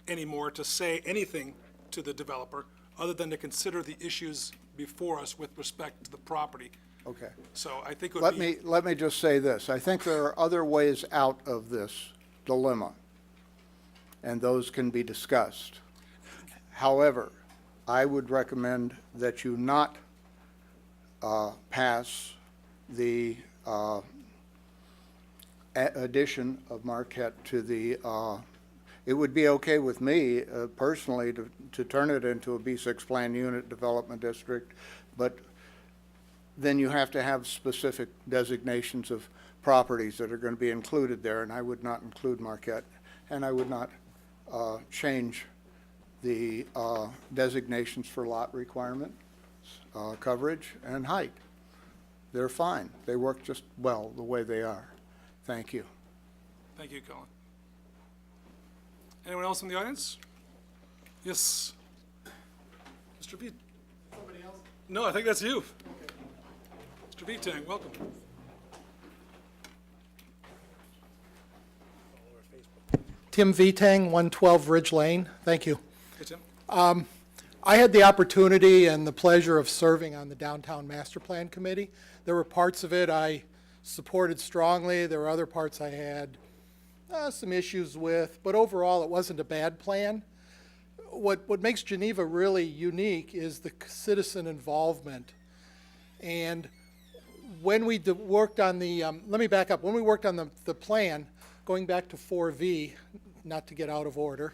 anymore to say anything to the developer, other than to consider the issues before us with respect to the property. Okay. So I think it would be. Let me just say this. I think there are other ways out of this dilemma, and those can be discussed. However, I would recommend that you not pass the addition of Marquette to the, it would be okay with me personally to turn it into a B6 Plan Unit Development District, but then you have to have specific designations of properties that are going to be included there, and I would not include Marquette, and I would not change the designations for lot requirement, coverage, and height. They're fine. They work just well the way they are. Thank you. Thank you, Colin. Anyone else in the audience? Yes. Mr. V. Somebody else? No, I think that's you. Mr. Vitang, welcome. Tim Vitang, 112 Ridge Lane. Thank you. Hey, Tim. I had the opportunity and the pleasure of serving on the Downtown Master Plan Committee. There were parts of it I supported strongly. There were other parts I had some issues with, but overall it wasn't a bad plan. What makes Geneva really unique is the citizen involvement. And when we worked on the, let me back up, when we worked on the plan, going back to 4V, not to get out of order,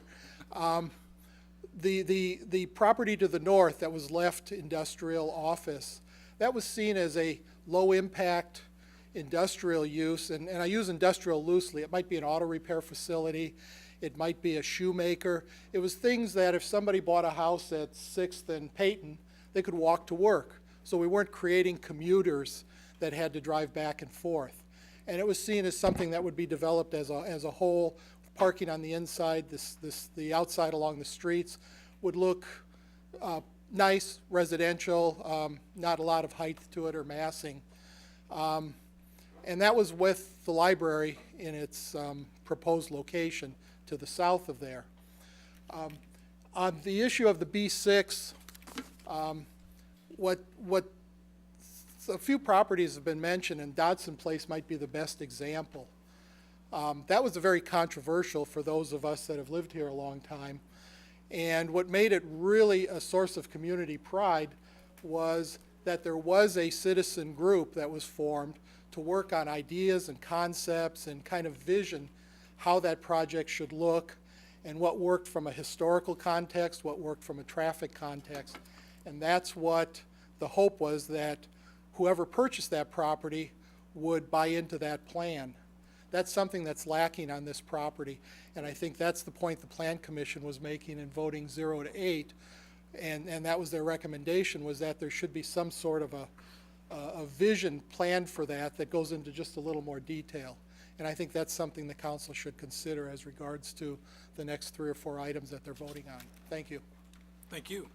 the property to the north that was left industrial office, that was seen as a low-impact industrial use, and I use industrial loosely. It might be an auto repair facility. It might be a shoemaker. It was things that if somebody bought a house at 6th and Peyton, they could walk to work. So we weren't creating commuters that had to drive back and forth. And it was seen as something that would be developed as a whole. Parking on the inside, the outside along the streets would look nice, residential, not a lot of height to it or massing. And that was with the library in its proposed location to the south of there. On the issue of the B6, a few properties have been mentioned, and Dodson Place might be the best example. That was very controversial for those of us that have lived here a long time. And what made it really a source of community pride was that there was a citizen group that was formed to work on ideas and concepts and kind of vision how that project should look and what worked from a historical context, what worked from a traffic context. And that's what the hope was, that whoever purchased that property would buy into that plan. That's something that's lacking on this property, and I think that's the point the Plan Commission was making in voting 0 to 8, and that was their recommendation, was that there should be some sort of a vision plan for that goes into just a little more detail. And I think that's something the council should consider as regards to the next 3 or 4 items that they're voting on. Thank you. Thank you.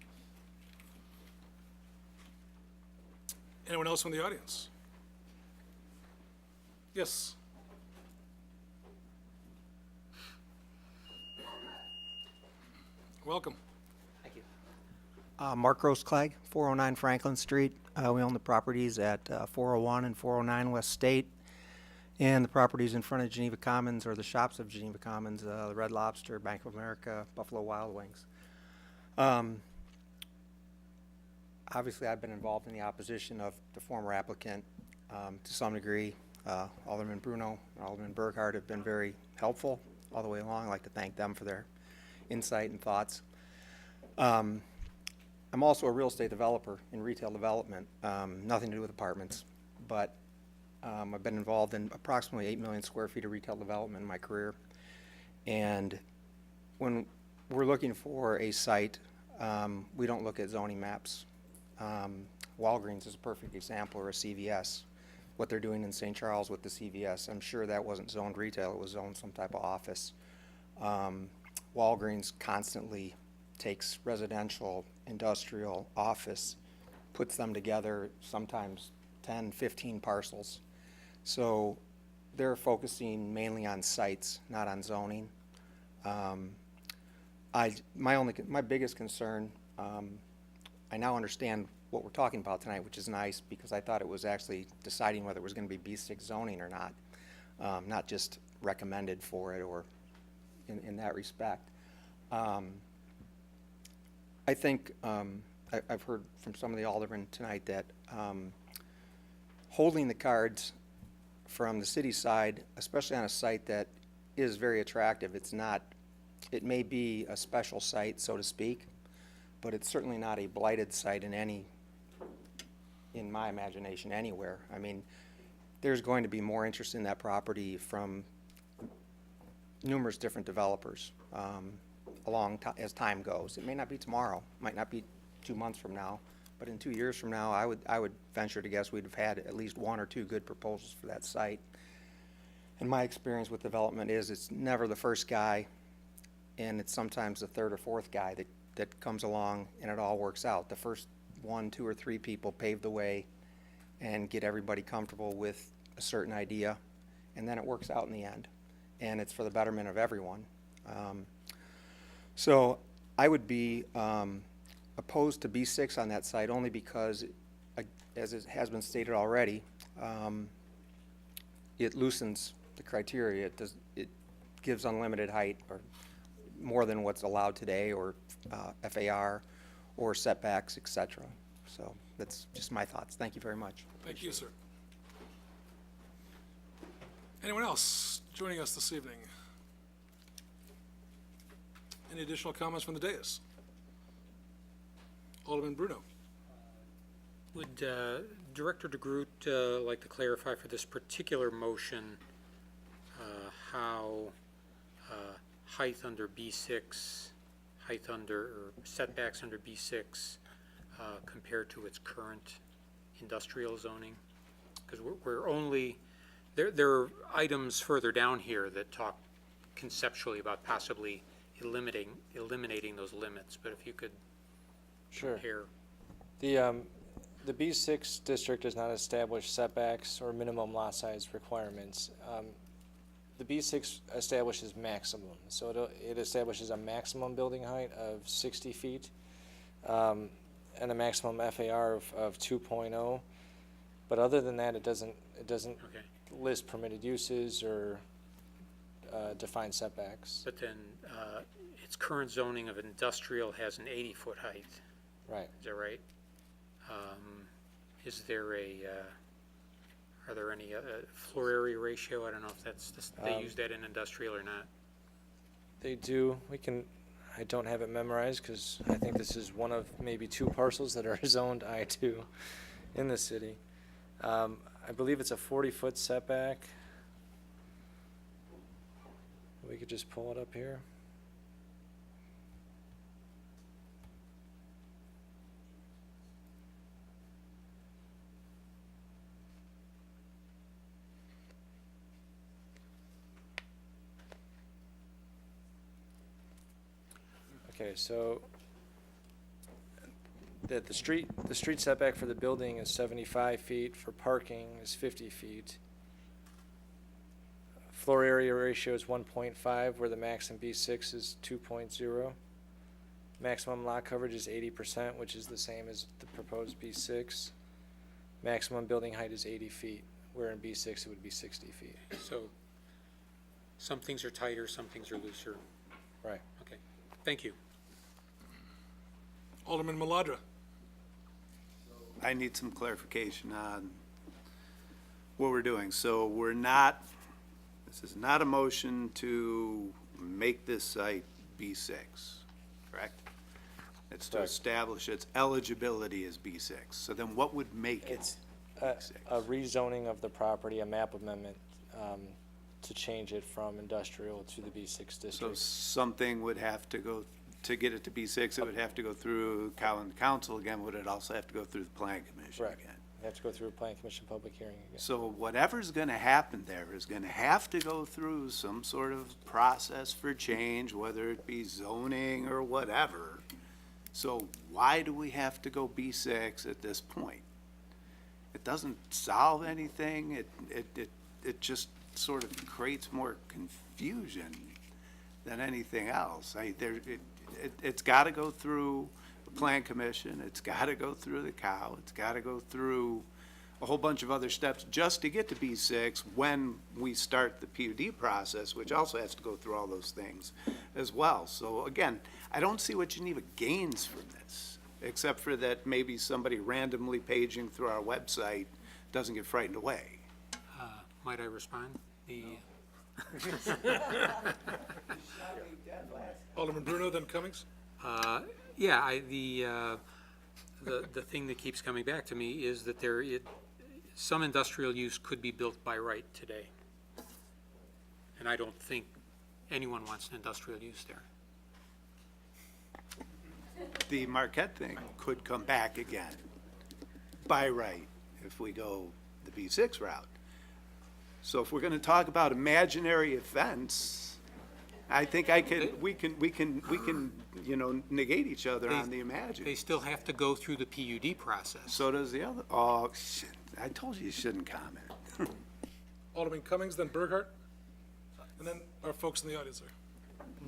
Anyone else from the audience? Yes. Welcome. Thank you. Mark Grossklag, 409 Franklin Street. We own the properties at 401 and 409 West State. And the properties in front of Geneva Commons, or the shops of Geneva Commons, the Red Lobster, Bank of America, Buffalo Wild Wings. Obviously, I've been involved in the opposition of the former applicant to some degree. Alderman Bruno and Alderman Burghardt have been very helpful all the way along. I'd like to thank them for their insight and thoughts. I'm also a real estate developer in retail development, nothing to do with apartments, but I've been involved in approximately 8 million square feet of retail development in my career. And when we're looking for a site, we don't look at zoning maps. Walgreens is a perfect example, or a CVS. What they're doing in St. Charles with the CVS, I'm sure that wasn't zoned retail, it was zoned some type of office. Walgreens constantly takes residential, industrial, office, puts them together, sometimes 10, 15 parcels. So they're focusing mainly on sites, not on zoning. My biggest concern, I now understand what we're talking about tonight, which is nice, because I thought it was actually deciding whether it was going to be B6 zoning or not just recommended for it or in that respect. I think I've heard from some of the aldermen tonight that holding the cards from the city side, especially on a site that is very attractive, it may be a special site, so to speak, but it's certainly not a blighted site in my imagination, anywhere. I mean, there's going to be more interest in that property from numerous different developers as time goes. It may not be tomorrow, might not be 2 months from now, but in 2 years from now, I would venture to guess we'd have had at least 1 or 2 good proposals for that site. And my experience with development is it's never the first guy and it's sometimes the third or fourth guy that comes along and it all works out. The first 1, 2, or 3 people pave the way and get everybody comfortable with a certain idea, and then it works out in the end. And it's for the betterment of everyone. So I would be opposed to B6 on that site only because, as it has been stated already, it loosens the criteria. It gives unlimited height or more than what's allowed today, or FAR, or setbacks, etc. So that's just my thoughts. Thank you very much. Thank you, sir. Anyone else joining us this evening? Any additional comments from the dais? Alderman Bruno. Would Director DeGroot like to clarify for this particular motion how height under B6, or setbacks under B6 compared to its current industrial zoning? Because we're only, there are items further down here that talk conceptually about possibly eliminating those limits, but if you could compare. The B6 district does not establish setbacks or minimum lot size requirements. The B6 establishes maximum, so it establishes a maximum building height of 60 feet and a maximum FAR of 2.0. But other than that, it doesn't list permitted uses or define setbacks. But then its current zoning of industrial has an 80-foot height. Right. Is that right? Is there are there any floor area ratio? I don't know if they use that in industrial or not. They do. I don't have it memorized because I think this is one of maybe 2 parcels that are zoned I-2 in the city. I believe it's a 40-foot setback. We could just pull it up here. Okay, so the street setback for the building is 75 feet, for parking is 50 feet. Floor area ratio is 1.5, where the max in B6 is 2.0. Maximum lot coverage is 80%, which is the same as the proposed B6. Maximum building height is 80 feet, where in B6 it would be 60 feet. So some things are tighter, some things are looser. Right. Okay, thank you. Alderman Maladra. I need some clarification on what we're doing. So this is not a motion to make this site B6, correct? It's to establish its eligibility as B6. So then what would make it B6? A rezoning of the property, a map amendment to change it from industrial to the B6 district. So something would have to go, to get it to B6, it would have to go through council again. Would it also have to go through the plan commission again? You have to go through a plan commission public hearing again. So whatever's going to happen there is going to have to go through some sort of process for change, whether it be zoning or whatever. So why do we have to go B6 at this point? It doesn't solve anything. It just sort of creates more confusion than anything else. It's got to go through the plan commission. It's got to go through the cow. It's got to go through a whole bunch of other steps just to get to B6 when we start the PUD process, which also has to go through all those things as well. So again, I don't see what Geneva gains from this, except for that maybe somebody randomly paging through our website doesn't get frightened away. Might I respond? Alderman Bruno, then Cummings. Yeah, the thing that keeps coming back to me is that some industrial use could be built by right today. And I don't think anyone wants an industrial use there. The Marquette thing could come back again by right if we go the B6 route. So if we're going to talk about imaginary events, I think we can, you know, negate each other on the imagine. They still have to go through the PUD process. So does the other, oh, shit, I told you shouldn't comment. Alderman Cummings, then Burkhart, and then our folks in the audience there.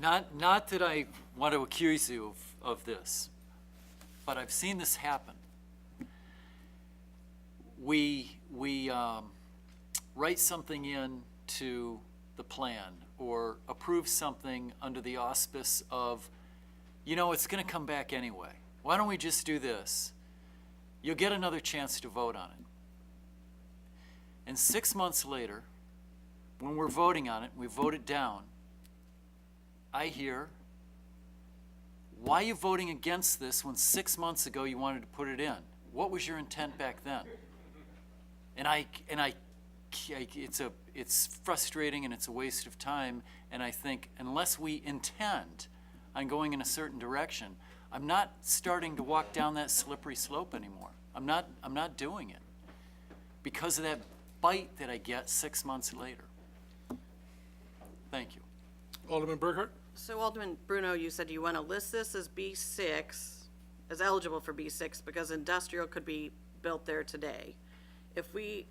Not that I want to accuse you of this, but I've seen this happen. We write something in to the plan or approve something under the auspice of, you know, it's going to come back anyway. Why don't we just do this? You'll get another chance to vote on it. And 6 months later, when we're voting on it, we vote it down, I hear, why are you voting against this when 6 months ago you wanted to put it in? What was your intent back then? It's frustrating and it's a waste of time, and I think unless we intend on going in a certain direction, I'm not starting to walk down that slippery slope anymore. I'm not doing it because of that bite that I get 6 months later. Thank you. Alderman Burkhart? So Alderman Bruno, you said you want to list this as B6, as eligible for B6, because industrial could be built there today. If we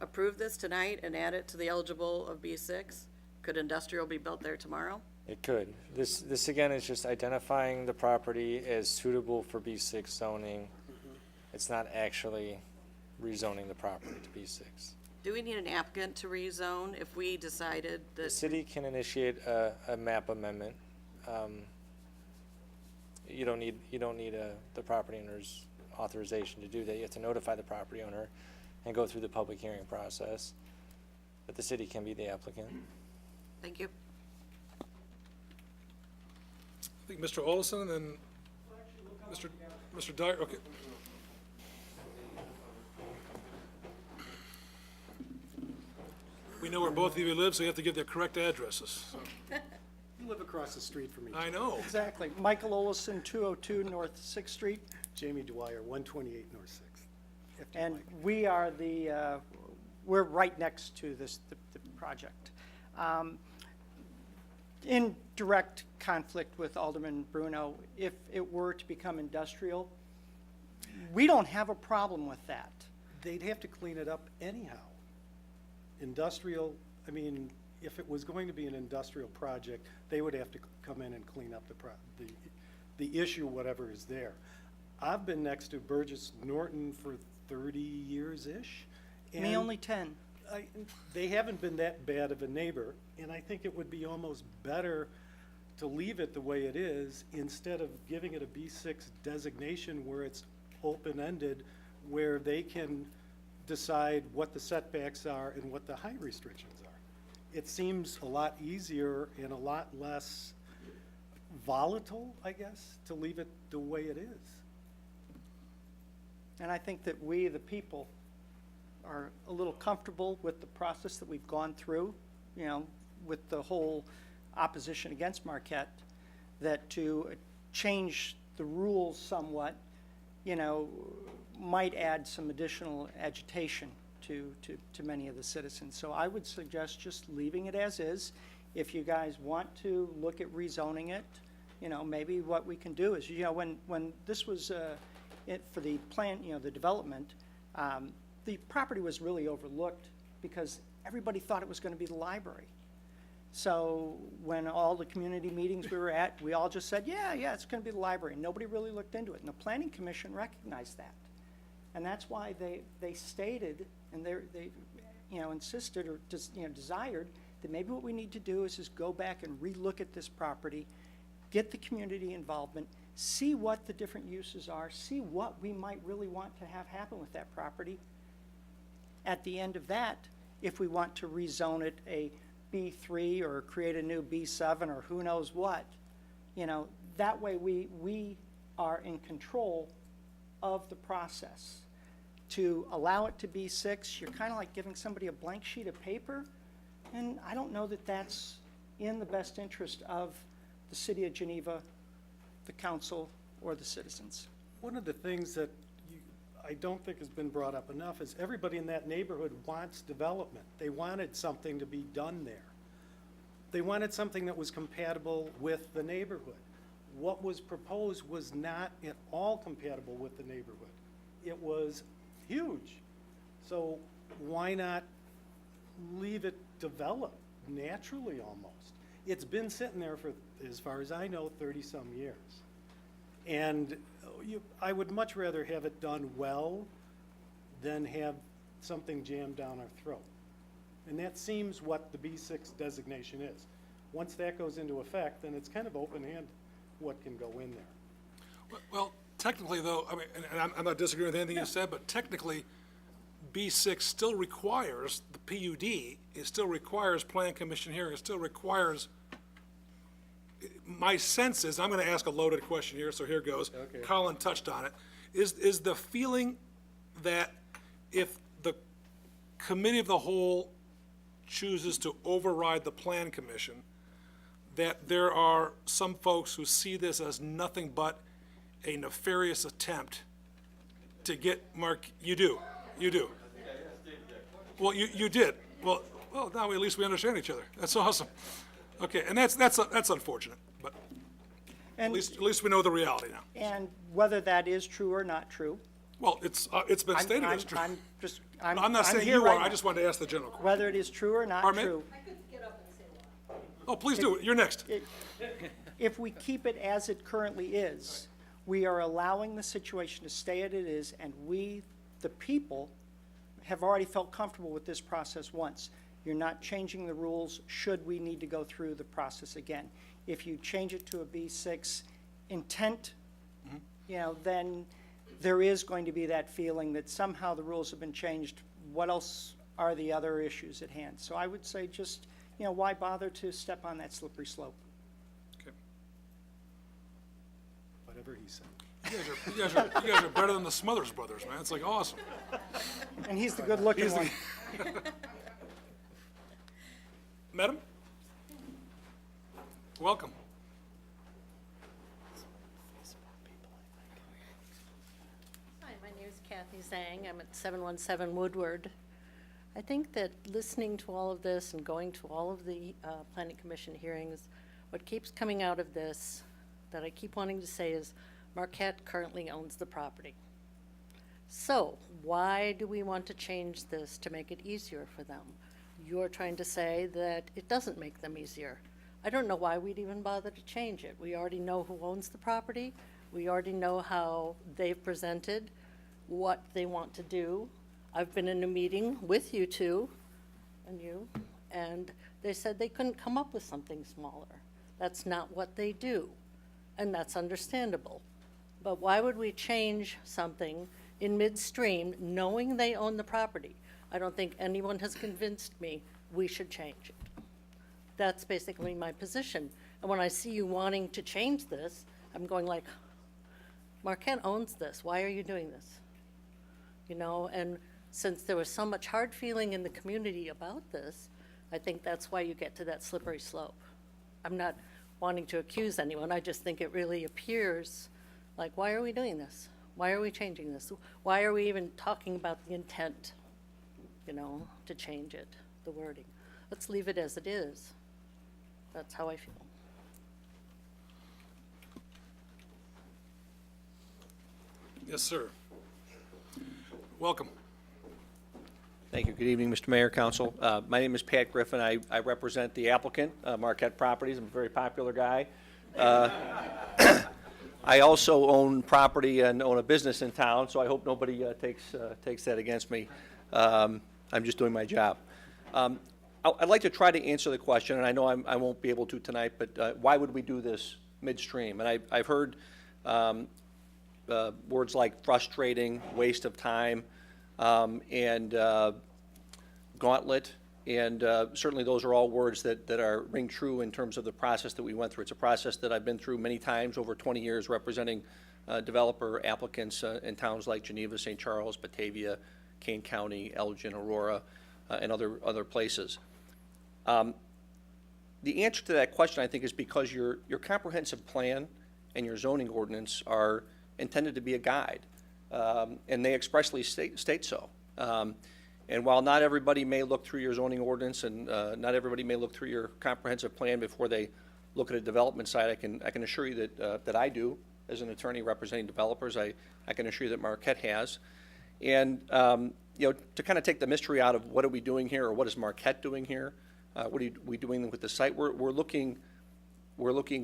approve this tonight and add it to the eligible of B6, could industrial be built there tomorrow? It could. This again is just identifying the property as suitable for B6 zoning. It's not actually rezoning the property to B6. Do we need an applicant to rezone if we decided The that? city can initiate a map amendment. You don't need the property owner's authorization to do that. You have to notify the property owner and go through the public hearing process. But the city can be the applicant. Thank you. I think Mr. Olson and then Mr. Dyer, okay. We know where both of you live, so you have to give their correct addresses. You live across the street from me. I know. Exactly. Michael Olson, 202 North 6th Street. Jamie Dwyer, 128 North 6th. And we are we're right next to the project. In direct conflict with Alderman Bruno, if it were to become industrial, we don't have a problem with that. They'd have to clean it up anyhow. Industrial, I mean, if it was going to be an industrial project, they would have to come in and clean up the issue, whatever is there. I've been next to Burgess Norton for 30 years-ish. Me only 10. They haven't been that bad of a neighbor, and I think it would be almost better to leave it the way it is instead of giving it a B6 designation where it's open-ended, where they can decide what the setbacks are and what the height restrictions are. It seems a lot easier and a lot less volatile, I guess, to leave it the way it is. And I think that we, the people, are a little comfortable with the process that we've gone through, you know, with the whole opposition against Marquette, that to change the rules somewhat, you know, might add some additional agitation to many of the citizens. So I would suggest just leaving it as is. If you guys want to look at rezoning it, you know, maybe what we can do is, you know, when this was for the plan, you know, the development, the property was really overlooked because everybody thought it was going to be the library. So when all the community meetings we were at, we all just said, yeah, it's going to be the library. Nobody really looked into it. And the Planning Commission recognized that. And that's why they stated, and they you know, insisted or just, you know, desired that maybe what we need to do is just go back and relook at this property, get the community involvement, see what the different uses are, see what we might really want to have happen with that property. At the end of that, if we want to rezone it a B3 or create a new B7 or who knows what, you know, that way we are in control of the process. To allow it to be 6, you're kind of like giving somebody a blank sheet of paper, and I don't know that that's in the best interest of the city of Geneva, the council, or the citizens. One of the things that I don't think has been brought up enough is everybody in that neighborhood wants development. They wanted something to be done there. They wanted something that was compatible with the neighborhood. What was proposed was not at all compatible with the neighborhood. It was huge. So why not leave it develop naturally almost? It's been sitting there for, as far as I know, 30-some years. And I would much rather have it done well than have something jammed down our throat. And that seems what the B6 designation is. Once that goes into effect, then it's kind of open-handed what can go in there. Well, technically though, I mean, and I'm not disagreeing with anything you said, but technically, B6 still requires, the PUD, it still requires plan commission hearing, it still requires, my sense is, I'm gonna ask a loaded question here, so here goes. Okay. Colin touched on it. Is the feeling that if the committee of the whole chooses to override the plan commission, that there are some folks who see this as nothing but a nefarious attempt to get you do. Well, you did. Well, now at least we understand each other. That's awesome. Okay, and that's unfortunate, but at least we know the reality now. And whether that is true or not true. Well, it's been stated as true. I'm not saying here you right are, I now. just wanted to ask the general question. Whether it is true or not Pardon me? true. Oh, please do it, you're next. If we keep it as it currently is, we are allowing the situation to stay as it is, and we, the people, have already felt comfortable with this process once. You're not changing the rules should we need to go through the process again. If you change it to a B6 intent, then there is going to be that feeling that somehow the rules have been changed. What else are the other issues at hand? So I would say just, why bother to step on that slippery slope? Okay. Whatever he said. You guys are better than the Smothers Brothers, man. It's like awesome. And he's the good-looking one. Madam? Welcome. Hi, my name is Kathy Zhang. I'm at 717 Woodward. I think that listening to all of this and going to all of the Planning Commission hearings, what keeps coming out of this that I keep wanting to say is Marquette currently owns the property. So why do we want to change this to make it easier for them? You're trying to say that it doesn't make them easier. I don't know why we'd even bother to change it. We already know who owns the property. We already know how they've presented what they want to do. I've been in a meeting with you two and they said they couldn't come up with something smaller. That's not what they do, and that's understandable. But why would we change something in midstream knowing they own the property? I don't think anyone has convinced me we should change it. That's basically my position. And when I see you wanting to change this, I'm going like, Marquette owns this. Why are you doing this? And since there was so much hard feeling in the community about this, I think that's why you get to that slippery slope. I'm not wanting to accuse anyone. I just think it really appears like, why are we doing this? Why are we changing this? Why are we even talking about the intent, to change it, the wording? Let's leave it as it is. That's how I feel. Yes, sir. Welcome. Thank you. Good evening, Mr. Mayor, Council. My name is Pat Griffin. I represent the applicant, Marquette Properties. I'm a very popular guy. I also own property and own a business in town, so I hope nobody takes that against me. I'm just doing my job. I'd like to try to answer the question, and I know I won't be able to tonight, but why would we do this midstream? And I've heard words like frustrating, waste of time, and gauntlet, and certainly those are all words that ring true in terms of the process that we went through. It's a process that I've been through many times over 20 years representing developer applicants in towns like Geneva, St. Charles, Batavia, Kane County, Elgin, Aurora, and other places. The answer to that question, I think, is because your comprehensive plan and your zoning ordinance are intended to be a guide, and they expressly state so. And while not everybody may look through your zoning ordinance and not everybody may look through your comprehensive plan before they look at a development site, I can assure you that I do, as an attorney representing developers. I can assure you that Marquette has. And, to kind of take the mystery out of what are we doing here, or what is Marquette doing here, what are we doing with the site, we're looking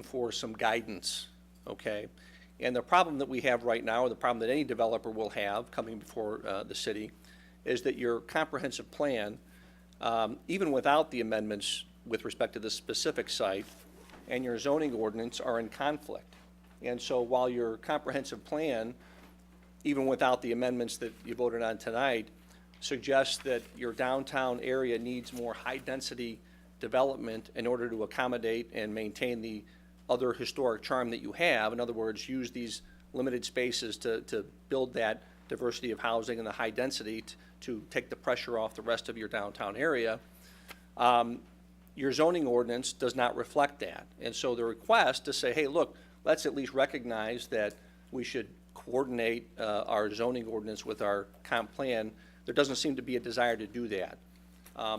for some guidance, okay? And the problem that we have right now, or the problem that any developer will have coming before the city, is that your comprehensive plan, even without the amendments with respect to the specific site, and your zoning ordinance are in conflict. And so while your comprehensive plan, even without the amendments that you voted on tonight, suggests that your downtown area needs more high-density development in order to accommodate and maintain the other historic charm that you have. In other words, use these limited spaces to build that diversity of housing and the high density to take the pressure off the rest of your downtown area. Your zoning ordinance does not reflect that. And so the request to say, hey, look, let's at least recognize that we should coordinate our zoning ordinance with our comp plan, there doesn't seem to be a desire to do that.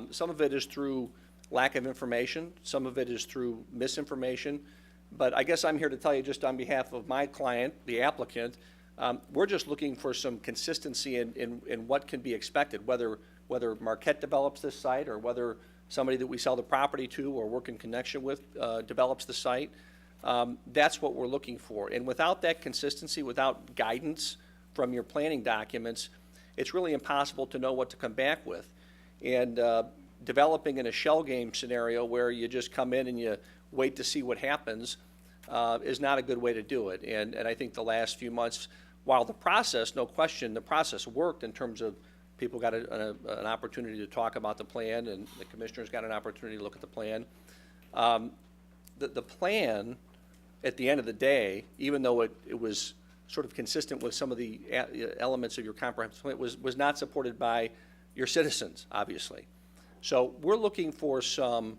Some of it is through lack of information, some of it is through misinformation, but I guess I'm here to tell you just on behalf of my client, the applicant, we're just looking for some consistency in what can be expected, whether Marquette develops this site or whether somebody that we sell the property to or work in connection with develops the site. That's what we're looking for. And without that consistency, without guidance from your planning documents, it's really impossible to know what to come back with. And developing in a shell game scenario where you just come in and you wait to see what happens is not a good way to do it. And I think the last few months, while the process, no question, the process worked in terms of people got an opportunity to talk about the plan and the commissioners got an opportunity to look at the plan. The plan, at the end of the day, even though it was sort of consistent with some of the elements of your comprehensive plan, was not supported by your citizens, obviously. So we're looking for some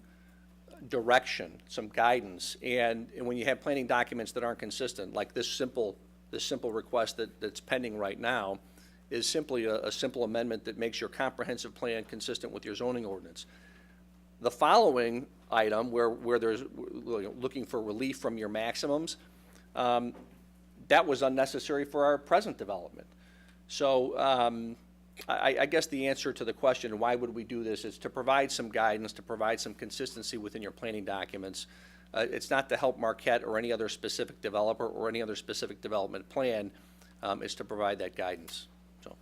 direction, some guidance, and when you have planning documents that aren't consistent, like this simple request that's pending right now, is simply a simple amendment that makes your comprehensive plan consistent with your zoning ordinance. The following item, where there's looking for relief from your maximums, that was unnecessary for our present development. So I guess the answer to the question, why would we do this, is to provide some guidance, to provide some consistency within your planning documents. It's not to help Marquette or any other specific developer or any other specific development plan. It's to provide that guidance. So.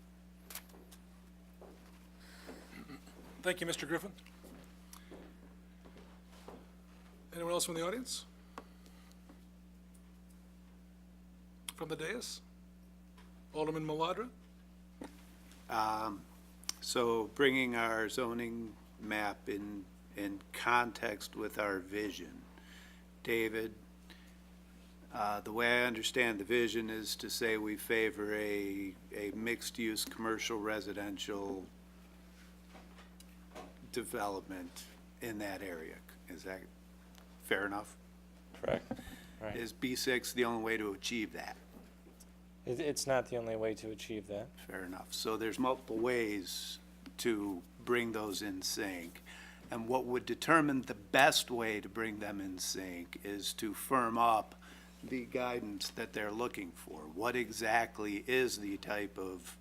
Thank you, Mr. Griffin. Anyone else from the audience? From the dais? Alderman Maladra? So bringing our zoning map in context with our vision. David, the way I understand the vision is to say we favor a mixed-use commercial residential development in that area. Is that fair enough? Correct. Right. Is B6 the only way to achieve that? It's not the only way to achieve that. Fair enough. So there's multiple ways to bring those in sync. And what would determine the best way to bring them in sync is to firm up the guidance that they're looking for. What exactly is the type of,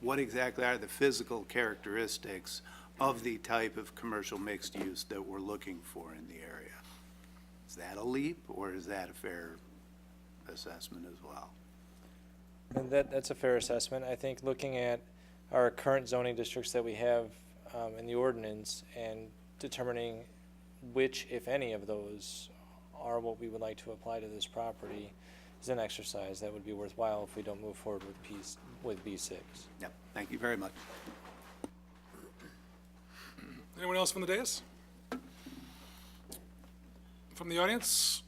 what exactly are the physical characteristics of the type of commercial mixed use that we're looking for in the area? Is that a leap, or is that a fair assessment as well? And that's a fair assessment. I think looking at our current zoning districts that we have in the ordinance and determining which, if any, of those are what we would like to apply to this property is an exercise that would be worthwhile if we don't move forward with B6. Yep, thank you very much. Anyone else from the dais? From the audience?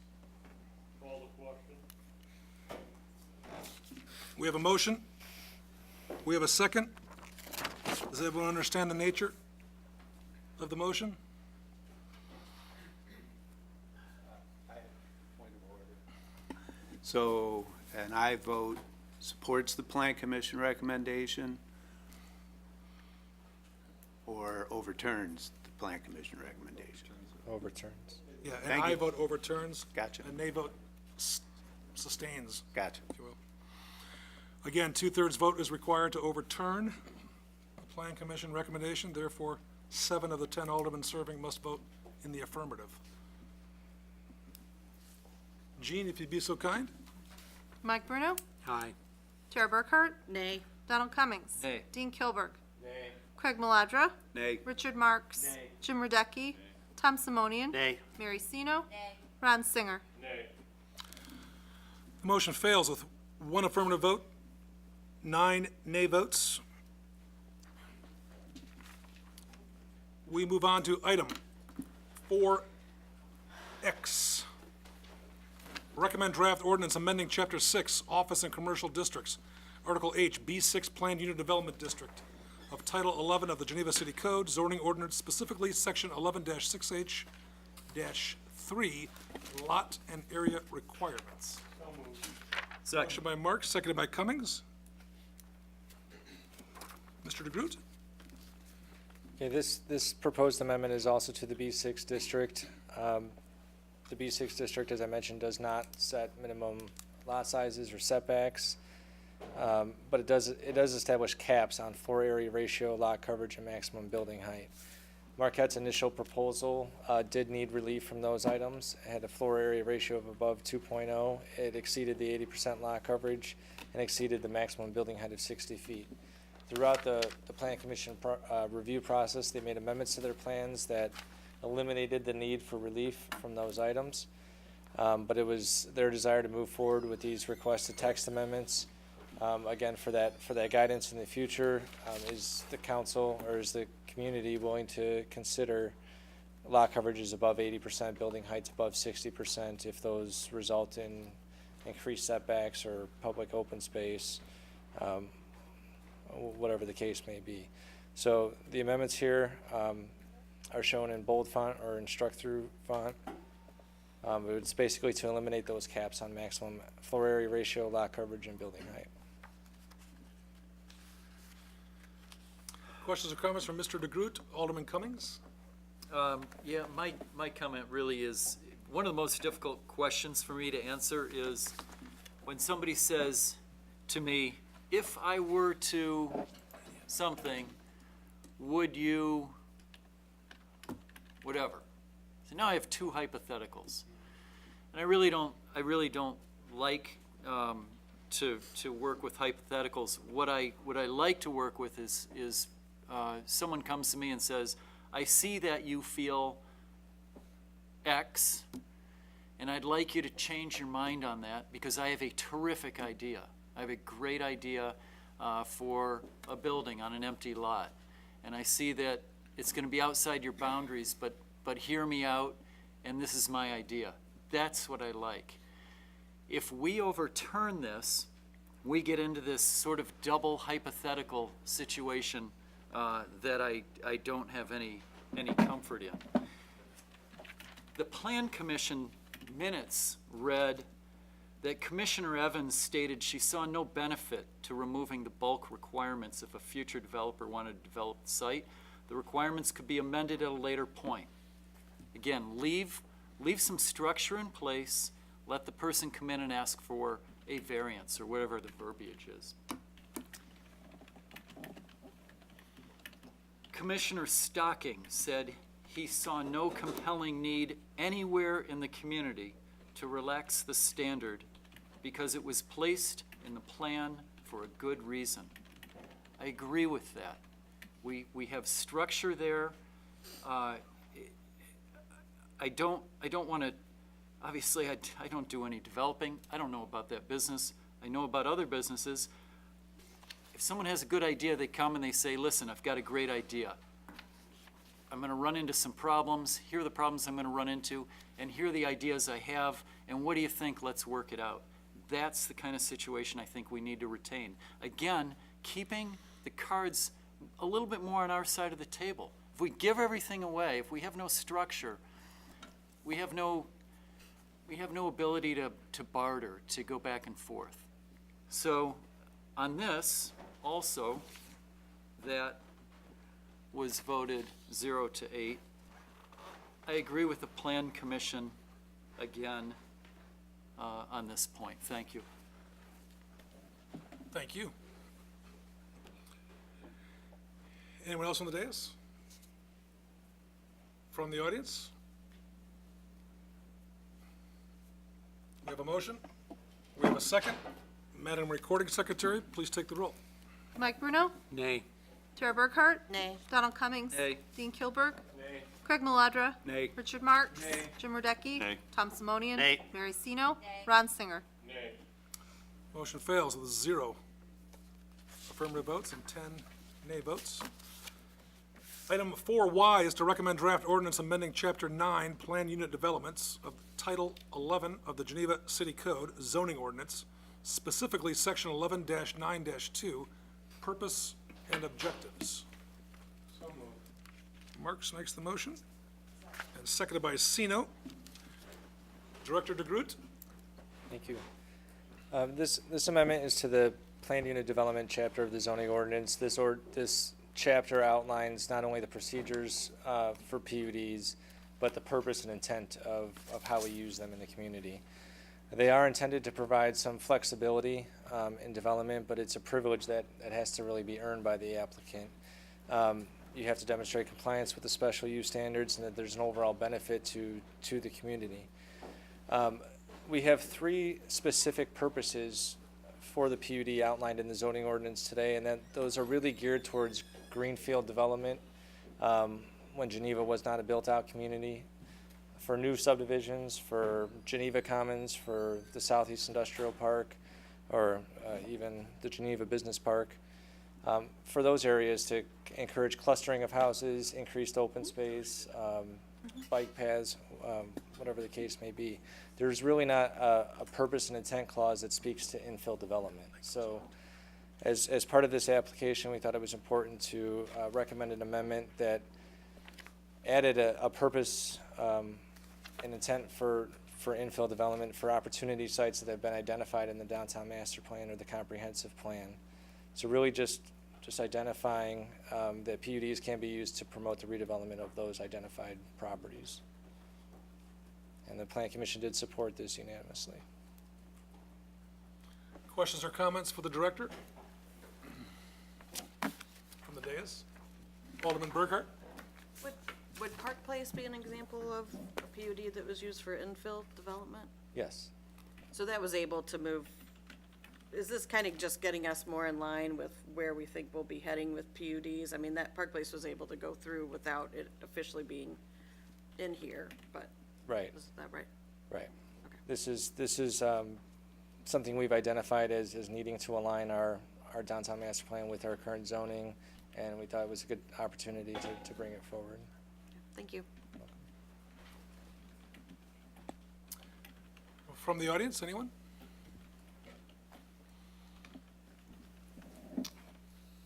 We have a motion. We have a second. Does everyone understand the nature of the motion? So, and I vote supports the Plan Commission recommendation. overturns the Plan Commission recommendation. Overturns. Yeah, and Thank I you. vote overturns. Gotcha. And nay vote sustains, Gotcha. if you will. Again, 2/3 vote is required to overturn the Plan Commission recommendation. Therefore, 7 of the 10 aldermen serving must vote in the affirmative. Jean, if you'd be so kind. Mike Bruno? Aye. Tara Burkhart? Nay. Donald Cummings? Nay. Dean Kilburg? Nay. Craig Maladra? Nay. Richard Marks? Nay. Jim Radecki? Tom Simonian? Nay. Mary Sino? Ron Singer? The motion fails with 1 affirmative vote, 9 nay votes. We move on to item 4X. Recommend draft ordinance amending Chapter 6, Office and Commercial Districts, Article H, B6 Planned Unit Development District of Title 11 of the Geneva City Code, zoning ordinance, specifically Section 11-6H-3, lot and area requirements. Motion by Marks, seconded by Cummings. Mr. DeGroot? Okay, this proposed amendment is also to the B6 district. The B6 district, as I mentioned, does not set minimum lot sizes or setbacks, but it does establish caps on floor area ratio, lot coverage, and maximum building height. Marquette's initial proposal did need relief from those items. It had a floor area ratio of above 2.0. It exceeded the 80% lot coverage and exceeded the maximum building height of 60 feet. Throughout the Plan Commission review process, they made amendments to their plans that eliminated the need for relief from those items. But it was their desire to move forward with these requested text amendments. Again, for that guidance in the future, is the council or is the community willing to consider lot coverages above 80%, building heights above 60% if those result in increased setbacks or public open space, whatever the case may be. So the amendments here are shown in bold font or in struck-through font. It's basically to eliminate those caps on maximum floor area ratio, lot coverage, and building height. Questions or comments from Mr. DeGroot? Alderman Cummings? Yeah, my comment really is, one of the most difficult questions for me to answer is when somebody says to me, if I were to something, would you, whatever. So now I have 2 hypotheticals. And I really don't like to work with hypotheticals. What I like to work with is someone comes to me and says, I see that you feel X, and I'd like you to change your mind on that because I have a terrific idea. I have a great idea for a building on an empty lot. And I see that it's going to be outside your boundaries, but hear me out, and this is my idea. That's what I like. If we overturn this, we get into this sort of double hypothetical situation that I don't have any comfort in. The Plan Commission minutes read that Commissioner Evans stated she saw no benefit to removing the bulk requirements if a future developer wanted to develop the site. The requirements could be amended at a later point. Again, leave some structure in place, let the person come in and ask for a variance or whatever the verbiage is. Commissioner Stocking said he saw no compelling need anywhere in the community to relax the standard because it was placed in the plan for a good reason. I agree with that. We have structure there. I don't want to, obviously I don't do any developing. I don't know about that business. I know about other businesses. If someone has a good idea, they come and they say, listen, I've got a great idea. I'm going to run into some problems. Here are the problems I'm going to run into, and here are the ideas I have, and what do you think? Let's work it out. That's the kind of situation I think we need to retain. Again, keeping the cards a little bit more on our side of the table. If we give everything away, if we have no structure, we have no ability to barter, to go back and forth. So on this, also, that was voted 0-8. I agree with the Plan Commission again on this point. Thank you. Thank you. Anyone else on the dais? From the audience? We have a motion. We have a second. Madam Recording Secretary, please take the roll. Mike Bruno? Nay. Tara Burkhart? Nay. Donald Cummings? Nay. Dean Kilburg? Craig Maladra? Nay. Richard Marks? Jim Radecki? Nay. Tom Simonian? Nay. Mary Sino? Ron Singer? Motion fails with 0 affirmative votes and 10 nay votes. Item 4Y is to recommend draft ordinance amending Chapter 9, Plan Unit Developments of Title 11 of the Geneva City Code zoning ordinance, specifically Section 11-9-2, Purpose and Objectives. Marks makes the motion, and seconded by Sino. Director DeGroot? Thank you. This amendment is to the planned unit development chapter of the zoning ordinance. This chapter outlines not only the procedures for PUDs, but the purpose and intent of how we use them in the community. They are intended to provide some flexibility in development, but it's a privilege that has to really be earned by the applicant. You have to demonstrate compliance with the special use standards and that there's an overall benefit to the community. We have 3 specific purposes for the PUD outlined in the zoning ordinance today, and those are really geared towards greenfield development when Geneva was not a built-out community, for new subdivisions, for Geneva Commons, for the Southeast Industrial Park, or even the Geneva Business Park. For those areas to encourage clustering of houses, increased open space, bike paths, whatever the case may be. There's really not a purpose and intent clause that speaks to infill development. So as part of this application, we thought it was important to recommend an amendment that added a purpose and intent for infill development for opportunity sites that have been identified in the downtown master plan or the comprehensive plan. So really just identifying that PUDs can be used to promote the redevelopment of those identified properties. And the Plan Commission did support this unanimously. Questions or comments for the director? From the dais? Alderman Burkhart? Would Park Place be an example of a PUD that was used for infill development? Yes. So that was able to move, is this kind of just getting us more in line with where we think we'll be heading with PUDs? I mean, that Park Place was able to go through without it officially being in here, but. Right. Is that right? Right. This is something we've identified as needing to align our downtown master plan with our current zoning, and we thought it was a good opportunity to bring it forward. Thank you. From the audience, anyone?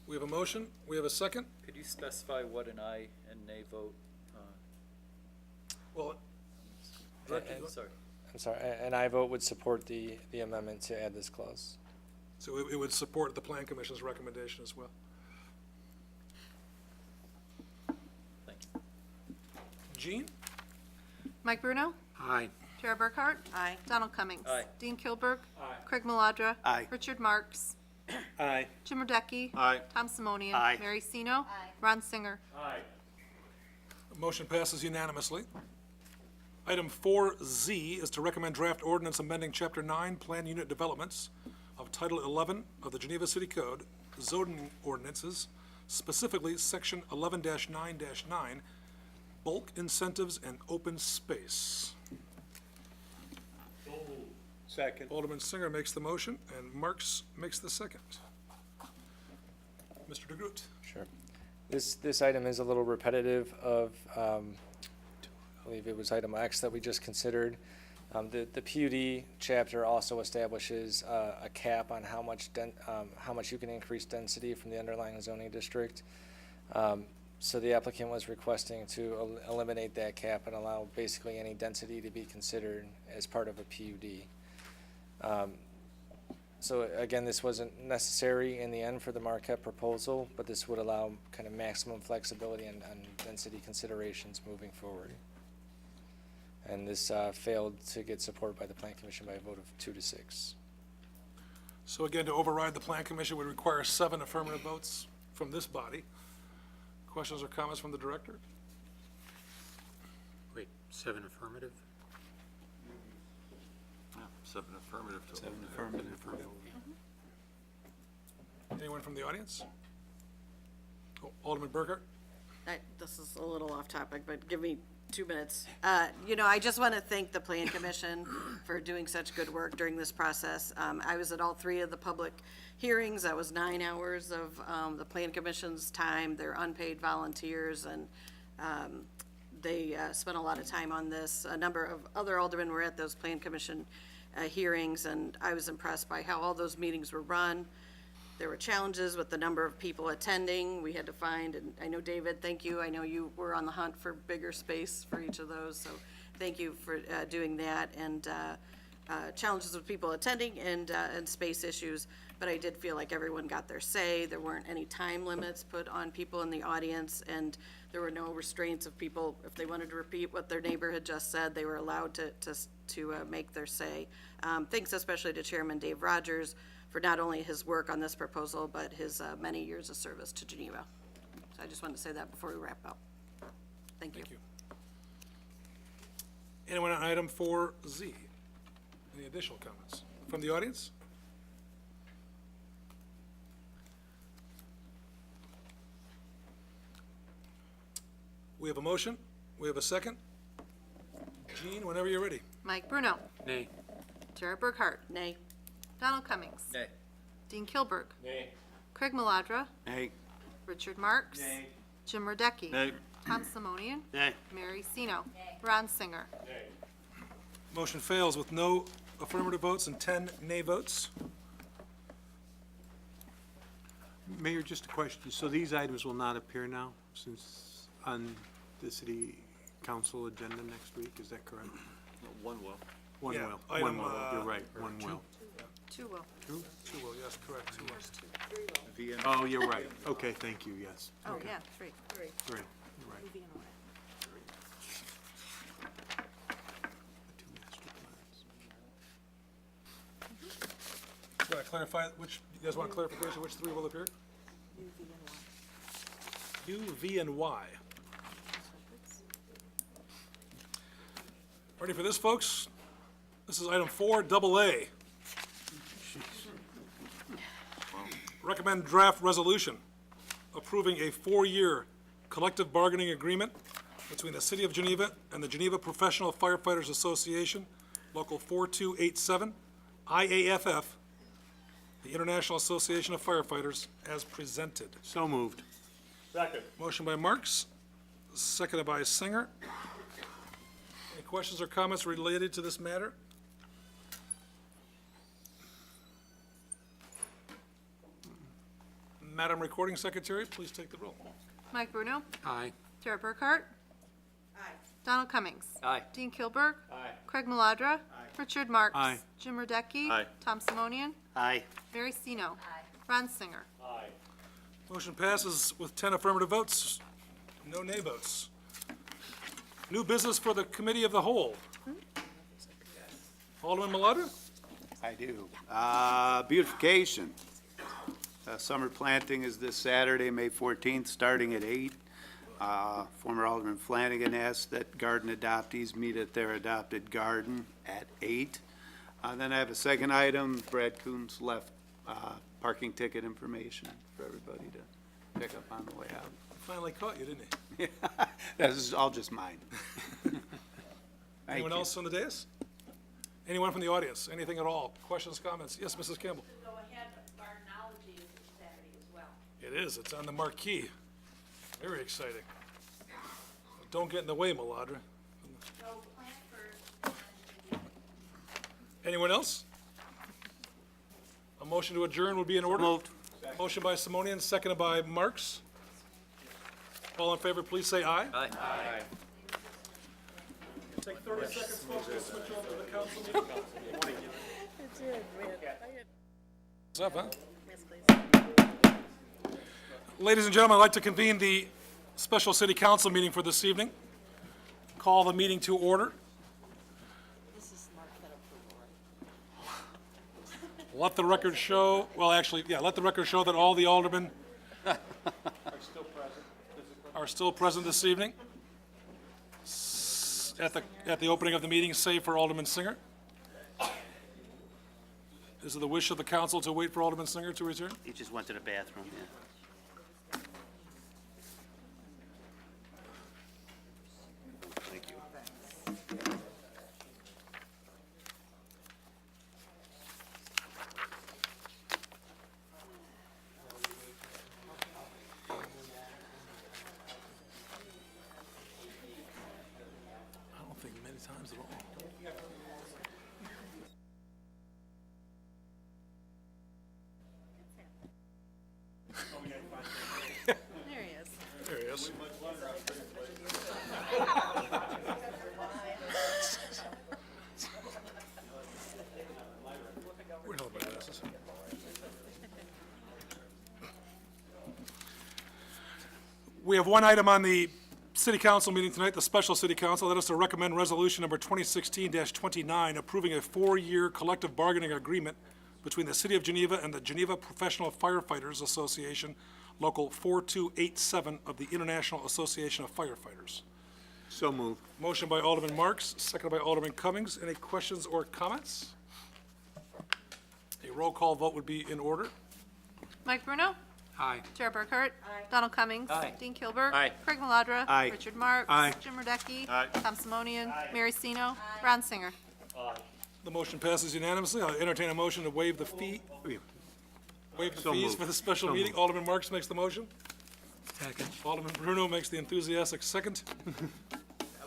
We have a motion, we have a second. Could you specify what an aye and nay vote? Well, Sorry. I'm sorry, and I vote would support the amendment to add this clause. so it would support the Plan Commission's recommendation as well. Thank you. Jean? Mike Bruno? Aye. Tara Burkhart? Aye. Donald Cummings? Aye. Dean Kilburg? Craig Maladra? Aye. Richard Marks? Aye. Jim Radecki? Aye. Tom Simonian? Aye. Mary Sino? Ron Singer? Motion passes unanimously. Item 4Z is to recommend draft ordinance amending Chapter 9, Plan Unit Developments of Title 11 of the Geneva City Code, zoning ordinances, specifically Section 11-9-9, bulk incentives and open space. Second. Alderman Singer makes the motion, and Marks makes the second. Mr. DeGroot. Sure. This item is a little repetitive of, I believe it was item X that we just considered. The PUD chapter also establishes a cap on how much you can increase density from the underlying zoning district. So the applicant was requesting to eliminate that cap and allow basically any density to be considered as part of a PUD. So again, this wasn't necessary in the end for the Marquette proposal, but this would allow kind of maximum flexibility on density considerations moving forward. And this failed to get support by the Plan Commission by a vote of 2-6. So again, to override the Plan Commission would require 7 affirmative votes from this body. Questions or comments from the director? Wait, 7 affirmative? Yeah, 7 affirmative. to- 7 affirmative. Anyone from the audience? Oh, Alderman Burkhart? This is a little off topic, but give me 2 minutes. I just want to thank the Plan Commission for doing such good work during this process. I was at all 3 of the public hearings. That was 9 hours of the Plan Commission's time. They're unpaid volunteers, and they spent a lot of time on this. A number of other aldermen were at those Plan Commission hearings, and I was impressed by how all those meetings were run. There were challenges with the number of people attending. We had to find, and I know, David, thank you. I know you were on the hunt for bigger space for each of those, so thank you for doing that. And challenges with people attending and space issues, but I did feel like everyone got their say. There weren't any time limits put on people in the audience, and there were no restraints of people. If they wanted to repeat what their neighbor had just said, they were allowed to make their say. Thanks especially to Chairman Dave Rogers for not only his work on this proposal, but his many years of service to Geneva. So I just wanted to say that before we wrap up. Thank you. Thank you. Anyone on item 4Z? Any additional comments from the audience? We have a motion. We have a second. Jean, whenever you're ready. Mike Bruno. Nay. Tara Burkhart. Nay. Donald Cummings. Nay. Dean Kilburg. Nay. Craig Maladra. Nay. Richard Marks. Nay. Jim Radecki. Nay. Tom Simonian. Nay. Mary Sino. Ron Singer. Motion fails with no affirmative votes and 10 nay votes. Mayor, just a question. So these items will not appear now, since on the city council agenda next week, is that correct? One will. One Yeah, will, item, one will, you're right, one two. will. 2 will. Two will, yes, correct, 2 will. Oh, you're right. Okay, thank you, yes. Oh, Okay. yeah, 3. Three, you're right. The two master plans. Want to clarify which, you guys want clarification, which 3 will appear? U, V, and Y. Ready for this, folks? This is item 4AA. Recommend draft resolution approving a 4-year collective bargaining agreement between the City of Geneva and the Geneva Professional Firefighters Association, Local 4287, IAFF, the International Association of Firefighters, as presented. So moved. Second. Motion by Marks, seconded by Singer. Any questions or comments related to this matter? Madam Recording Secretary, please take the roll. Mike Bruno. Aye. Tara Burkhart. Aye. Donald Cummings. Aye. Dean Kilburg. Aye. Craig Maladra. Richard Marks. Aye. Jim Radecki. Aye. Tom Simonian. Aye. Mary Sino. Ron Singer. Aye. Motion passes with 10 affirmative votes, no nay votes. New business for the Committee of the Whole. Alderman Maladra? I do. Beautification. Summer planting is this Saturday, May 14th, starting at 8. Former Alderman Flanagan asked that garden adoptees meet at their adopted garden at 8. Then I have a second item. Brad Coombs left parking ticket information for everybody to pick up on the way out. Finally caught you, didn't he? This is all just mine. Anyone else on the dais? Anyone from the audience? Anything at all? Questions, comments? Yes, Mrs. Campbell? Go ahead, but Gardenology is this Saturday as well. It is. It's on the marquee. Very exciting. Don't get in the way, Maladra. So plant first, and Anyone else? A motion to adjourn would be in order. Moved. Motion by Simonian, seconded by Marks. All in favor, please say aye. Aye. Take 30 seconds, folks, to switch over to the council meeting. it did, man. What's up, huh? Ladies and gentlemen, I'd like to convene the special city council meeting for this evening. Call the meeting to order. Let the record show, well, actually, yeah, let the record show that all the aldermen are still present this evening at the opening of the meeting, save for Alderman Singer. Is it the wish of the council to wait for Alderman Singer to return? He just went to the bathroom, yeah. Thank you. I don't think many times at all. There he is. There he is. Where the hell are my glasses? We have one item on the city council meeting tonight, the special city council. That is to recommend resolution number 2016-29, approving a 4-year collective bargaining agreement between the City of Geneva and the Geneva Professional Firefighters Association, Local 4287 of the International Association of Firefighters. So moved. Motion by Alderman Marks, seconded by Alderman Cummings. Any questions or comments? A roll call vote would be in order. Mike Bruno? Aye. Tara Burkhart? Donald Cummings? Aye. Dean Kilburg? Aye. Craig Maladra? Aye. Richard Marks? Aye. Jim Radecki? Aye. Tom Simonian? Mary Sino? Ron Singer? The motion passes unanimously. I'll entertain a motion to waive the fee, waive the So fees moved. for the special So meeting. moved. Alderman Marks makes the motion. Second. Alderman Bruno makes the enthusiastic second.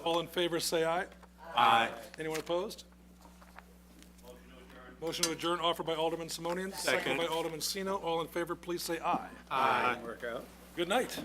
All in favor, say aye. Aye. Anyone opposed? Motion to adjourn offered by Alderman Simonian, seconded by Alderman Sino. All in favor, please say aye. Aye. Good night.